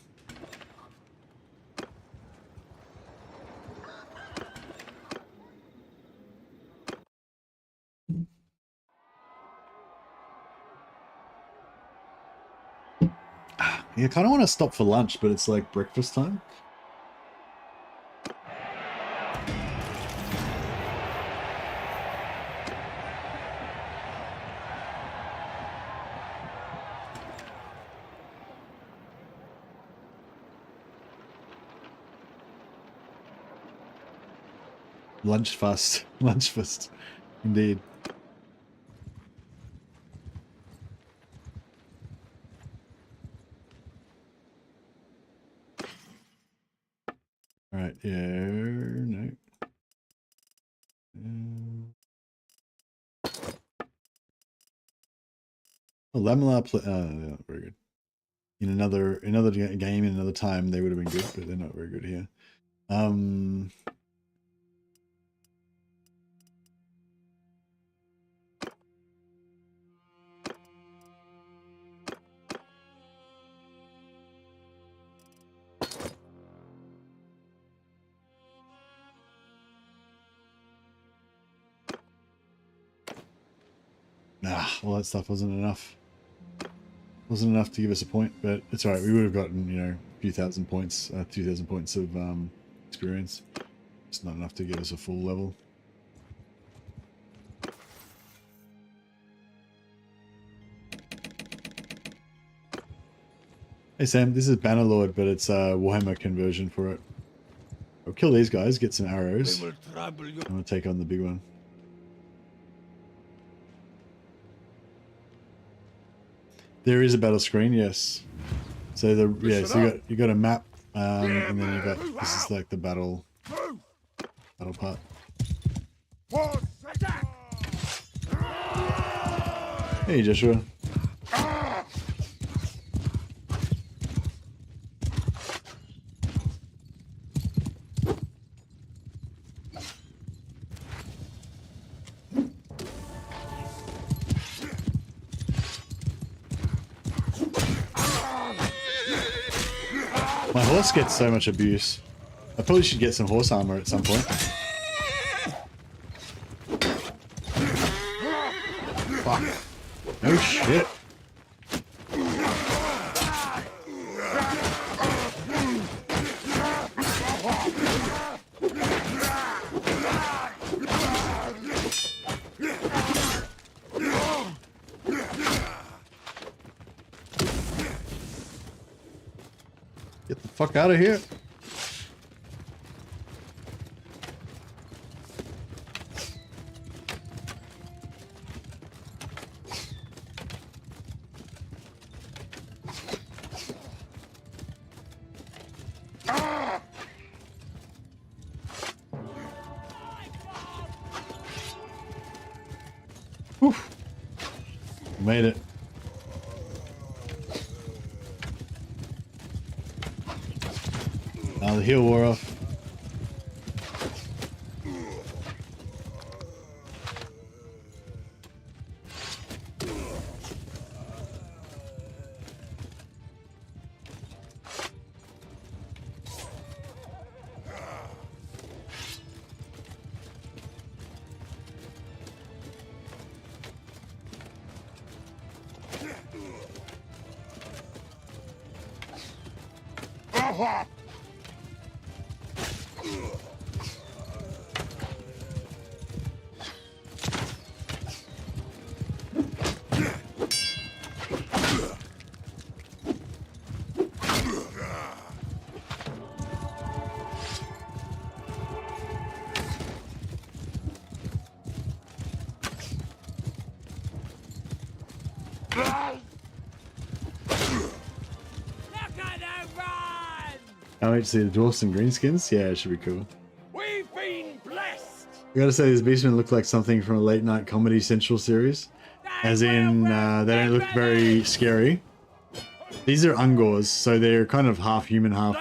Yeah, I kind of want to stop for lunch, but it's like breakfast time. Lunch fast. Lunch fast. Indeed. All right. Yeah. No. Oh, Lamela. Yeah, very good. In another game, in another time, they would have been good, but they're not very good here. Nah, all that stuff wasn't enough. Wasn't enough to give us a point, but it's alright. We would have gotten, you know, a few thousand points, 2,000 points of experience. It's not enough to give us a full level. Hey Sam, this is Bannerlord, but it's a Warhammer conversion for it. I'll kill these guys, get some arrows. I'm gonna take on the big one. There is a battle screen, yes. So so you got a map, and then you got this is like the battle part. Hey Joshua. My horse gets so much abuse. I probably should get some horse armor at some point. Fuck. No shit. Get the fuck out of here. Whew. Made it. Now the heal wore off. I wait to see the dwarfs and greenskins. Yeah, it should be cool. We've been blessed. I gotta say, these beastmen look like something from a late night Comedy Central series. As in, they don't look very scary. These are Ungors, so they're kind of half human, half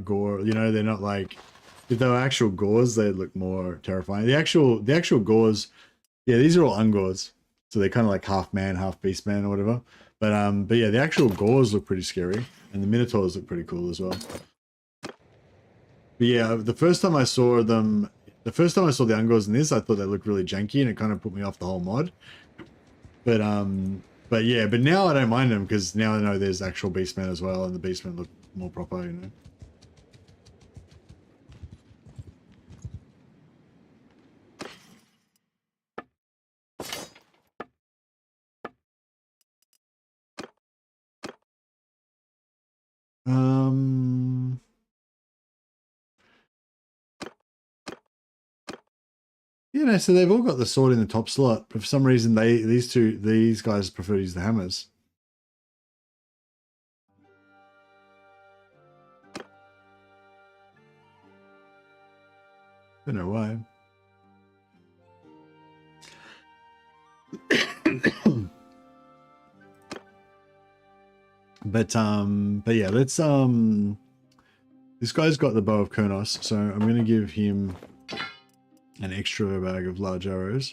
gore. You know, they're not like, if they were actual gores, they'd look more terrifying. The actual gores, yeah, these are all Ungors, so they're kind of like half man, half beast man or whatever. But yeah, the actual gores look pretty scary, and the minotaurs look pretty cool as well. But yeah, the first time I saw the Ungors in this, I thought they looked really janky, and it kind of put me off the whole mod. But yeah, but now I don't mind them because now I know there's actual beastmen as well, and the beastmen look more proper, you know. You know, so they've all got the sword in the top slot, but for some reason these guys prefer to use the hammers. Don't know why. But yeah, let's this guy's got the bow of Kurnos, so I'm gonna give him an extra bag of large arrows.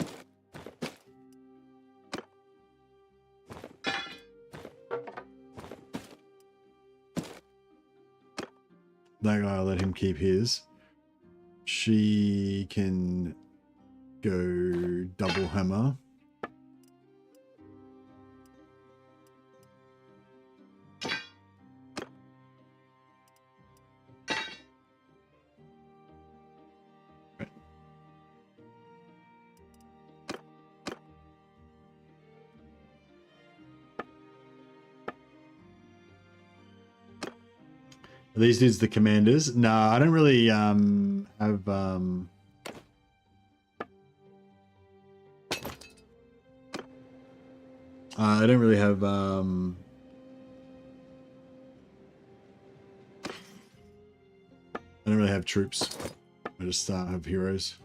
That guy, I'll let him keep his. She can go double hammer. Are these dudes the commanders? No, I don't really have I don't really have I don't really have troops. I just have heroes.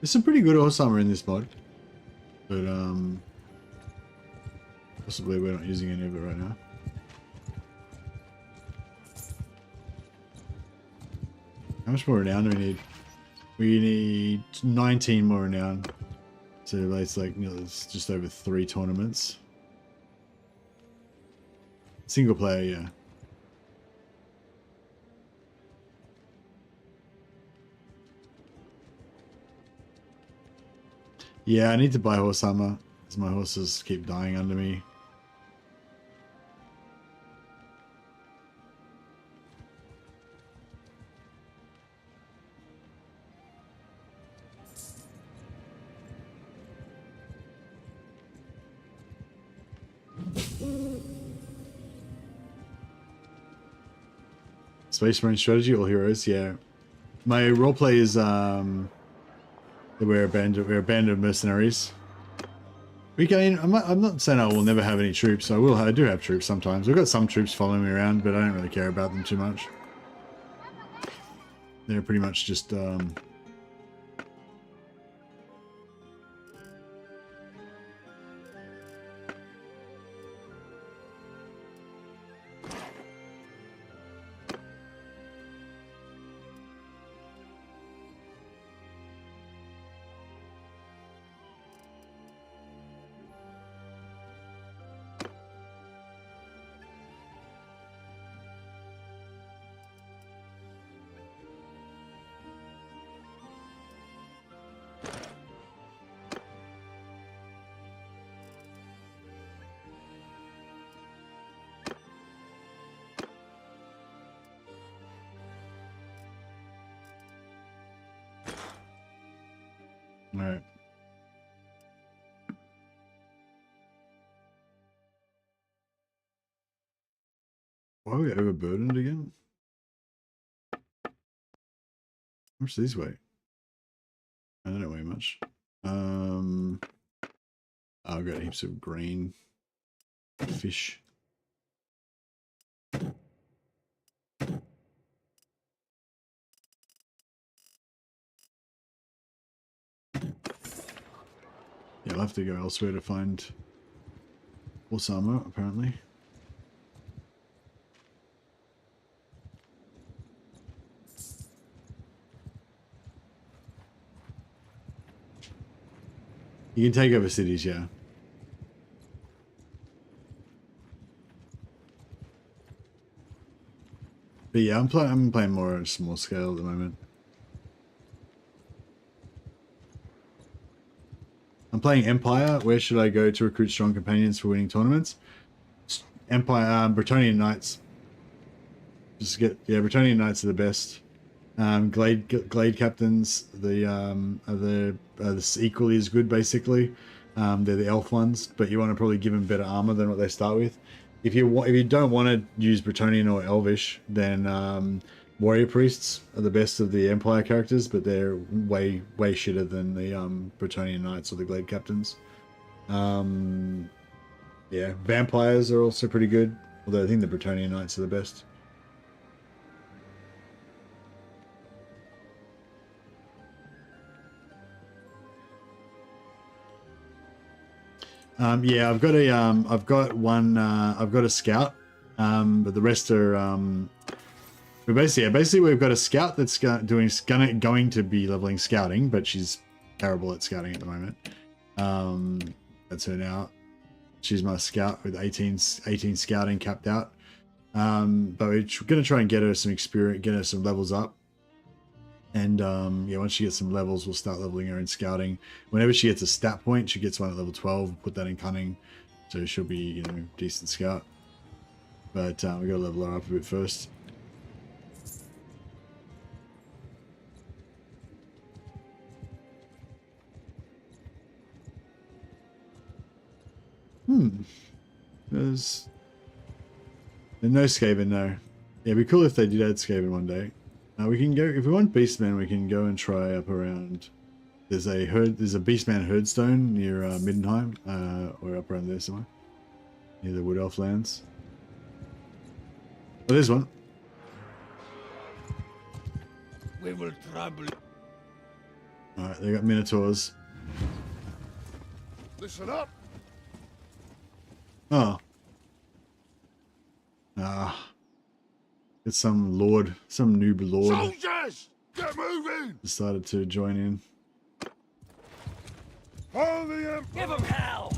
There's some pretty good Warhammer in this mod, but possibly we're not using any of it right now. How much more renown do we need? We need 19 more renown. So it's like, you know, it's just over 3 tournaments. Single player, yeah. Yeah, I need to buy horse armor, because my horses keep dying under me. Space Marine strategy, all heroes, yeah. My roleplay is we're a band of mercenaries. I'm not saying I will never have any troops. I do have troops sometimes. I've got some troops following me around, but I don't really care about them too much. They're pretty much just all right. Why are we overburdened again? How much do these weigh? I don't weigh much. I've got heaps of green fish. Yeah, I'll have to go elsewhere to find horse armor, apparently. You can take over cities, yeah. But yeah, I'm playing more on a small scale at the moment. I'm playing Empire. Where should I go to recruit strong companions for winning tournaments? Empire, Bretonian Knights. Just get, yeah, Bretonian Knights are the best. Glade captains, are equally as good basically. They're the elf ones, but you want to probably give them better armor than what they start with. If you don't want to use Bretonnian or Elvish, then warrior priests are the best of the Empire characters, but they're way shitter than the Bretonnian knights or the glade captains. Yeah, vampires are also pretty good, although I think the Bretonnian knights are the best. Yeah, I've got a scout, but the rest are basically we've got a scout that's going to be leveling scouting, but she's terrible at scouting at the moment. That's her now. She's my scout with 18 scouting capped out. But we're going to try and get her some experience, get her some levels up. And yeah, once she gets some levels, we'll start leveling her in scouting. Whenever she gets a stat point, she gets one at level 12. We'll put that in cunning, so she'll be, you know, decent scout. But we got to level her up a bit first. There's no Skaven, no. Yeah, it'd be cool if they did add Skaven one day. We can go, if we want Beastman, we can go and try up around. There's a Beastman herdstone near Middenheim, or up around there somewhere, near the Wood Elf lands. Oh, there's one. We will trouble. Alright, they got Minotaurs. Listen up. Oh. It's some lord, some noob lord. Soldiers, get moving. Decided to join in. Follow the Emperor. Give him hell.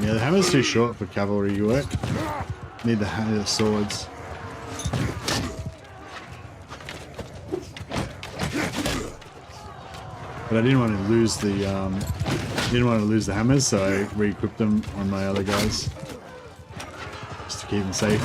Yeah, the hammer's too short for cavalry work. Need the swords. But I didn't want to lose the hammers, so I re-equipped them on my other guys just to keep them safe.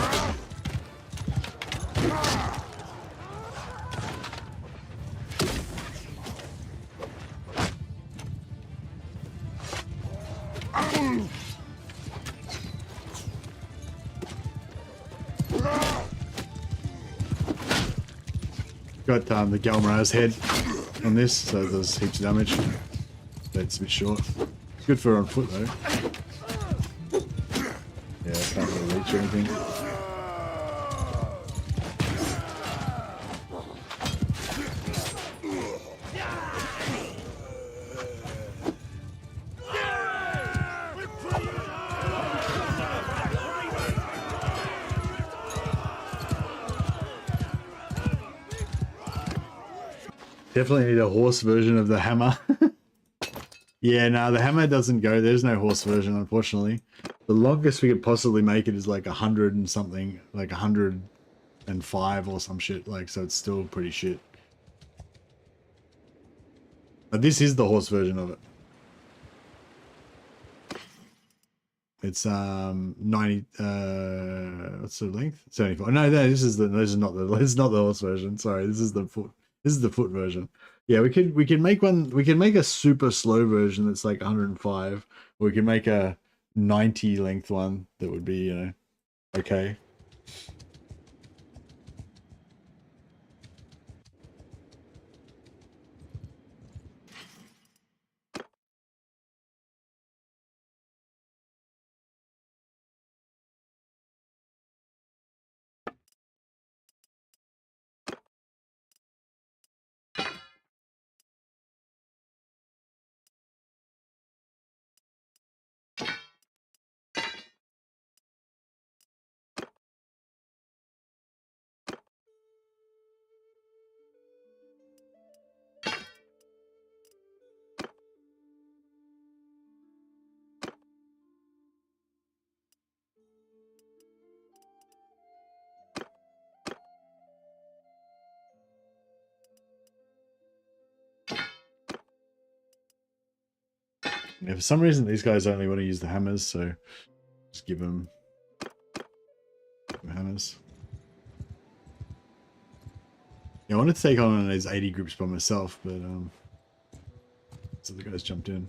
Got the Galmara's head on this, so there's heaps of damage. But it's a bit short. Good for on foot though. Yeah, I can't really reach or anything. Definitely need a horse version of the hammer. Yeah, no, the hammer doesn't go. There's no horse version, unfortunately. The longest we could possibly make it is like 100 and something, like 105 or some shit. Like, so it's still pretty shit. But this is the horse version of it. It's 90. What's the length? 74. No, this is not the horse version. Sorry, this is the foot. This is the foot version. Yeah, we can make one. We can make a super slow version that's like 105, or we can make a 90 length one that would be, you know, okay. Yeah, for some reason, these guys only want to use the hammers, so just give them hammers. Yeah, I wanted to take on those 80 groups by myself, but so the guys jumped in.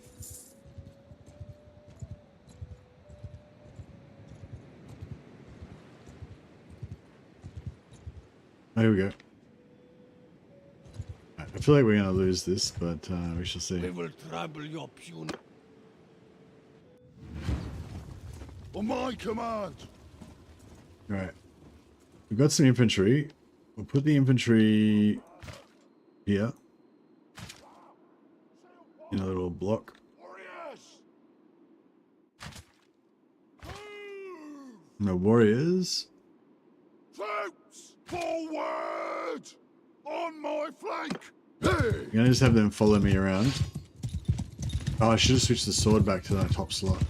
Oh, here we go. I feel like we're going to lose this, but we shall see. We will trouble your puny. On my command. Right. We've got some infantry. We'll put the infantry here. In a little block. Warriors. No warriors. Troops, forward! On my flank! Hey! I'm going to just have them follow me around. Oh, I should have switched the sword back to that top slot.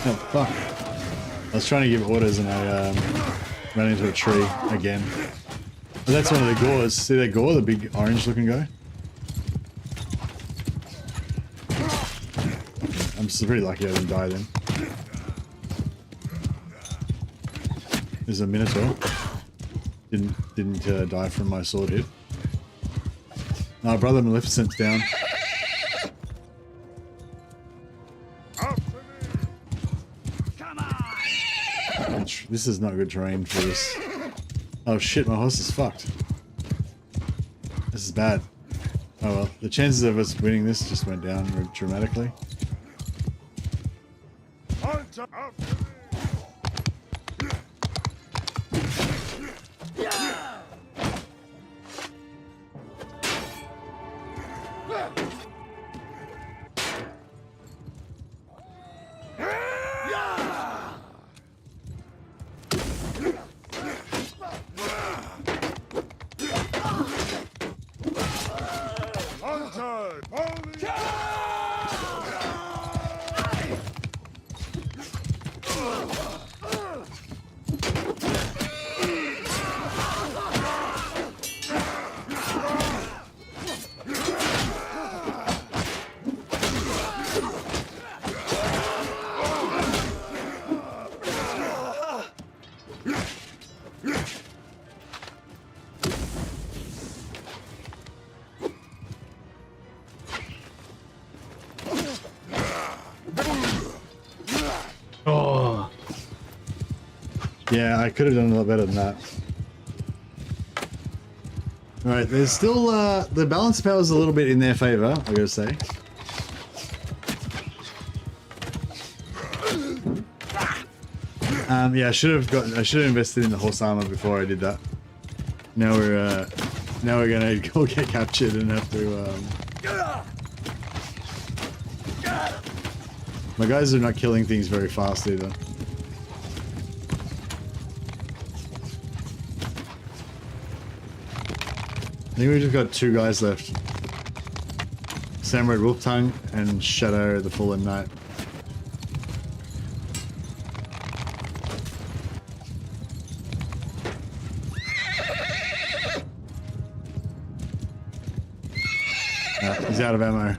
Oh, fuck. I was trying to give orders and I ran into a tree again. But that's one of the gores. See that gore? The big orange looking guy? I'm just pretty lucky I didn't die then. There's a Minotaur. Didn't die from my sword hit. Oh, Brother Maleficent's down. This is not good terrain for this. Oh shit, my horse is fucked. This is bad. Oh well, the chances of us winning this just went down dramatically. Oh. Yeah, I could have done a lot better than that. Alright, there's still, the balance of power is a little bit in their favor, I gotta say. Yeah, I should have invested in the horse armor before I did that. Now we're gonna go get captured and have to, my guys are not killing things very fast either. I think we just got 2 guys left. Samurai Wolftongue and Shadow the Fallen Knight. He's out of ammo.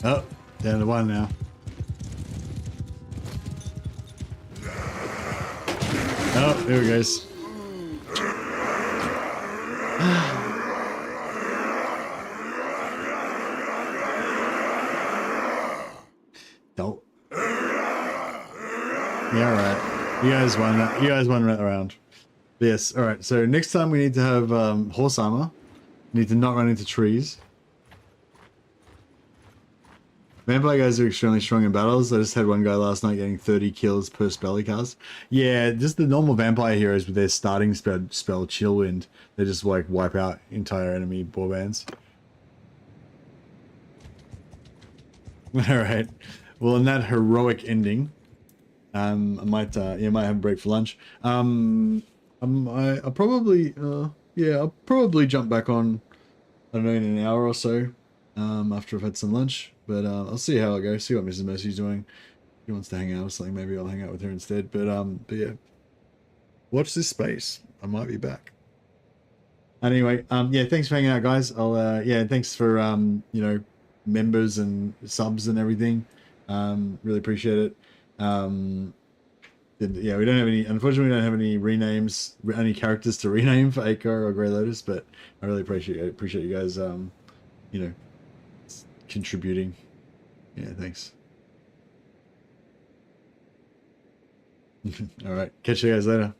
Oh, down to 1 now. Oh, there he goes. Don't. Yeah, all right. You guys won that. You guys won that round. But yes. All right. So next time we need to have horse armor. We need to not run into trees. Vampire guys are extremely strong in battles. I just had one guy last night getting 30 kills per spell cast. Yeah, just the normal vampire heroes with their starting spell Chill Wind. They just like wipe out entire enemy warbands. Alright. Well, in that heroic ending, I might have a break for lunch. I'll probably I'll probably jump back on, I don't know, in an hour or so, after I've had some lunch. But I'll see how it goes. See what Mrs. Mercy's doing. If she wants to hang out or something, maybe I'll hang out with her instead. But yeah, watch this space. I might be back. Anyway, yeah, thanks for hanging out, guys. I'll yeah, thanks for you know, members and subs and everything. Really appreciate it. Yeah, we don't have any. Unfortunately, we don't have any renames, any characters to rename for Aiko or Grey Lotus. But I really appreciate you guys. You know, contributing. Yeah, thanks. All right, catch you guys later.